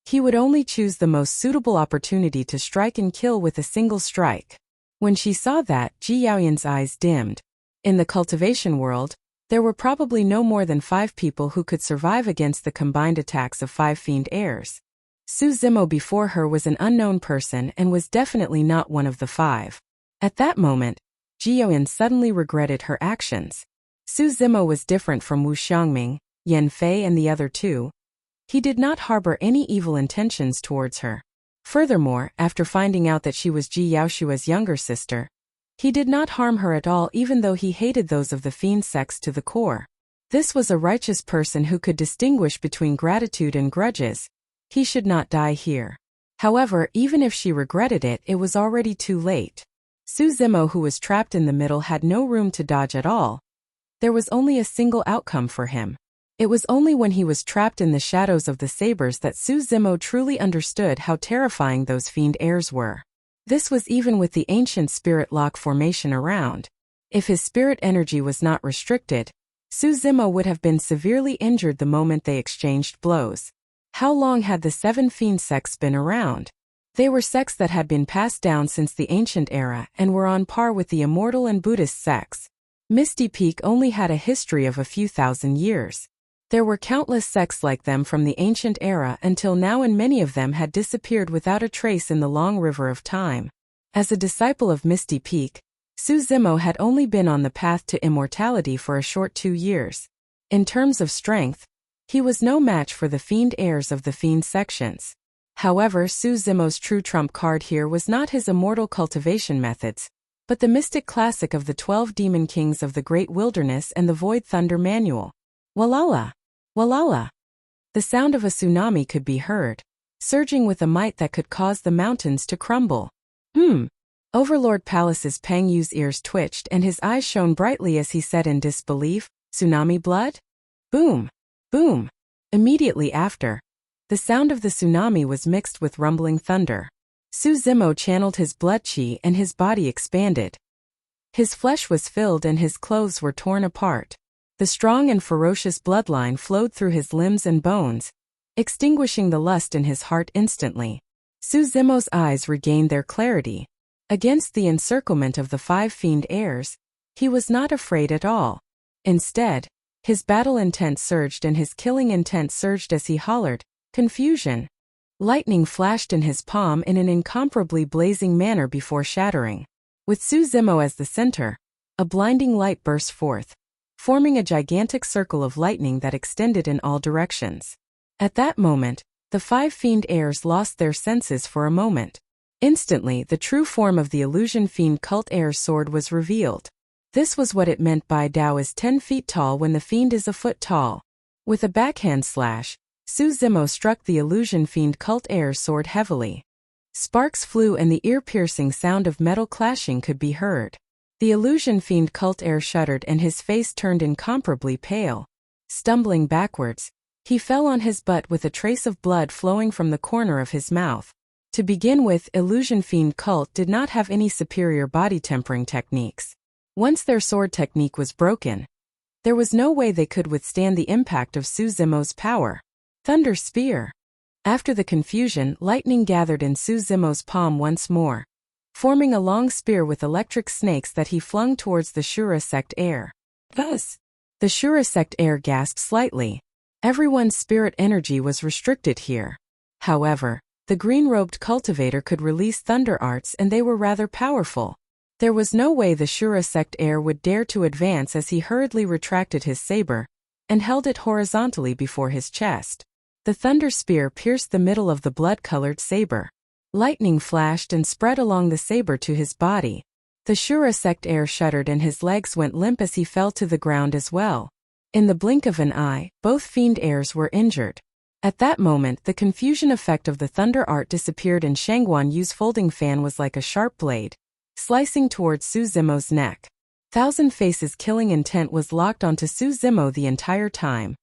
He would only choose the most suitable opportunity to strike and kill with a single strike. When she saw that, Ji Yaoyan's eyes dimmed. In the cultivation world, there were probably no more than 5 people who could survive against the combined attacks of 5 fiend heirs. Su Zimo before her was an unknown person and was definitely not one of the 5. At that moment, Ji Yaoyan suddenly regretted her actions. Su Zimo was different from Wu Xiangming, Yan Fei and the other 2. He did not harbor any evil intentions towards her. Furthermore, after finding out that she was Ji Yaoshua's younger sister, he did not harm her at all even though he hated those of the fiend sects to the core. This was a righteous person who could distinguish between gratitude and grudges. He should not die here. However, even if she regretted it, it was already too late. Su Zimo, who was trapped in the middle, had no room to dodge at all. There was only a single outcome for him. It was only when he was trapped in the shadows of the sabers that Su Zimo truly understood how terrifying those fiend heirs were. This was even with the ancient spirit lock formation around. If his spirit energy was not restricted, Su Zimo would have been severely injured the moment they exchanged blows. How long had the 7 fiend sects been around? They were sects that had been passed down since the ancient era and were on par with the immortal and Buddhist sects. Misty Peak only had a history of a few thousand years. There were countless sects like them from the ancient era until now, and many of them had disappeared without a trace in the long river of time. As a disciple of Misty Peak, Su Zimo had only been on the path to immortality for a short 2 years. In terms of strength, he was no match for the fiend heirs of the fiend sections. However, Su Zimo's true trump card here was not his immortal cultivation methods, but the mystic classic of the 12 demon kings of the Great Wilderness and the Void Thunder Manual. Walala! Walala! The sound of a tsunami could be heard, surging with a might that could cause the mountains to crumble. Overlord Palace's Pang Yu's ears twitched and his eyes shone brightly as he said in disbelief, "Tsunami blood?" Boom! Boom! Immediately after, the sound of the tsunami was mixed with rumbling thunder. Su Zimo channeled his blood chi and his body expanded. His flesh was filled and his clothes were torn apart. The strong and ferocious bloodline flowed through his limbs and bones, extinguishing the lust in his heart instantly. Su Zimo's eyes regained their clarity. Against the encirclement of the 5 fiend heirs, he was not afraid at all. Instead, his battle intent surged and his killing intent surged as he hollered, "Confusion!" Lightning flashed in his palm in an incomparably blazing manner before shattering. With Su Zimo as the center, a blinding light burst forth, forming a gigantic circle of lightning that extended in all directions. At that moment, the 5 fiend heirs lost their senses for a moment. Instantly, the true form of the illusion fiend cult heir's sword was revealed. This was what it meant by Dao is 10 feet tall when the fiend is a foot tall. With a backhand slash, Su Zimo struck the illusion fiend cult heir's sword heavily. Sparks flew and the ear-piercing sound of metal clashing could be heard. The illusion fiend cult heir shuddered and his face turned incomparably pale. Stumbling backwards, he fell on his butt with a trace of blood flowing from the corner of his mouth. To begin with, illusion fiend cult did not have any superior body tempering techniques. Once their sword technique was broken, there was no way they could withstand the impact of Su Zimo's power. Thunder Spear! After the confusion, lightning gathered in Su Zimo's palm once more, forming a long spear with electric snakes that he flung towards the Shura sect heir. Thus, the Shura sect heir gasped slightly. Everyone's spirit energy was restricted here. However, the green-robed cultivator could release thunder arts and they were rather powerful. There was no way the Shura sect heir would dare to advance as he hurriedly retracted his saber and held it horizontally before his chest. The thunder spear pierced the middle of the blood-colored saber. Lightning flashed and spread along the saber to his body. The Shura sect heir shuddered and his legs went limp as he fell to the ground as well. In the blink of an eye, both fiend heirs were injured. At that moment, the confusion effect of the thunder art disappeared and Shangguan Yu's folding fan was like a sharp blade, slicing towards Su Zimo's neck. Thousand Faces' killing intent was locked onto Su Zimo the entire time,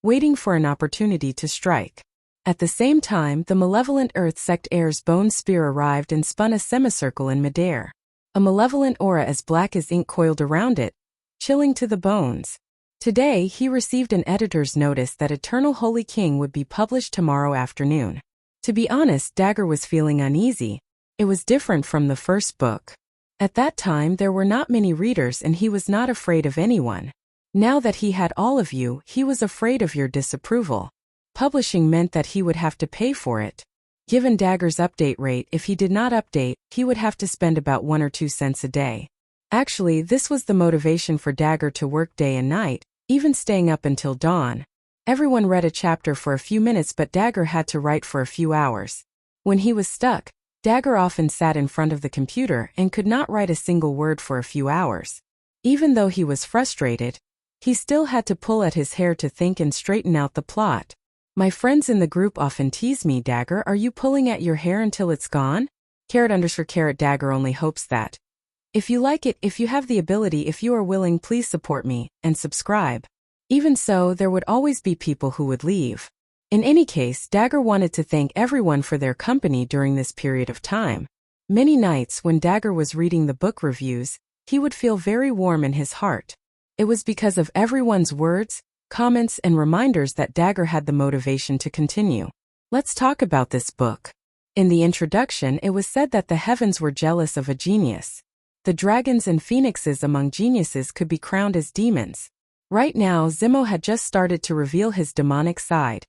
waiting for an opportunity to strike. At the same time, the malevolent Earth Sect heir's bone spear arrived and spun a semicircle in midair. A malevolent aura as black as ink coiled around it, chilling to the bones. Today, he received an editor's notice that Eternal Holy King would be published tomorrow afternoon. To be honest, Dagger was feeling uneasy. It was different from the first book. At that time, there were not many readers and he was not afraid of anyone. Now that he had all of you, he was afraid of your disapproval. Publishing meant that he would have to pay for it. Given Dagger's update rate, if he did not update, he would have to spend about 1 or 2 cents a day. Actually, this was the motivation for Dagger to work day and night, even staying up until dawn. Everyone read a chapter for a few minutes, but Dagger had to write for a few hours. When he was stuck, Dagger often sat in front of the computer and could not write a single word for a few hours. Even though he was frustrated, he still had to pull at his hair to think and straighten out the plot. My friends in the group often tease me, Dagger, are you pulling at your hair until it's gone? _carrot Dagger only hopes that. If you like it, if you have the ability, if you are willing, please support me, and subscribe. Even so, there would always be people who would leave. In any case, Dagger wanted to thank everyone for their company during this period of time. Many nights, when Dagger was reading the book reviews, he would feel very warm in his heart. It was because of everyone's words, comments, and reminders that Dagger had the motivation to continue. Let's talk about this book. In the introduction, it was said that the heavens were jealous of a genius. The dragons and phoenixes among geniuses could be crowned as demons. Right now, Zimo had just started to reveal his demonic side,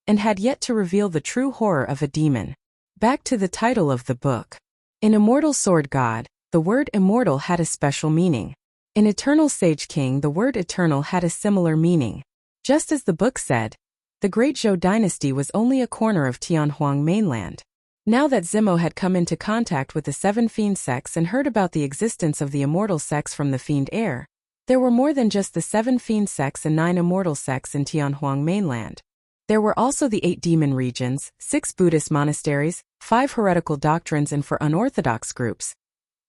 and had yet to reveal the true horror of a demon. Back to the title of the book. In Immortal Sword God, the word immortal had a special meaning. In Eternal Sage King, the word eternal had a similar meaning. Just as the book said, the Great Zhou dynasty was only a corner of Tianhuang mainland. Now that Zimo had come into contact with the 7 fiend sects and heard about the existence of the immortal sects from the fiend heir, there were more than just the 7 fiend sects and 9 immortal sects in Tianhuang mainland. There were also the 8 demon regions, 6 Buddhist monasteries, 5 heretical doctrines, and for unorthodox groups.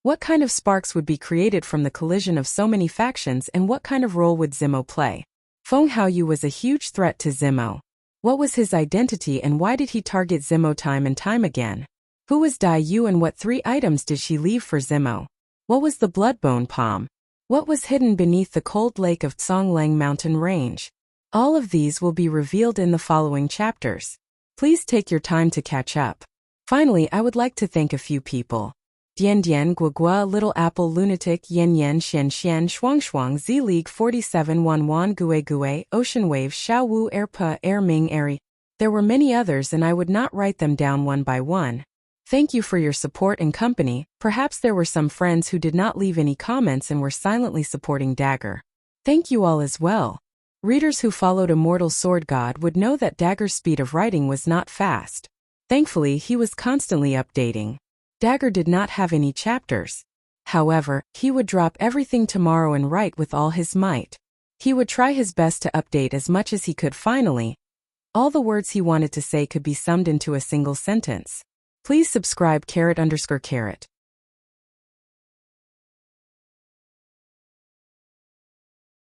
What kind of sparks would be created from the collision of so many factions, and what kind of role would Zimo play? Feng Haoyu was a huge threat to Zimo. What was his identity and why did he target Zimo time and time again? Who was Dai Yu and what 3 items did she leave for Zimo? What was the Bloodbone Palm? What was hidden beneath the cold lake of Tsonglang mountain range? All of these will be revealed in the following chapters. Please take your time to catch up. Finally, I would like to thank a few people. Dian Dian Guagua Little Apple Lunatic Yen Yen Xian Xian Shuang Shuang Z League 47 Wan Wan Gue Gue Ocean Wave Xiao Wu Erpa Air Ming Airy. There were many others and I would not write them down one by one. Thank you for your support and company. Perhaps there were some friends who did not leave any comments and were silently supporting Dagger. Thank you all as well. Readers who followed Immortal Sword God would know that Dagger's speed of writing was not fast. Thankfully, he was constantly updating. Dagger did not have any chapters. However, he would drop everything tomorrow and write with all his might. He would try his best to update as much as he could. Finally, all the words he wanted to say could be summed into a single sentence. Please subscribe _carrot.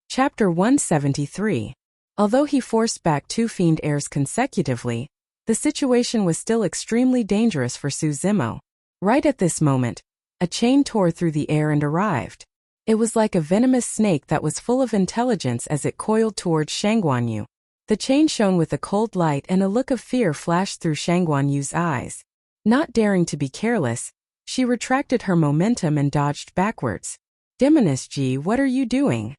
Chapter 173. Although he forced back 2 fiend heirs consecutively, the situation was still extremely dangerous for Su Zimo. Right at this moment, a chain tore through the air and arrived. It was like a venomous snake that was full of intelligence as it coiled towards Shangguan Yu. The chain shone with a cold light and a look of fear flashed through Shangguan Yu's eyes. Not daring to be careless, she retracted her momentum and dodged backwards. Demoness Ji, what are you doing?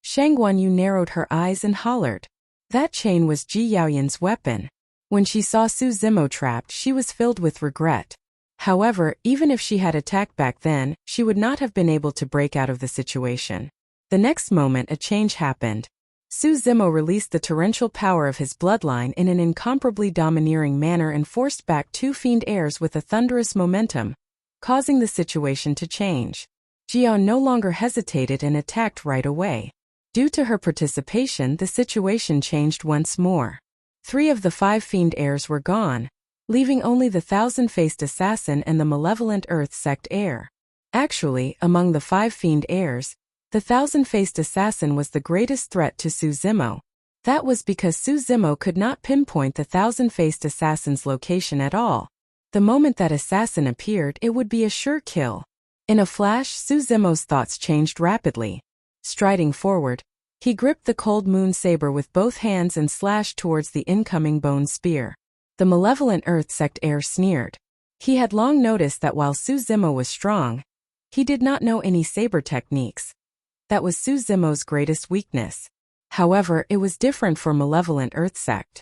Shangguan Yu narrowed her eyes and hollered. That chain was Ji Yaoyan's weapon. When she saw Su Zimo trapped, she was filled with regret. However, even if she had attacked back then, she would not have been able to break out of the situation. The next moment a change happened. Su Zimo released the torrential power of his bloodline in an incomparably domineering manner and forced back 2 fiend heirs with a thunderous momentum, causing the situation to change. Jian no longer hesitated and attacked right away. Due to her participation, the situation changed once more. 3 of the 5 fiend heirs were gone, leaving only the thousand-faced assassin and the malevolent Earth sect heir. Actually, among the 5 fiend heirs, the thousand-faced assassin was the greatest threat to Suzimo. That was because Suzimo could not pinpoint the thousand-faced assassin's location at all. The moment that assassin appeared, it would be a sure kill. In a flash, Suzimo's thoughts changed rapidly. Striding forward, he gripped the cold moon saber with both hands and slashed towards the incoming bone spear. The malevolent Earth sect heir sneered. He had long noticed that while Suzimo was strong, he did not know any saber techniques. That was Suzimo's greatest weakness. However, it was different for malevolent Earth sect.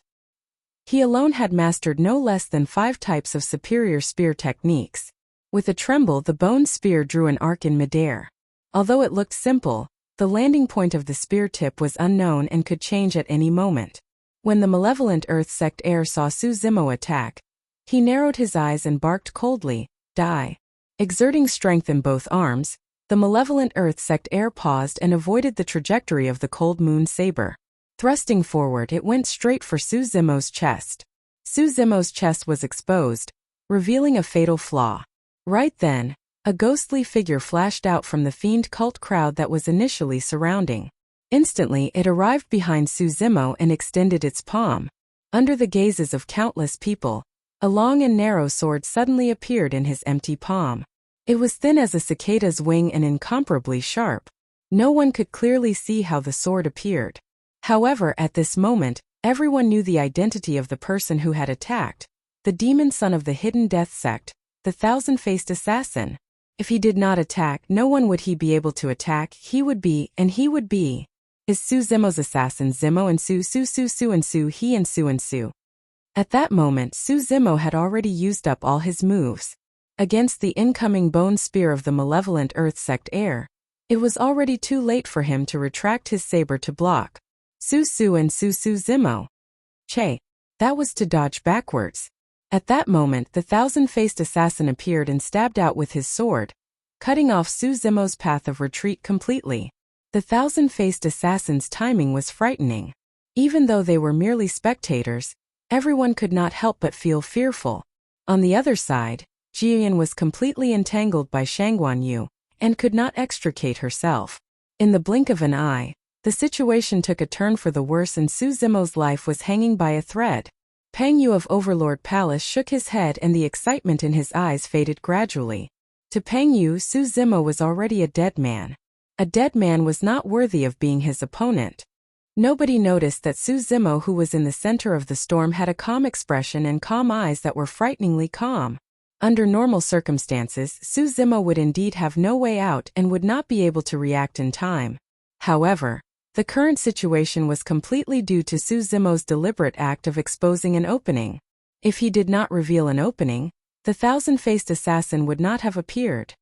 He alone had mastered no less than 5 types of superior spear techniques. With a tremble, the bone spear drew an arc in midair. Although it looked simple, the landing point of the spear tip was unknown and could change at any moment. When the malevolent Earth sect heir saw Suzimo attack, he narrowed his eyes and barked coldly, "Die." Exerting strength in both arms, the malevolent Earth sect heir paused and avoided the trajectory of the cold moon saber. Thrusting forward, it went straight for Suzimo's chest. Suzimo's chest was exposed, revealing a fatal flaw. Right then, a ghostly figure flashed out from the fiend cult crowd that was initially surrounding. Instantly, it arrived behind Suzimo and extended its palm. Under the gazes of countless people, a long and narrow sword suddenly appeared in his empty palm. It was thin as a cicada's wing and incomparably sharp. No one could clearly see how the sword appeared. However, at this moment, everyone knew the identity of the person who had attacked, the demon son of the hidden death sect, the thousand-faced assassin. If he did not attack, no one would he be able to attack. He would be is Suzimo's assassin Zimo and Su. At that moment, Suzimo had already used up all his moves. Against the incoming bone spear of the malevolent Earth sect heir, it was already too late for him to retract his saber to block. Suzimo. Che. That was to dodge backwards. At that moment, the thousand-faced assassin appeared and stabbed out with his sword, cutting off Suzimo's path of retreat completely. The thousand-faced assassin's timing was frightening. Even though they were merely spectators, everyone could not help but feel fearful. On the other side, Jiyan was completely entangled by Shangguan Yu and could not extricate herself. In the blink of an eye, the situation took a turn for the worse and Suzimo's life was hanging by a thread. Peng Yu of Overlord Palace shook his head and the excitement in his eyes faded gradually. To Peng Yu, Suzimo was already a dead man. A dead man was not worthy of being his opponent. Nobody noticed that Suzimo, who was in the center of the storm, had a calm expression and calm eyes that were frighteningly calm. Under normal circumstances, Suzimo would indeed have no way out and would not be able to react in time. However, the current situation was completely due to Suzimo's deliberate act of exposing an opening. If he did not reveal an opening, the thousand-faced assassin would not have appeared.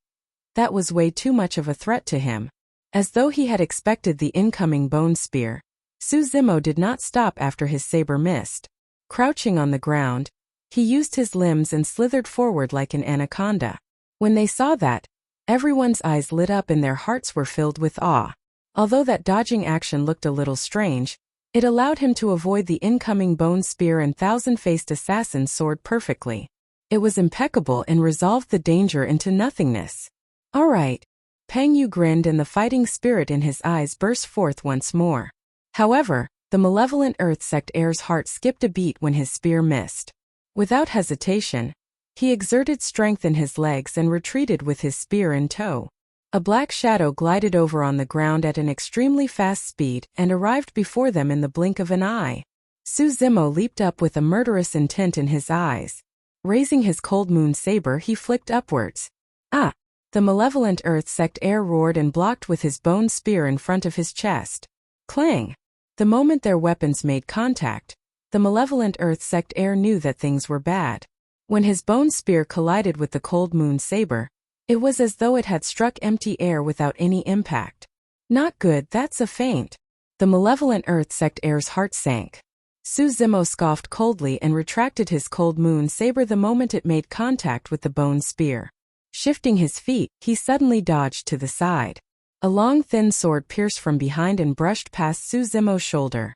That was way too much of a threat to him. As though he had expected the incoming bone spear, Suzimo did not stop after his saber missed. Crouching on the ground, he used his limbs and slithered forward like an anaconda. When they saw that, everyone's eyes lit up and their hearts were filled with awe. Although that dodging action looked a little strange, it allowed him to avoid the incoming bone spear and thousand-faced assassin's sword perfectly. It was impeccable and resolved the danger into nothingness. "All right." Peng Yu grinned and the fighting spirit in his eyes burst forth once more. However, the malevolent Earth sect heir's heart skipped a beat when his spear missed. Without hesitation, he exerted strength in his legs and retreated with his spear in tow. A black shadow glided over on the ground at an extremely fast speed and arrived before them in the blink of an eye. Suzimo leaped up with a murderous intent in his eyes. Raising his cold moon saber, he flicked upwards. "Ah!" The malevolent Earth sect heir roared and blocked with his bone spear in front of his chest. Clang! The moment their weapons made contact, the malevolent Earth sect heir knew that things were bad. When his bone spear collided with the cold moon saber, it was as though it had struck empty air without any impact. "Not good, that's a feint." The malevolent Earth sect heir's heart sank. Suzimo scoffed coldly and retracted his cold moon saber the moment it made contact with the bone spear. Shifting his feet, he suddenly dodged to the side. A long thin sword pierced from behind and brushed past Suzimo's shoulder.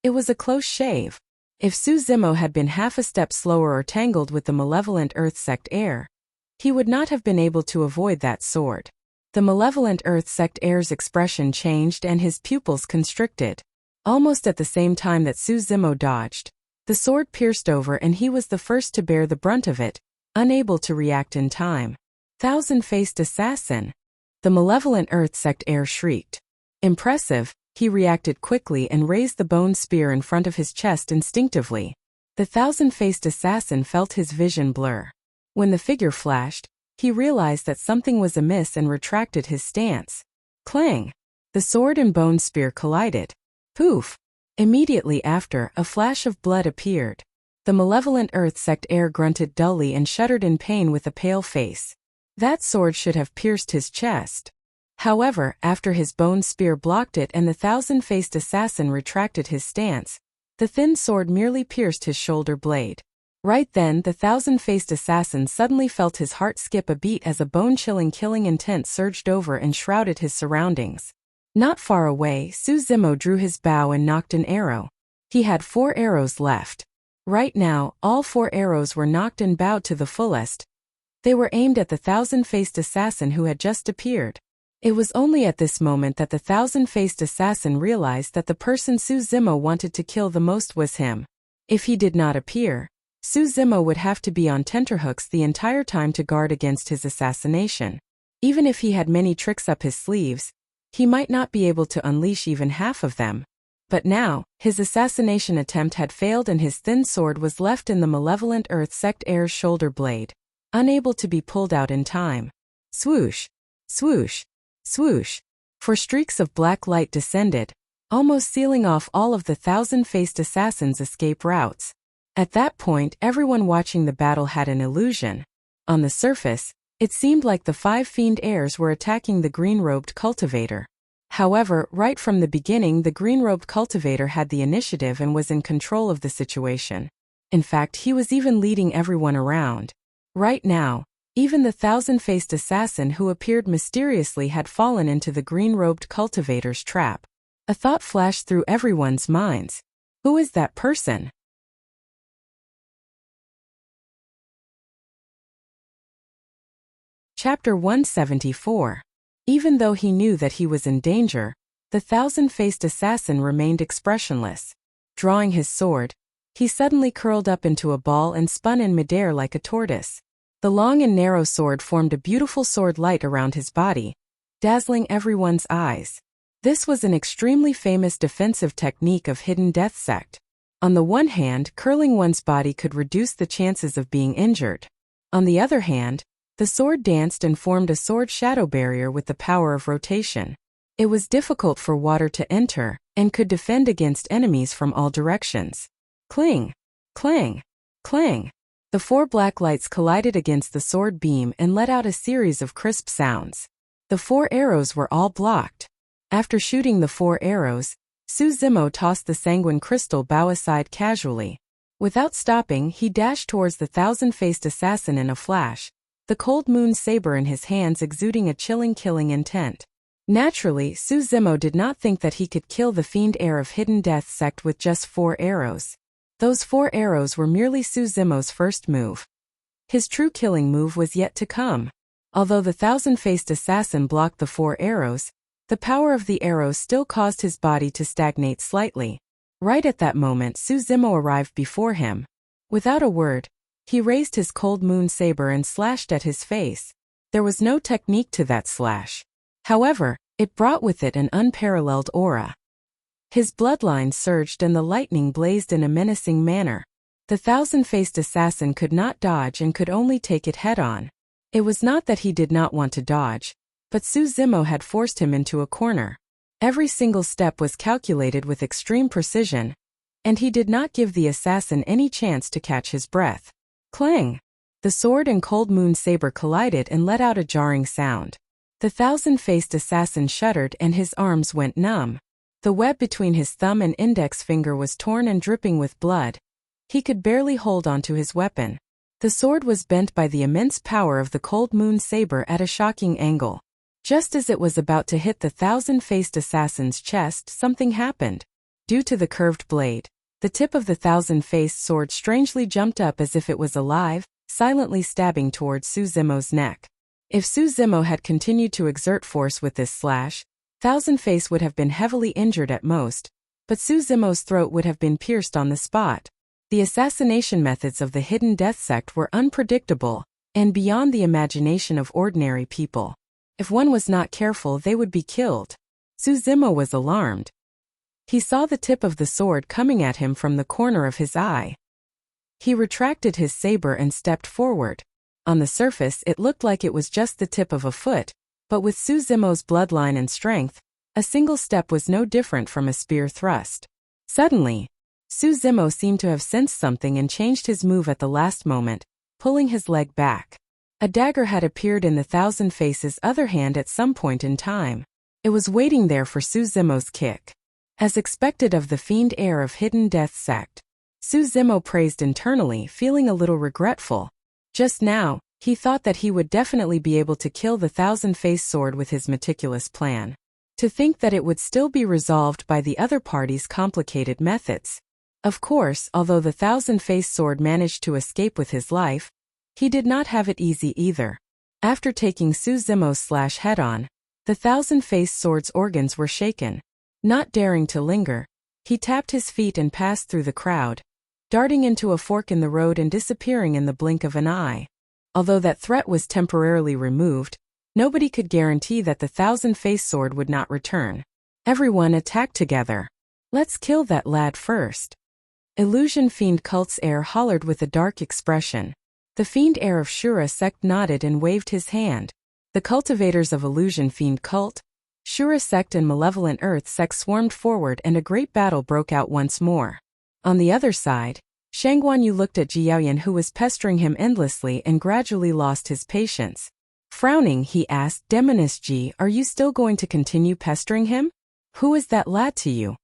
It was a close shave. If Su Zimo had been half a step slower or tangled with the malevolent Earth Sect heir, he would not have been able to avoid that sword. The malevolent Earth Sect heir's expression changed and his pupils constricted. Almost at the same time that Su Zimo dodged, the sword pierced over and he was the first to bear the brunt of it, unable to react in time. Thousand-faced assassin! The malevolent Earth Sect heir shrieked. Impressive, he reacted quickly and raised the bone spear in front of his chest instinctively. The thousand-faced assassin felt his vision blur. When the figure flashed, he realized that something was amiss and retracted his stance. Clang! The sword and bone spear collided. Poof! Immediately after, a flash of blood appeared. The malevolent Earth Sect heir grunted dully and shuddered in pain with a pale face. That sword should have pierced his chest. However, after his bone spear blocked it and the thousand-faced assassin retracted his stance, the thin sword merely pierced his shoulder blade. Right then, the thousand-faced assassin suddenly felt his heart skip a beat as a bone-chilling killing intent surged over and shrouded his surroundings. Not far away, Su Zimo drew his bow and nocked an arrow. He had 4 arrows left. Right now, all 4 arrows were nocked and bowed to the fullest. They were aimed at the thousand-faced assassin who had just appeared. It was only at this moment that the thousand-faced assassin realized that the person Su Zimo wanted to kill the most was him. If he did not appear, Su Zimo would have to be on tenterhooks the entire time to guard against his assassination. Even if he had many tricks up his sleeves, he might not be able to unleash even half of them. But now, his assassination attempt had failed and his thin sword was left in the malevolent Earth Sect heir's shoulder blade, unable to be pulled out in time. Swoosh! Swoosh! Swoosh! 4 streaks of black light descended, almost sealing off all of the thousand-faced assassin's escape routes. At that point, everyone watching the battle had an illusion. On the surface, it seemed like the 5 fiend heirs were attacking the green-robed cultivator. However, right from the beginning the green-robed cultivator had the initiative and was in control of the situation. In fact, he was even leading everyone around. Right now, even the thousand-faced assassin who appeared mysteriously had fallen into the green-robed cultivator's trap. A thought flashed through everyone's minds. Who is that person? Chapter 174. Even though he knew that he was in danger, the thousand-faced assassin remained expressionless. Drawing his sword, he suddenly curled up into a ball and spun in midair like a tortoise. The long and narrow sword formed a beautiful sword light around his body, dazzling everyone's eyes. This was an extremely famous defensive technique of Hidden Death Sect. On the one hand, curling one's body could reduce the chances of being injured. On the other hand, the sword danced and formed a sword shadow barrier with the power of rotation. It was difficult for water to enter, and could defend against enemies from all directions. Cling! Clang! Clang! The 4 black lights collided against the sword beam and let out a series of crisp sounds. The 4 arrows were all blocked. After shooting the 4 arrows, Su Zimo tossed the sanguine crystal bow aside casually. Without stopping, he dashed towards the thousand-faced assassin in a flash, the cold moon saber in his hands exuding a chilling killing intent. Naturally, Su Zimo did not think that he could kill the fiend heir of Hidden Death Sect with just 4 arrows. Those 4 arrows were merely Su Zimo's first move. His true killing move was yet to come. Although the thousand-faced assassin blocked the 4 arrows, the power of the arrows still caused his body to stagnate slightly. Right at that moment, Su Zimo arrived before him. Without a word, he raised his cold moon saber and slashed at his face. There was no technique to that slash. However, it brought with it an unparalleled aura. His bloodline surged and the lightning blazed in a menacing manner. The thousand-faced assassin could not dodge and could only take it head-on. It was not that he did not want to dodge, but Su Zimo had forced him into a corner. Every single step was calculated with extreme precision, and he did not give the assassin any chance to catch his breath. Clang! The sword and cold moon saber collided and let out a jarring sound. The thousand-faced assassin shuddered and his arms went numb. The web between his thumb and index finger was torn and dripping with blood. He could barely hold onto his weapon. The sword was bent by the immense power of the cold moon saber at a shocking angle. Just as it was about to hit the thousand-faced assassin's chest, something happened. Due to the curved blade, The tip of the thousand-faced sword strangely jumped up as if it was alive, silently stabbing towards Su Zimo's neck. If Su Zimo had continued to exert force with this slash, Thousand-Face would have been heavily injured at most, but Su Zimo's throat would have been pierced on the spot. The assassination methods of the hidden death sect were unpredictable and beyond the imagination of ordinary people. If one was not careful, they would be killed. Su Zimo was alarmed. He saw the tip of the sword coming at him from the corner of his eye. He retracted his saber and stepped forward. On the surface, it looked like it was just the tip of a foot, but with Su Zimo's bloodline and strength, a single step was no different from a spear thrust. Suddenly, Su Zimo seemed to have sensed something and changed his move at the last moment, pulling his leg back. A dagger had appeared in the Thousand Faces' other hand at some point in time. It was waiting there for Su Zimo's kick. As expected of the fiend heir of Hidden Death Sect, Su Zimo praised internally, feeling a little regretful. Just now, he thought that he would definitely be able to kill the Thousand-Faced Sword with his meticulous plan. To think that it would still be resolved by the other party's complicated methods. Of course, although the Thousand-Faced Sword managed to escape with his life, he did not have it easy either. After taking Su Zimo's slash head-on, the Thousand-Faced Sword's organs were shaken. Not daring to linger, he tapped his feet and passed through the crowd, darting into a fork in the road and disappearing in the blink of an eye. Although that threat was temporarily removed, nobody could guarantee that the Thousand-Faced Sword would not return. Everyone attacked together. Let's kill that lad first. Illusion Fiend Cult's heir hollered with a dark expression. The fiend heir of Shura Sect nodded and waved his hand. The cultivators of Illusion Fiend Cult, Shura Sect and Malevolent Earth Sect swarmed forward and a great battle broke out once more. On the other side, Shangguan Yu looked at Jiaoyan, who was pestering him endlessly, and gradually lost his patience. Frowning, he asked, "Demoness Ji, are you still going to continue pestering him? Who is that lad to you?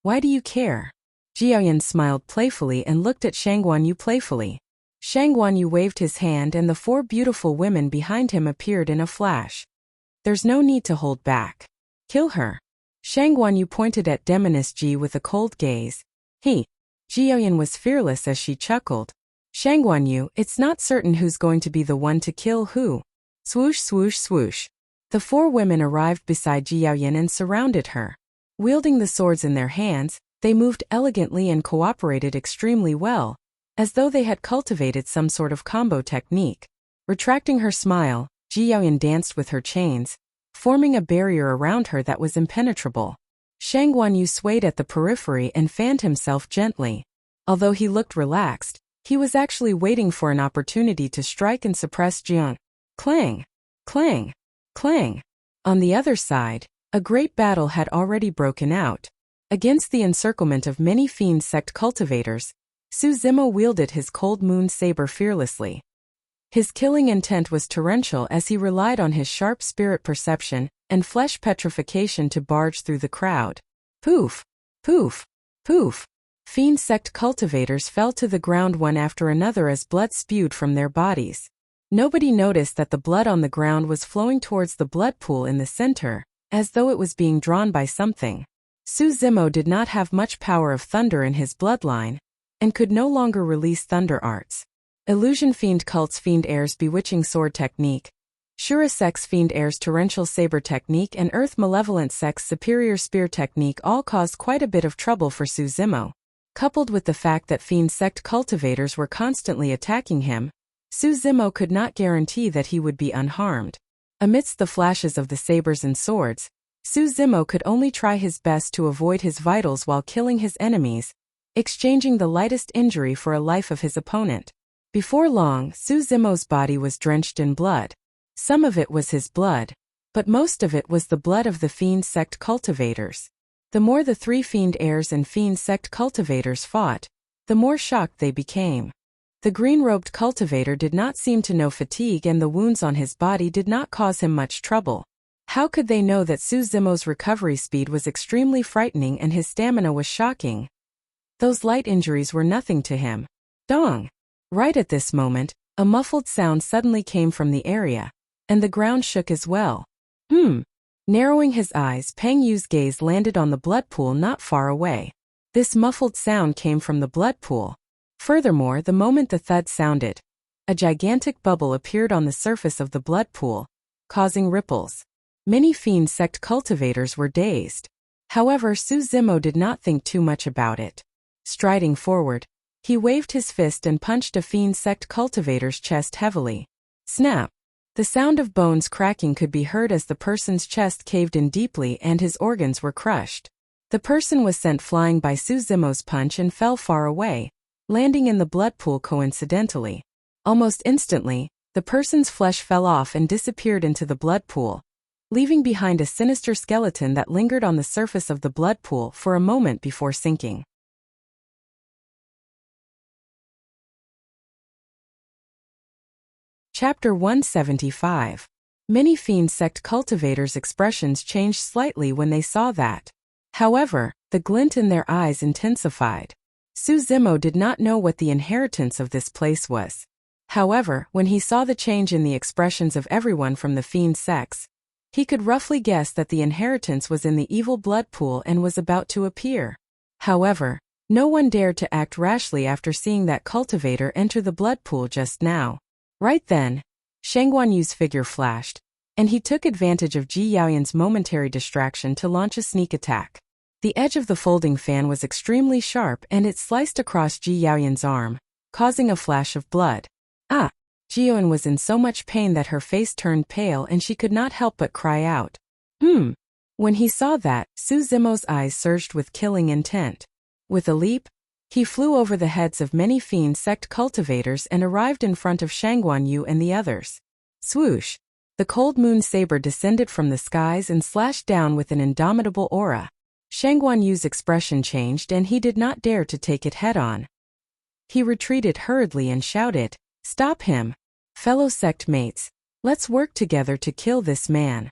Why do you care?" Jiaoyan smiled playfully and looked at Shangguan Yu playfully. Shangguan Yu waved his hand and the four beautiful women behind him appeared in a flash. "There's no need to hold back. Kill her." Shangguan Yu pointed at Demoness Ji with a cold gaze. Jiaoyan was fearless as she chuckled. "Shangguan Yu, it's not certain who's going to be the one to kill who." Swoosh swoosh swoosh. The four women arrived beside Jiaoyan and surrounded her. Wielding the swords in their hands, they moved elegantly and cooperated extremely well, as though they had cultivated some sort of combo technique. Retracting her smile, Jiaoyan danced with her chains, forming a barrier around her that was impenetrable. Shangguan Yu swayed at the periphery and fanned himself gently. Although he looked relaxed, he was actually waiting for an opportunity to strike and suppress Jian. Clang! Clang! Clang! On the other side, a great battle had already broken out. Against the encirclement of many fiend sect cultivators, Su Zimo wielded his cold moon saber fearlessly. His killing intent was torrential as he relied on his sharp spirit perception and flesh petrification to barge through the crowd. Poof! Poof! Poof! Fiend sect cultivators fell to the ground one after another as blood spewed from their bodies. Nobody noticed that the blood on the ground was flowing towards the blood pool in the center, as though it was being drawn by something. Su Zimo did not have much power of thunder in his bloodline, and could no longer release thunder arts. Illusion Fiend Cult's Fiend Heir's Bewitching Sword Technique, Shura Sect's Fiend Heir's Torrential Saber Technique and Earth Malevolent Sect's Superior Spear Technique all caused quite a bit of trouble for Su Zimo. Coupled with the fact that Fiend Sect cultivators were constantly attacking him, Su Zimo could not guarantee that he would be unharmed. Amidst the flashes of the sabers and swords, Su Zimo could only try his best to avoid his vitals while killing his enemies, exchanging the lightest injury for a life of his opponent. Before long, Su Zimo's body was drenched in blood. Some of it was his blood, but most of it was the blood of the Fiend Sect cultivators. The more the three Fiend Heirs and Fiend Sect cultivators fought, the more shocked they became. The green-robed cultivator did not seem to know fatigue, and the wounds on his body did not cause him much trouble. How could they know that Su Zimo's recovery speed was extremely frightening and his stamina was shocking? Those light injuries were nothing to him. Dong! Right at this moment, a muffled sound suddenly came from the area, and the ground shook as well. Narrowing his eyes, Peng Yu's gaze landed on the blood pool not far away. This muffled sound came from the blood pool. Furthermore, the moment the thud sounded, a gigantic bubble appeared on the surface of the blood pool, causing ripples. Many fiend sect cultivators were dazed. However, Su Zimo did not think too much about it. Striding forward, he waved his fist and punched a fiend sect cultivator's chest heavily. Snap! The sound of bones cracking could be heard as the person's chest caved in deeply and his organs were crushed. The person was sent flying by Su Zimo's punch and fell far away, landing in the blood pool coincidentally. Almost instantly, the person's flesh fell off and disappeared into the blood pool, leaving behind a sinister skeleton that lingered on the surface of the blood pool for a moment before sinking. Chapter 175. Many fiend sect cultivators' expressions changed slightly when they saw that. However, the glint in their eyes intensified. Su Zimo did not know what the inheritance of this place was. However, when he saw the change in the expressions of everyone from the fiend sects, he could roughly guess that the inheritance was in the evil blood pool and was about to appear. However, no one dared to act rashly after seeing that cultivator enter the blood pool just now. Right then, Shang Guanyu's figure flashed, and he took advantage of Ji Yaoyan's momentary distraction to launch a sneak attack. The edge of the folding fan was extremely sharp and it sliced across Ji Yaoyan's arm, causing a flash of blood. Ah! Ji Yaoyan was in so much pain that her face turned pale and she could not help but cry out. When he saw that, Su Zimo's eyes surged with killing intent. With a leap, he flew over the heads of many fiend sect cultivators and arrived in front of Shang Guanyu and the others. Swoosh! The cold moon saber descended from the skies and slashed down with an indomitable aura. Shang Guanyu's expression changed and he did not dare to take it head-on. He retreated hurriedly and shouted, "Stop him! Fellow sect mates, let's work together to kill this man."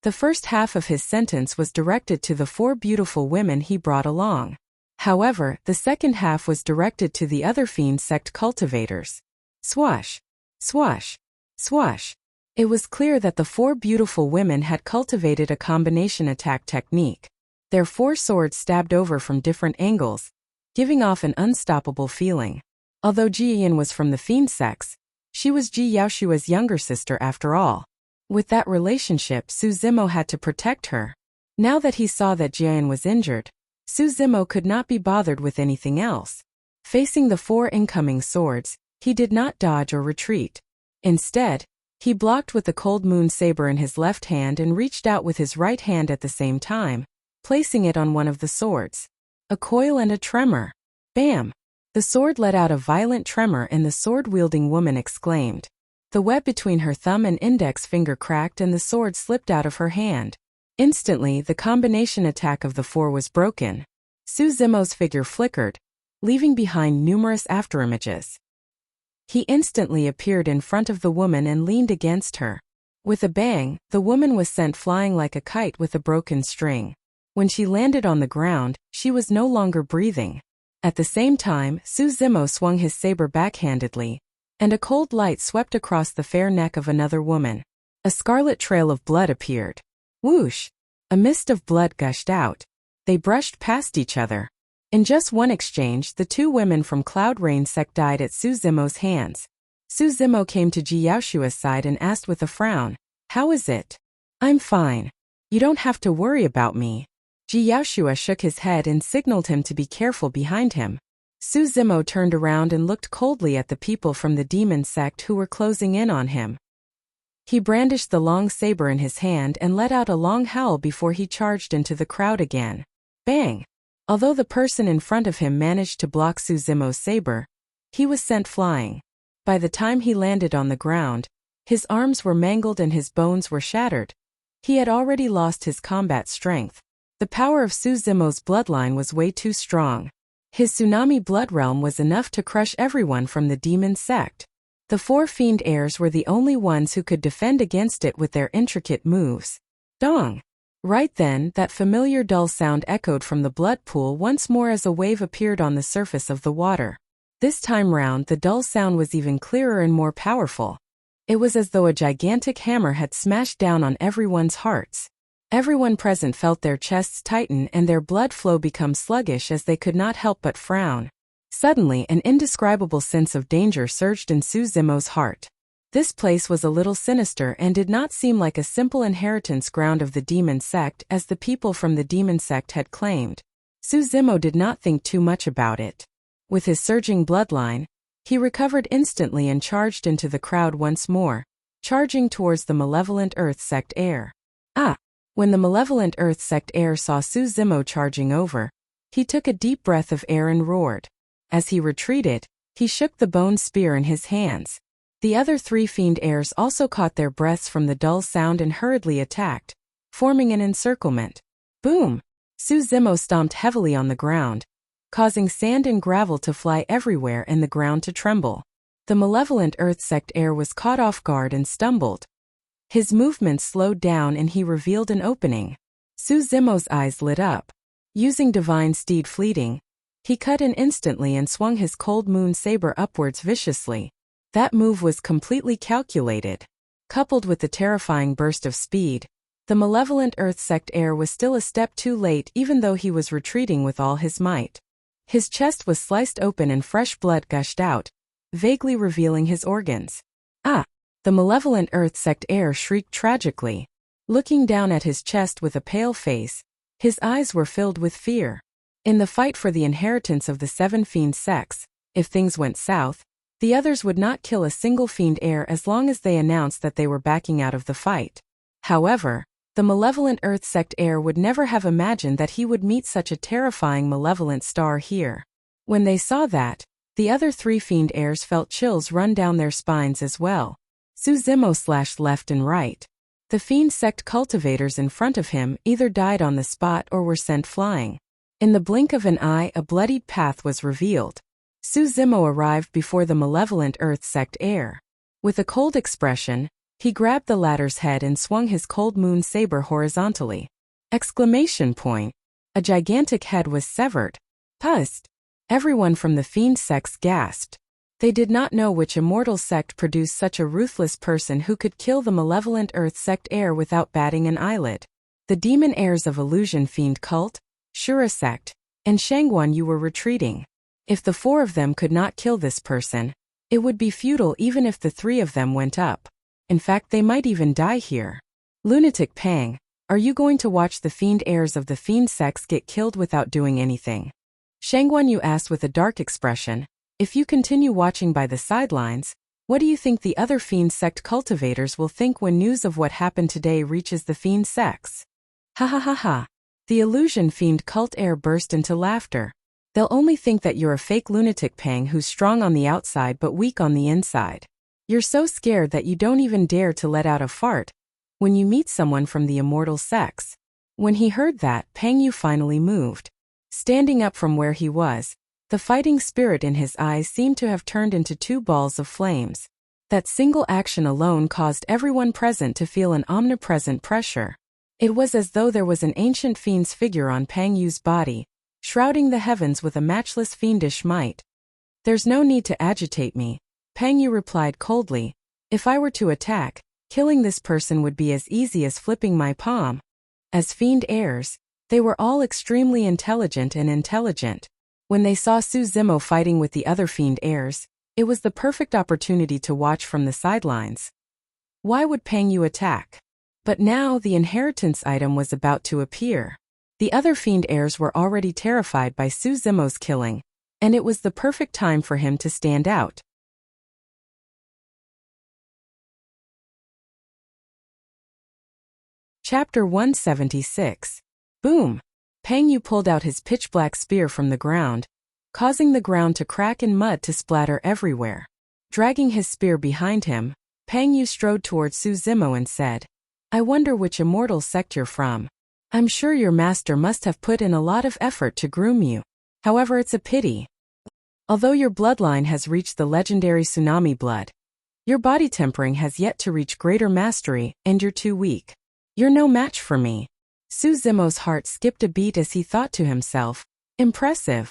The first half of his sentence was directed to the 4 beautiful women he brought along. However, the second half was directed to the other fiend sect cultivators. Swash! Swash! Swash! It was clear that the 4 beautiful women had cultivated a combination attack technique. Their 4 swords stabbed over from different angles, giving off an unstoppable feeling. Although Ji Yaoyan was from the fiend sects, she was Ji Yaoshua's younger sister after all. With that relationship, Su Zimo had to protect her. Now that he saw that Ji Yaoyan was injured, Su Zimo could not be bothered with anything else. Facing the 4 incoming swords, he did not dodge or retreat. Instead, he blocked with the cold moon saber in his left hand and reached out with his right hand at the same time, placing it on one of the swords. A coil and a tremor. Bam! The sword let out a violent tremor and the sword-wielding woman exclaimed. The web between her thumb and index finger cracked and the sword slipped out of her hand. Instantly, the combination attack of the 4 was broken. Su Zimo's figure flickered, leaving behind numerous afterimages. He instantly appeared in front of the woman and leaned against her. With a bang, the woman was sent flying like a kite with a broken string. When she landed on the ground, she was no longer breathing. At the same time, Su Zimo swung his saber backhandedly, and a cold light swept across the fair neck of another woman. A scarlet trail of blood appeared. Whoosh! A mist of blood gushed out. They brushed past each other. In just one exchange, the 2 women from Cloud Rain sect died at Su Zimo's hands. Su Zimo came to Ji Yaoshua's side and asked with a frown, "How is it?" "I'm fine. You don't have to worry about me." Ji Yaoshua shook his head and signaled him to be careful behind him. Su Zimo turned around and looked coldly at the people from the demon sect who were closing in on him. He brandished the long saber in his hand and let out a long howl before he charged into the crowd again. Bang! Although the person in front of him managed to block Su Zimo's saber, he was sent flying. By the time he landed on the ground, his arms were mangled and his bones were shattered. He had already lost his combat strength. The power of Su Zimo's bloodline was way too strong. His tsunami blood realm was enough to crush everyone from the demon sect. The 4 fiend heirs were the only ones who could defend against it with their intricate moves. Dong! Right then, that familiar dull sound echoed from the blood pool once more as a wave appeared on the surface of the water. This time round, the dull sound was even clearer and more powerful. It was as though a gigantic hammer had smashed down on everyone's hearts. Everyone present felt their chests tighten and their blood flow become sluggish as they could not help but frown. Suddenly, an indescribable sense of danger surged in Su Zimo's heart. This place was a little sinister and did not seem like a simple inheritance ground of the demon sect as the people from the demon sect had claimed. Su Zimo did not think too much about it. With his surging bloodline, he recovered instantly and charged into the crowd once more, charging towards the malevolent Earth sect heir. When the malevolent Earth sect heir saw Su Zimo charging over, he took a deep breath of air and roared. As he retreated, he shook the bone spear in his hands. The other 3 fiend heirs also caught their breaths from the dull sound and hurriedly attacked, forming an encirclement. Boom! Su Zimo stomped heavily on the ground, causing sand and gravel to fly everywhere and the ground to tremble. The malevolent Earth sect heir was caught off guard and stumbled. His movements slowed down and he revealed an opening. Su Zimo's eyes lit up. Using divine steed fleeting, he cut in instantly and swung his cold moon saber upwards viciously. That move was completely calculated. Coupled with the terrifying burst of speed, the malevolent Earth sect heir was still a step too late even though he was retreating with all his might. His chest was sliced open and fresh blood gushed out, vaguely revealing his organs. The malevolent Earth sect heir shrieked tragically. Looking down at his chest with a pale face, his eyes were filled with fear. In the fight for the inheritance of the 7 fiend sects, if things went south, the others would not kill a single fiend heir as long as they announced that they were backing out of the fight. However, the malevolent Earth sect heir would never have imagined that he would meet such a terrifying malevolent star here. When they saw that, the other 3 fiend heirs felt chills run down their spines as well. Su Zimo slashed left and right. The fiend sect cultivators in front of him either died on the spot or were sent flying. In the blink of an eye, a bloodied path was revealed. Su Zimo arrived before the malevolent Earth sect heir. With a cold expression, he grabbed the latter's head and swung his cold moon saber horizontally. Exclamation point! A gigantic head was severed. Pust! Everyone from the fiend sects gasped. They did not know which immortal sect produced such a ruthless person who could kill the malevolent Earth sect heir without batting an eyelid. The demon heirs of Illusion Fiend Cult, Shura sect, and Shangguan Yu were retreating. If the 4 of them could not kill this person, it would be futile even if the 3 of them went up. In fact, they might even die here. Lunatic Pang, are you going to watch the fiend heirs of the fiend sects get killed without doing anything? Shangguan Yu asked with a dark expression. If you continue watching by the sidelines, what do you think the other fiend sect cultivators will think when news of what happened today reaches the fiend sects? Ha ha ha ha. The Illusion Fiend Cult heir burst into laughter. They'll only think that you're a fake lunatic Pang who's strong on the outside but weak on the inside. You're so scared that you don't even dare to let out a fart when you meet someone from the immortal sects. When he heard that, Pang Yu finally moved. Standing up from where he was, the fighting spirit in his eyes seemed to have turned into 2 balls of flames. That single action alone caused everyone present to feel an omnipresent pressure. It was as though there was an ancient fiend's figure on Pang Yu's body, shrouding the heavens with a matchless fiendish might. There's no need to agitate me, Pang Yu replied coldly. If I were to attack, killing this person would be as easy as flipping my palm. As fiend heirs, they were all extremely intelligent and intelligent. When they saw Su Zimo fighting with the other fiend heirs, it was the perfect opportunity to watch from the sidelines. Why would Pang Yu attack? But now the inheritance item was about to appear. The other fiend heirs were already terrified by Su Zimo's killing, and it was the perfect time for him to stand out. Chapter 176. Boom! Pang Yu pulled out his pitch-black spear from the ground, causing the ground to crack and mud to splatter everywhere. Dragging his spear behind him, Pang Yu strode towards Su Zimo and said, I wonder which immortal sect you're from. I'm sure your master must have put in a lot of effort to groom you. However, it's a pity. Although your bloodline has reached the legendary tsunami blood, your body tempering has yet to reach greater mastery, and you're too weak. You're no match for me. Su Zimo's heart skipped a beat as he thought to himself, impressive.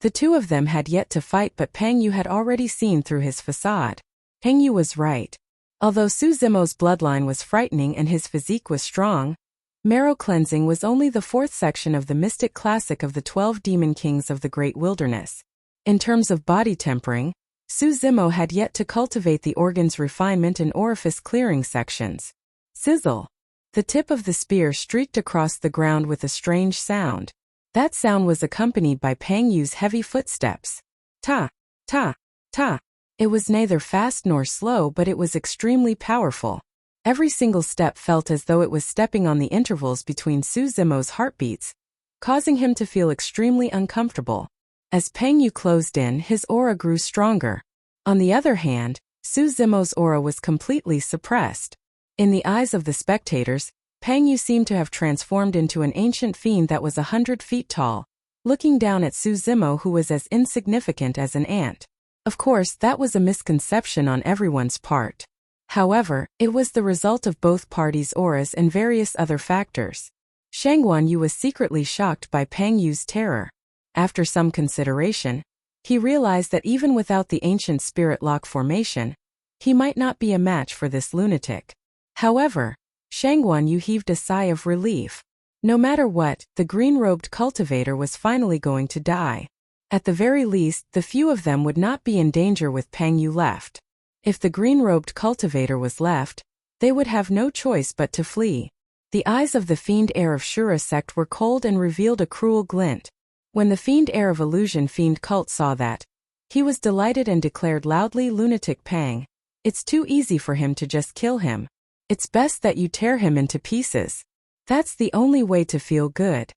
The 2 of them had yet to fight, but Pang Yu had already seen through his facade. Pang Yu was right. Although Su Zimo's bloodline was frightening and his physique was strong, Marrow cleansing was only the fourth section of the mystic classic of the 12 demon kings of the great wilderness. In terms of body tempering, Su Zimo had yet to cultivate the organ's refinement and orifice clearing sections. Sizzle! The tip of the spear streaked across the ground with a strange sound. That sound was accompanied by Peng Yu's heavy footsteps. Ta, ta, ta. It was neither fast nor slow, but it was extremely powerful. Every single step felt as though it was stepping on the intervals between Su Zimo's heartbeats, causing him to feel extremely uncomfortable. As Peng Yu closed in, his aura grew stronger. On the other hand, Su Zimo's aura was completely suppressed. In the eyes of the spectators, Peng Yu seemed to have transformed into an ancient fiend that was 100 feet tall, looking down at Su Zimo, who was as insignificant as an ant. Of course, that was a misconception on everyone's part. However, it was the result of both parties' auras and various other factors. Shangguan Yu was secretly shocked by Peng Yu's terror. After some consideration, he realized that even without the ancient spirit lock formation, he might not be a match for this lunatic. However, Shangguan Yu heaved a sigh of relief. No matter what, the green-robed cultivator was finally going to die. At the very least, the few of them would not be in danger with Peng Yu left. If the green-robed cultivator was left, they would have no choice but to flee. The eyes of the fiend heir of Shura sect were cold and revealed a cruel glint. When the fiend heir of illusion fiend cult saw that, he was delighted and declared loudly, "Lunatic Pang, it's too easy for him to just kill him. It's best that you tear him into pieces. That's the only way to feel good."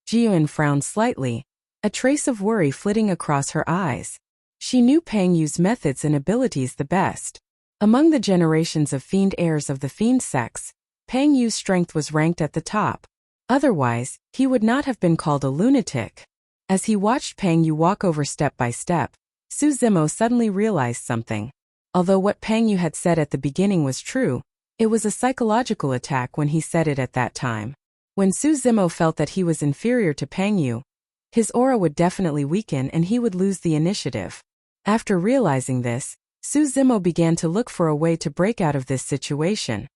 Jiyuan frowned slightly, a trace of worry flitting across her eyes. She knew Peng Yu's methods and abilities the best. Among the generations of fiend heirs of the fiend sects, Peng Yu's strength was ranked at the top. Otherwise, he would not have been called a lunatic. As he watched Peng Yu walk over step by step, Su Zimo suddenly realized something. Although what Peng Yu had said at the beginning was true, it was a psychological attack when he said it at that time. When Su Zimo felt that he was inferior to Peng Yu, his aura would definitely weaken and he would lose the initiative. After realizing this, Su Zimo began to look for a way to break out of this situation.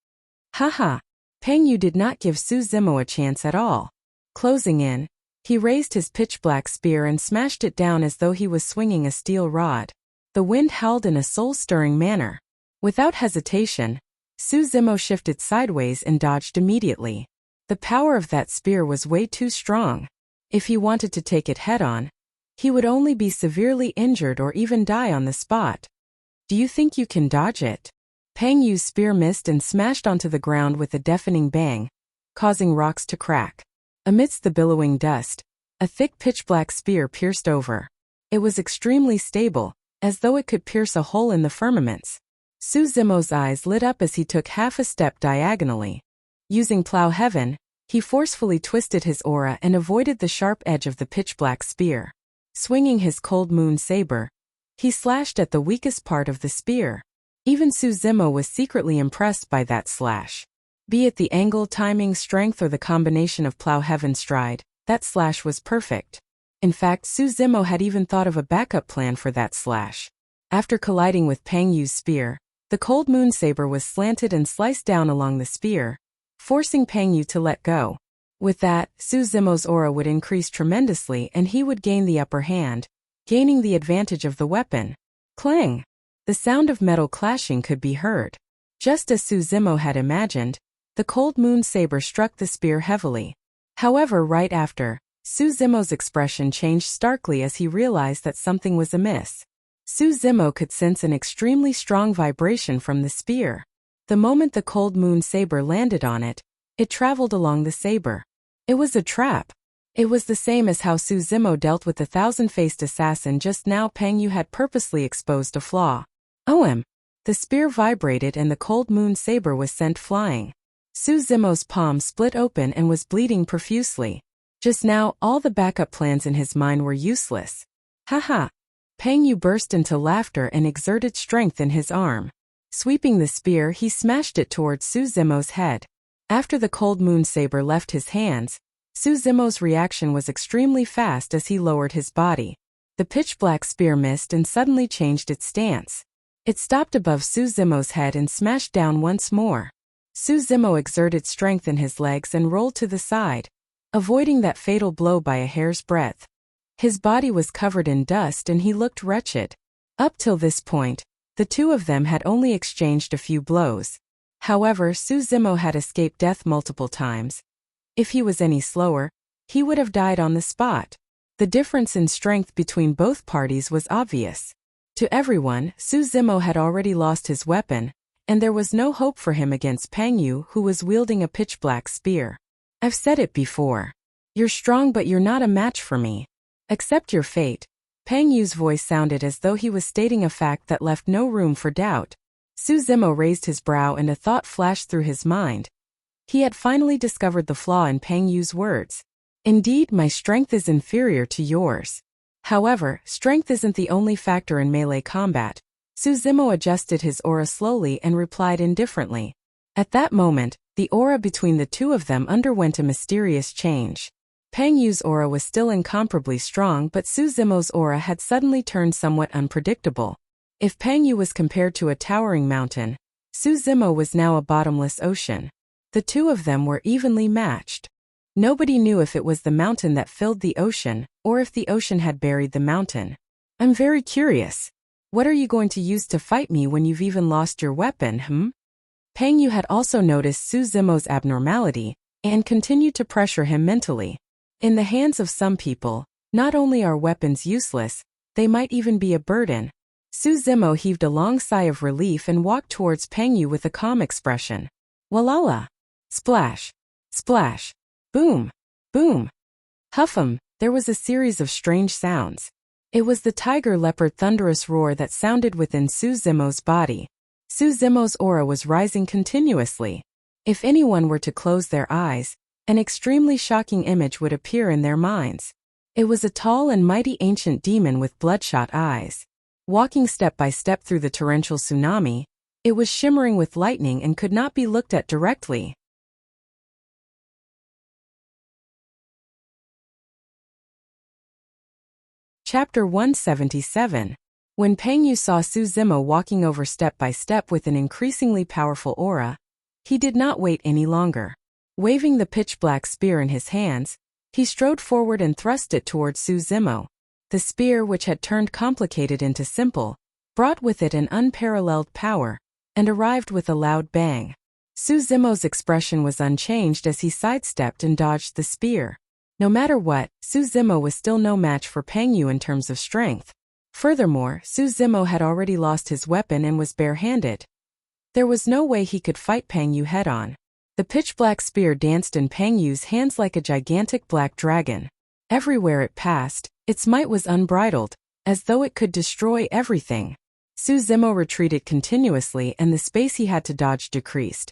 Haha! Peng Yu did not give Su Zimo a chance at all. Closing in, he raised his pitch-black spear and smashed it down as though he was swinging a steel rod. The wind howled in a soul-stirring manner. Without hesitation, Su Zimo shifted sideways and dodged immediately. The power of that spear was way too strong. If he wanted to take it head-on, he would only be severely injured or even die on the spot. Do you think you can dodge it? Peng Yu's spear missed and smashed onto the ground with a deafening bang, causing rocks to crack. Amidst the billowing dust, a thick pitch-black spear pierced over. It was extremely stable, as though it could pierce a hole in the firmaments. Su Zimo's eyes lit up as he took half a step diagonally. Using Plow Heaven, he forcefully twisted his aura and avoided the sharp edge of the pitch-black spear. Swinging his cold moon saber, he slashed at the weakest part of the spear. Even Su Zimo was secretly impressed by that slash. Be it the angle, timing, strength, or the combination of Plow Heaven stride, that slash was perfect. In fact, Su Zimo had even thought of a backup plan for that slash. After colliding with Peng Yu's spear, the cold moon saber was slanted and sliced down along the spear, forcing Peng Yu to let go. With that, Su Zimo's aura would increase tremendously and he would gain the upper hand, gaining the advantage of the weapon. Clang! The sound of metal clashing could be heard. Just as Su Zimo had imagined, the cold moon saber struck the spear heavily. However, right after, Su Zimo's expression changed starkly as he realized that something was amiss. Su Zimo could sense an extremely strong vibration from the spear. The moment the cold moon saber landed on it, it traveled along the saber. It was a trap. It was the same as how Su Zimo dealt with the thousand-faced assassin just now. Peng Yu had purposely exposed a flaw. OM! The spear vibrated and the cold moon saber was sent flying. Su Zimo's palm split open and was bleeding profusely. Just now, all the backup plans in his mind were useless. Haha! Peng Yu burst into laughter and exerted strength in his arm. Sweeping the spear, he smashed it towards Su Zimo's head. After the cold moon saber left his hands, Su Zimo's reaction was extremely fast as he lowered his body. The pitch-black spear missed and suddenly changed its stance. It stopped above Su Zimo's head and smashed down once more. Su Zimo exerted strength in his legs and rolled to the side, avoiding that fatal blow by a hair's breadth. His body was covered in dust and he looked wretched. Up till this point, the two of them had only exchanged a few blows. However, Su Zimo had escaped death multiple times. If he was any slower, he would have died on the spot. The difference in strength between both parties was obvious. To everyone, Su Zimo had already lost his weapon, and there was no hope for him against Peng Yu, who was wielding a pitch-black spear. I've said it before. You're strong, but you're not a match for me. Accept your fate. Peng Yu's voice sounded as though he was stating a fact that left no room for doubt. Su Zimo raised his brow and a thought flashed through his mind. He had finally discovered the flaw in Peng Yu's words. Indeed, my strength is inferior to yours. However, strength isn't the only factor in melee combat. Su Zimo adjusted his aura slowly and replied indifferently. At that moment, the aura between the two of them underwent a mysterious change. Peng Yu's aura was still incomparably strong, but Su Zimo's aura had suddenly turned somewhat unpredictable. If Peng Yu was compared to a towering mountain, Su Zimo was now a bottomless ocean. The two of them were evenly matched. Nobody knew if it was the mountain that filled the ocean, or if the ocean had buried the mountain. I'm very curious. What are you going to use to fight me when you've even lost your weapon, Peng Yu had also noticed Su Zimo's abnormality, and continued to pressure him mentally. In the hands of some people, not only are weapons useless, they might even be a burden. Su Zimo heaved a long sigh of relief and walked towards Peng Yu with a calm expression. Walala! Splash! Splash! Boom! Boom! Huffum! There was a series of strange sounds. It was the tiger-leopard thunderous roar that sounded within Su Zimo's body. Su Zimo's aura was rising continuously. If anyone were to close their eyes, an extremely shocking image would appear in their minds. It was a tall and mighty ancient demon with bloodshot eyes. Walking step by step through the torrential tsunami, it was shimmering with lightning and could not be looked at directly. Chapter 177. When Peng Yu saw Su Zimo walking over step by step with an increasingly powerful aura, he did not wait any longer. Waving the pitch-black spear in his hands, he strode forward and thrust it towards Su Zimo. The spear, which had turned complicated into simple, brought with it an unparalleled power, and arrived with a loud bang. Su Zimo's expression was unchanged as he sidestepped and dodged the spear. No matter what, Su Zimo was still no match for Peng Yu in terms of strength. Furthermore, Su Zimo had already lost his weapon and was barehanded. There was no way he could fight Peng Yu head-on. The pitch-black spear danced in Peng Yu's hands like a gigantic black dragon. Everywhere it passed, its might was unbridled, as though it could destroy everything. Su Zimo retreated continuously and the space he had to dodge decreased.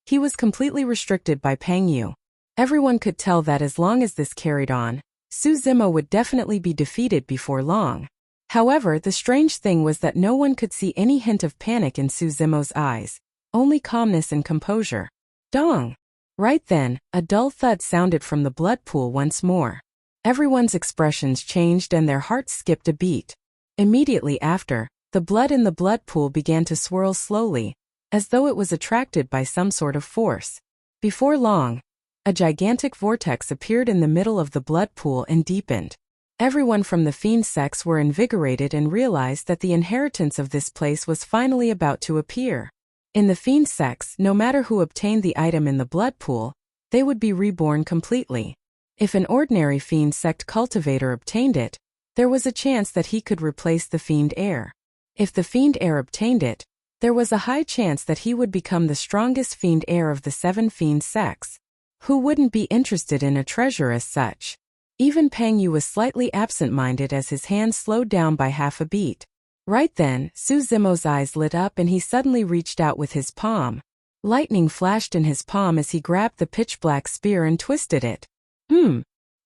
He was completely restricted by Peng Yu. Everyone could tell that as long as this carried on, Su Zimo would definitely be defeated before long. However, the strange thing was that no one could see any hint of panic in Su Zimo's eyes, only calmness and composure. Dong! Right then, a dull thud sounded from the blood pool once more. Everyone's expressions changed and their hearts skipped a beat. Immediately after, the blood in the blood pool began to swirl slowly, as though it was attracted by some sort of force. Before long, a gigantic vortex appeared in the middle of the blood pool and deepened. Everyone from the fiend sex were invigorated and realized that the inheritance of this place was finally about to appear. In the fiend sex, no matter who obtained the item in the blood pool, they would be reborn completely. If an ordinary fiend sect cultivator obtained it, there was a chance that he could replace the fiend heir. If the fiend heir obtained it, there was a high chance that he would become the strongest fiend heir of the 7 fiend sects. Who wouldn't be interested in a treasure as such? Even Peng Yu was slightly absent-minded as his hand slowed down by half a beat. Right then, Su Zimo's eyes lit up and he suddenly reached out with his palm. Lightning flashed in his palm as he grabbed the pitch-black spear and twisted it.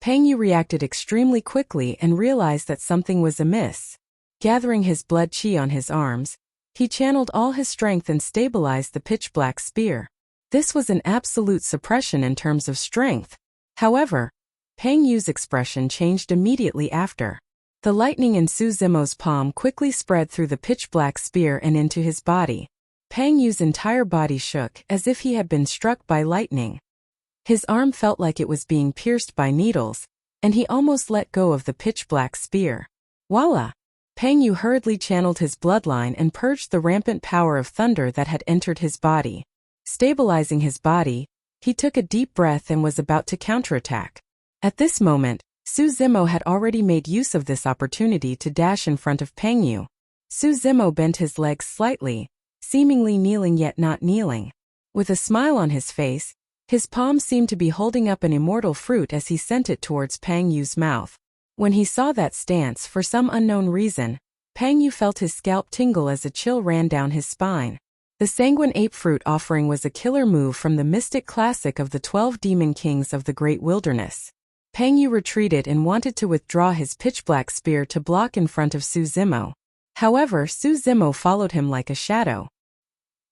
Peng Yu reacted extremely quickly and realized that something was amiss. Gathering his blood chi on his arms, he channeled all his strength and stabilized the pitch-black spear. This was an absolute suppression in terms of strength. However, Peng Yu's expression changed immediately after. The lightning in Su Zimo's palm quickly spread through the pitch-black spear and into his body. Peng Yu's entire body shook as if he had been struck by lightning. His arm felt like it was being pierced by needles, and he almost let go of the pitch-black spear. Voila! Peng Yu hurriedly channeled his bloodline and purged the rampant power of thunder that had entered his body. Stabilizing his body, he took a deep breath and was about to counterattack. At this moment, Su Zimo had already made use of this opportunity to dash in front of Peng Yu. Su Zimo bent his legs slightly, seemingly kneeling yet not kneeling. With a smile on his face, his palm seemed to be holding up an immortal fruit as he sent it towards Peng Yu's mouth. When he saw that stance, for some unknown reason, Peng Yu felt his scalp tingle as a chill ran down his spine. The Sanguine Ape Fruit offering was a killer move from the mystic classic of the 12 Demon Kings of the Great Wilderness. Peng Yu retreated and wanted to withdraw his pitch-black spear to block in front of Su Zimo. However, Su Zimo followed him like a shadow.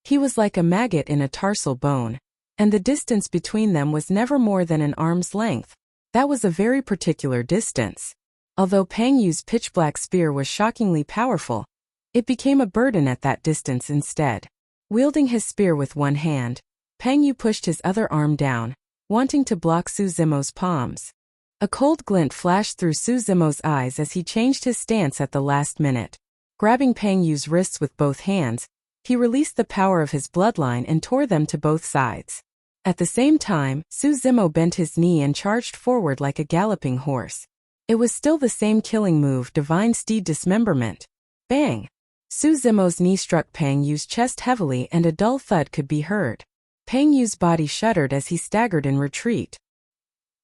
He was like a maggot in a tarsal bone, and the distance between them was never more than an arm's length. That was a very particular distance. Although Peng Yu's pitch-black spear was shockingly powerful, it became a burden at that distance instead. Wielding his spear with one hand, Peng Yu pushed his other arm down, wanting to block Su Zimo's palms. A cold glint flashed through Su Zimo's eyes as he changed his stance at the last minute. Grabbing Peng Yu's wrists with both hands, he released the power of his bloodline and tore them to both sides. At the same time, Su Zimo bent his knee and charged forward like a galloping horse. It was still the same killing move, Divine Steed Dismemberment. Bang! Su Zimo's knee struck Peng Yu's chest heavily and a dull thud could be heard. Peng Yu's body shuddered as he staggered in retreat.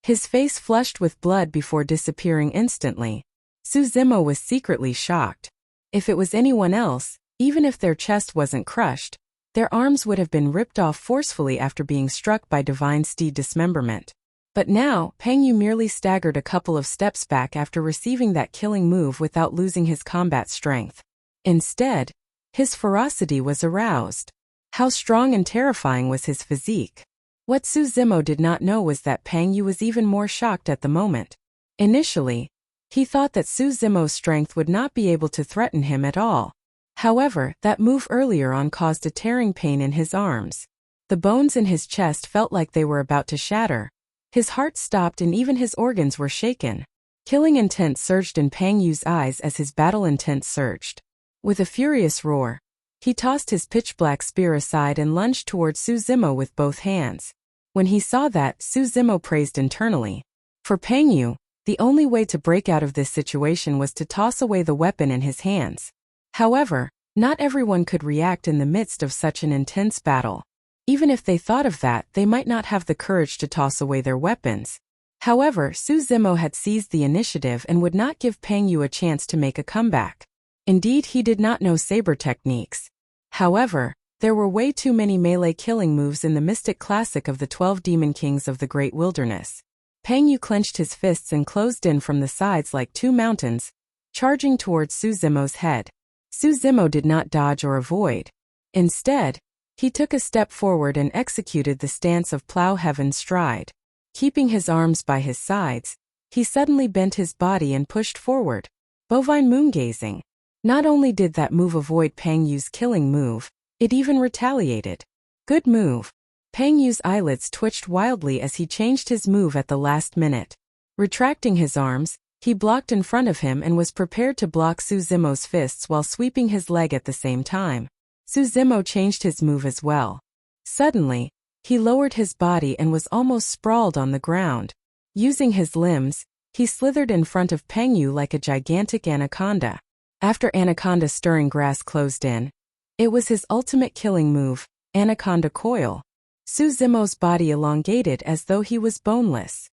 His face flushed with blood before disappearing instantly. Su Zimo was secretly shocked. If it was anyone else, even if their chest wasn't crushed, their arms would have been ripped off forcefully after being struck by Divine Steed Dismemberment. But now, Peng Yu merely staggered a couple of steps back after receiving that killing move without losing his combat strength. Instead, his ferocity was aroused. How strong and terrifying was his physique? What Su Zimo did not know was that Peng Yu was even more shocked at the moment. Initially, he thought that Su Zimo's strength would not be able to threaten him at all. However, that move earlier on caused a tearing pain in his arms. The bones in his chest felt like they were about to shatter. His heart stopped and even his organs were shaken. Killing intent surged in Peng Yu's eyes as his battle intent surged. With a furious roar, he tossed his pitch-black spear aside and lunged towards Su Zimo with both hands. When he saw that, Su Zimo praised internally. For Peng Yu, the only way to break out of this situation was to toss away the weapon in his hands. However, not everyone could react in the midst of such an intense battle. Even if they thought of that, they might not have the courage to toss away their weapons. However, Su Zimo had seized the initiative and would not give Peng Yu a chance to make a comeback. Indeed, he did not know saber techniques. However, there were way too many melee killing moves in the mystic classic of the 12 Demon Kings of the Great Wilderness. Peng Yu clenched his fists and closed in from the sides like two mountains, charging towards Su Zimo's head. Su Zimo did not dodge or avoid. Instead, he took a step forward and executed the stance of Plow Heaven Stride. Keeping his arms by his sides, he suddenly bent his body and pushed forward. Bovine Moongazing. Not only did that move avoid Peng Yu's killing move, it even retaliated. Good move. Peng Yu's eyelids twitched wildly as he changed his move at the last minute. Retracting his arms, he blocked in front of him and was prepared to block Su Zimo's fists while sweeping his leg at the same time. Su Zimo changed his move as well. Suddenly, he lowered his body and was almost sprawled on the ground. Using his limbs, he slithered in front of Peng Yu like a gigantic anaconda. After Anaconda Stirring Grass closed in, it was his ultimate killing move, Anaconda Coil. Su Zimo's body elongated as though he was boneless.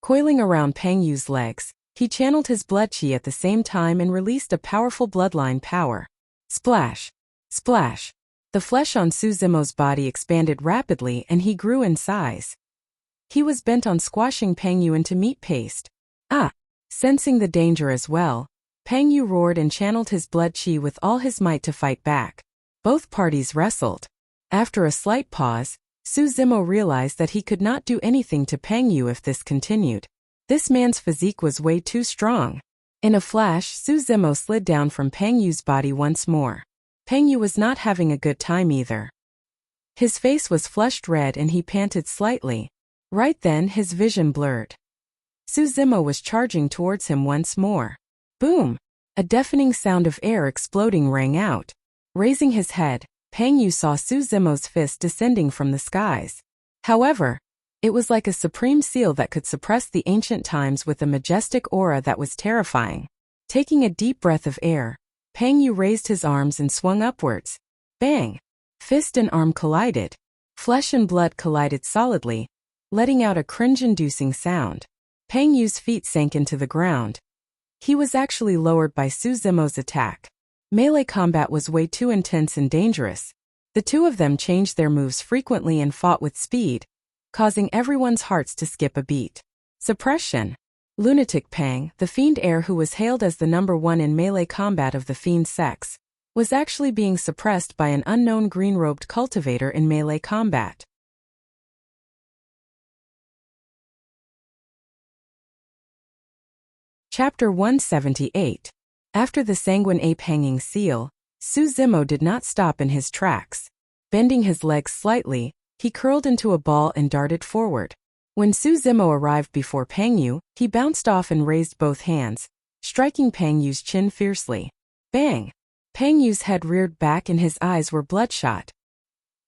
Coiling around Peng Yu's legs, he channeled his blood chi at the same time and released a powerful bloodline power. Splash! Splash! The flesh on Su Zimo's body expanded rapidly and he grew in size. He was bent on squashing Peng Yu into meat paste. Ah! Sensing the danger as well, Peng Yu roared and channeled his blood chi with all his might to fight back. Both parties wrestled. After a slight pause, Su Zimo realized that he could not do anything to Peng Yu if this continued. This man's physique was way too strong. In a flash, Su Zimo slid down from Peng Yu's body once more. Peng Yu was not having a good time either. His face was flushed red and he panted slightly. Right then his vision blurred. Su Zimo was charging towards him once more. Boom! A deafening sound of air exploding rang out. Raising his head, Peng Yu saw Su Zimo's fist descending from the skies. However, it was like a supreme seal that could suppress the ancient times with a majestic aura that was terrifying. Taking a deep breath of air, Peng Yu raised his arms and swung upwards. Bang! Fist and arm collided. Flesh and blood collided solidly, letting out a cringe-inducing sound. Peng Yu's feet sank into the ground. He was actually lowered by Su Zimo's attack. Melee combat was way too intense and dangerous. The two of them changed their moves frequently and fought with speed, causing everyone's hearts to skip a beat. Suppression. Lunatic Pang, the fiend heir who was hailed as the #1 in melee combat of the fiend sex, was actually being suppressed by an unknown green-robed cultivator in melee combat. Chapter 178. After the sanguine ape hanging seal, Su Zimo did not stop in his tracks. Bending his legs slightly, he curled into a ball and darted forward. When Su Zimo arrived before Peng Yu, he bounced off and raised both hands, striking Peng Yu's chin fiercely. Bang! Peng Yu's head reared back and his eyes were bloodshot.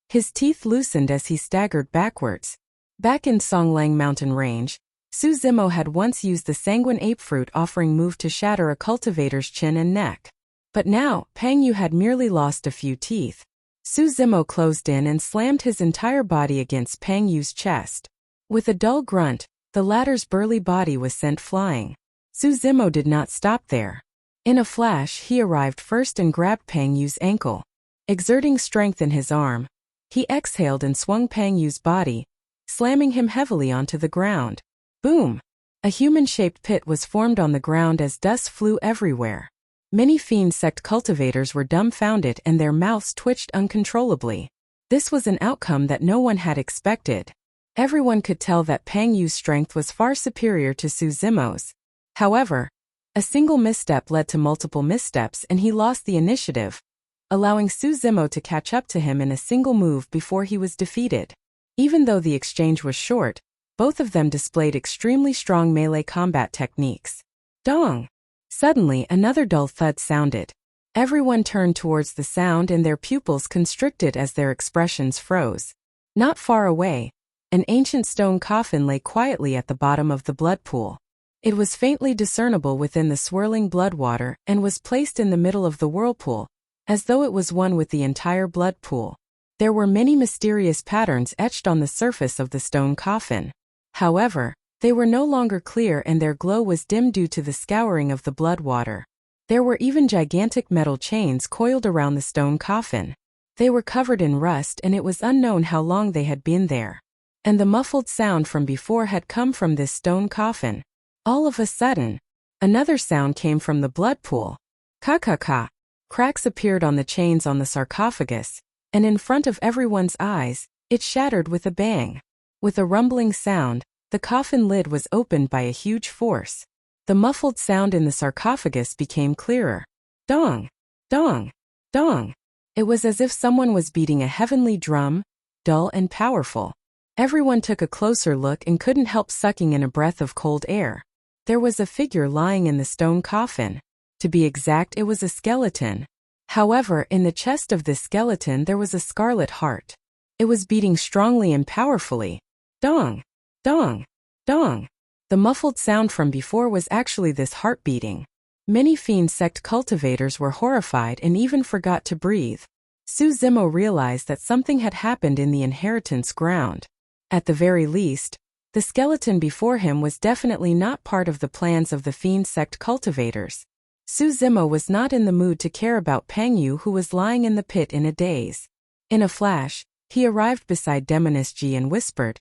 His teeth loosened as he staggered backwards. Back in Songlang Mountain Range, Su Zimo had once used the sanguine ape fruit offering move to shatter a cultivator's chin and neck. But now, Peng Yu had merely lost a few teeth. Su Zimo closed in and slammed his entire body against Peng Yu's chest. With a dull grunt, the latter's burly body was sent flying. Su Zimo did not stop there. In a flash, he arrived first and grabbed Peng Yu's ankle. Exerting strength in his arm, he exhaled and swung Peng Yu's body, slamming him heavily onto the ground. Boom! A human-shaped pit was formed on the ground as dust flew everywhere. Many fiend sect cultivators were dumbfounded and their mouths twitched uncontrollably. This was an outcome that no one had expected. Everyone could tell that Peng Yu's strength was far superior to Su Zimo's. However, a single misstep led to multiple missteps and he lost the initiative, allowing Su Zimo to catch up to him in a single move before he was defeated. Even though the exchange was short, both of them displayed extremely strong melee combat techniques. Dong! Suddenly, another dull thud sounded. Everyone turned towards the sound and their pupils constricted as their expressions froze. Not far away, an ancient stone coffin lay quietly at the bottom of the blood pool. It was faintly discernible within the swirling blood water and was placed in the middle of the whirlpool, as though it was one with the entire blood pool. There were many mysterious patterns etched on the surface of the stone coffin. However, they were no longer clear and their glow was dim due to the scouring of the blood water. There were even gigantic metal chains coiled around the stone coffin. They were covered in rust and it was unknown how long they had been there. And the muffled sound from before had come from this stone coffin. All of a sudden, another sound came from the blood pool. Ka-ka-ka. Cracks appeared on the chains on the sarcophagus, and in front of everyone's eyes, it shattered with a bang. With a rumbling sound, the coffin lid was opened by a huge force. The muffled sound in the sarcophagus became clearer. Dong! Dong! Dong! It was as if someone was beating a heavenly drum, dull and powerful. Everyone took a closer look and couldn't help sucking in a breath of cold air. There was a figure lying in the stone coffin. To be exact, it was a skeleton. However, in the chest of this skeleton there was a scarlet heart. It was beating strongly and powerfully. Dong! Dong! Dong! The muffled sound from before was actually this heart beating. Many fiend sect cultivators were horrified and even forgot to breathe. Su Zimo realized that something had happened in the inheritance ground. At the very least, the skeleton before him was definitely not part of the plans of the fiend sect cultivators. Su Zimo was not in the mood to care about Peng Yu, who was lying in the pit in a daze. In a flash, he arrived beside Demoness Ji and whispered,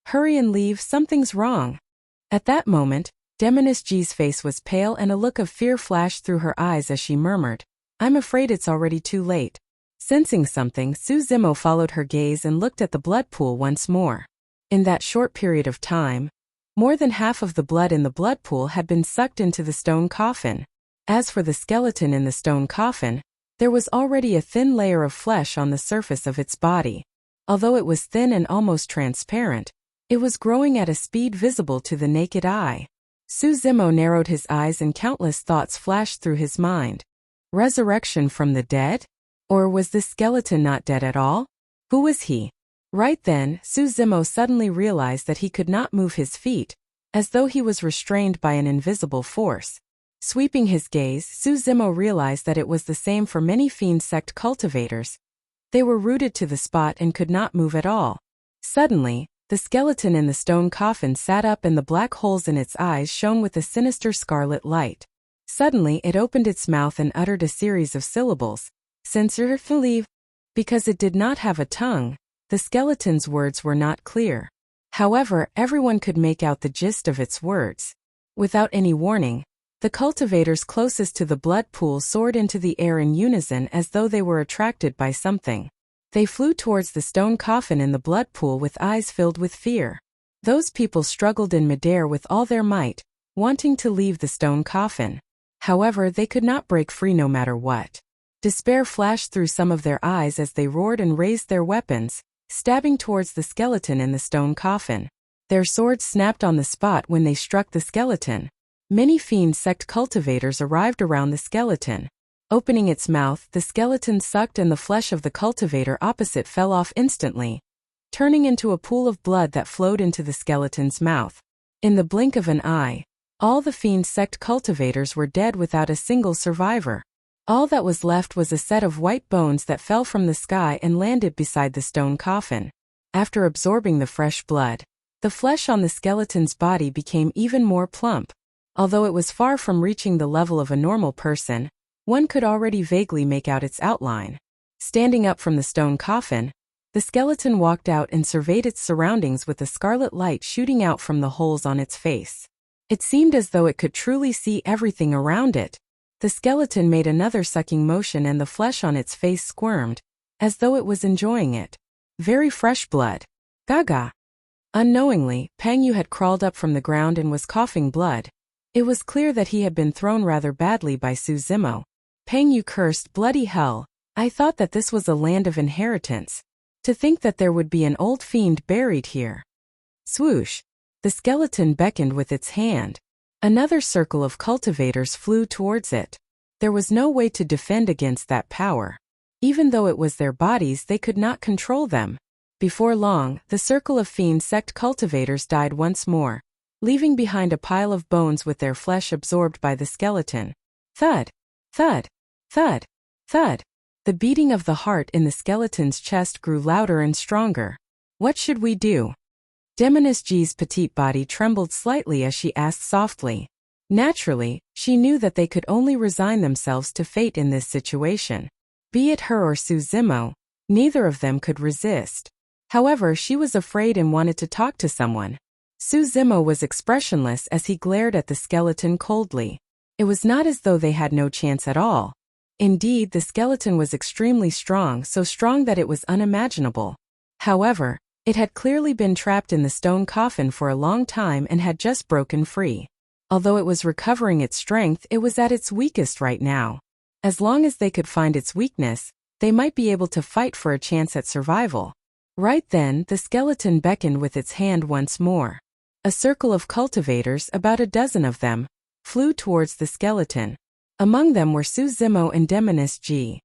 "Hurry and leave, something's wrong." At that moment, Demoness Ji's face was pale and a look of fear flashed through her eyes as she murmured, "I'm afraid it's already too late." Sensing something, Su Zimo followed her gaze and looked at the blood pool once more. In that short period of time, more than half of the blood in the blood pool had been sucked into the stone coffin. As for the skeleton in the stone coffin, There was already a thin layer of flesh on the surface of its body. Although it was thin and almost transparent, it was growing at a speed visible to the naked eye. Suzimo narrowed his eyes and countless thoughts flashed through his mind. Resurrection from the dead? Or was this skeleton not dead at all? Who was he? Right then, Suzimo suddenly realized that he could not move his feet, as though he was restrained by an invisible force. Sweeping his gaze, Suzimo realized that it was the same for many fiend sect cultivators. They were rooted to the spot and could not move at all. Suddenly, the skeleton in the stone coffin sat up and the black holes in its eyes shone with a sinister scarlet light. Suddenly it opened its mouth and uttered a series of syllables. Sincerely. Because it did not have a tongue, the skeleton's words were not clear. However, everyone could make out the gist of its words. Without any warning, the cultivators closest to the blood pool soared into the air in unison as though they were attracted by something. They flew towards the stone coffin in the blood pool with eyes filled with fear. Those people struggled in midair with all their might, wanting to leave the stone coffin. However, they could not break free no matter what. Despair flashed through some of their eyes as they roared and raised their weapons, stabbing towards the skeleton in the stone coffin. Their swords snapped on the spot when they struck the skeleton. Many fiend sect cultivators arrived around the skeleton. Opening its mouth, the skeleton sucked and the flesh of the cultivator opposite fell off instantly, turning into a pool of blood that flowed into the skeleton's mouth. In the blink of an eye, all the fiend sect cultivators were dead without a single survivor. All that was left was a set of white bones that fell from the sky and landed beside the stone coffin. After absorbing the fresh blood, the flesh on the skeleton's body became even more plump. Although it was far from reaching the level of a normal person, one could already vaguely make out its outline. Standing up from the stone coffin, the skeleton walked out and surveyed its surroundings with a scarlet light shooting out from the holes on its face. It seemed as though it could truly see everything around it. The skeleton made another sucking motion and the flesh on its face squirmed, as though it was enjoying it. Very fresh blood. Gaga. Unknowingly, Pang Yu had crawled up from the ground and was coughing blood. It was clear that he had been thrown rather badly by Suzimo. Pang Yu cursed, bloody hell, I thought that this was a land of inheritance. To think that there would be an old fiend buried here. Swoosh. The skeleton beckoned with its hand. Another circle of cultivators flew towards it. There was no way to defend against that power. Even though it was their bodies, they could not control them. Before long, the circle of fiend sect cultivators died once more, leaving behind a pile of bones with their flesh absorbed by the skeleton. Thud. Thud. Thud. Thud. The beating of the heart in the skeleton's chest grew louder and stronger. What should we do? Demoness G's petite body trembled slightly as she asked softly. Naturally, she knew that they could only resign themselves to fate in this situation. Be it her or Suzimo, neither of them could resist. However, she was afraid and wanted to talk to someone. Suzimo was expressionless as he glared at the skeleton coldly. It was not as though they had no chance at all. Indeed, the skeleton was extremely strong, so strong that it was unimaginable. However, it had clearly been trapped in the stone coffin for a long time and had just broken free. Although it was recovering its strength, it was at its weakest right now. As long as they could find its weakness, they might be able to fight for a chance at survival. Right then, the skeleton beckoned with its hand once more. A circle of cultivators, about a dozen of them, flew towards the skeleton. Among them were Suzimo and Demoness G.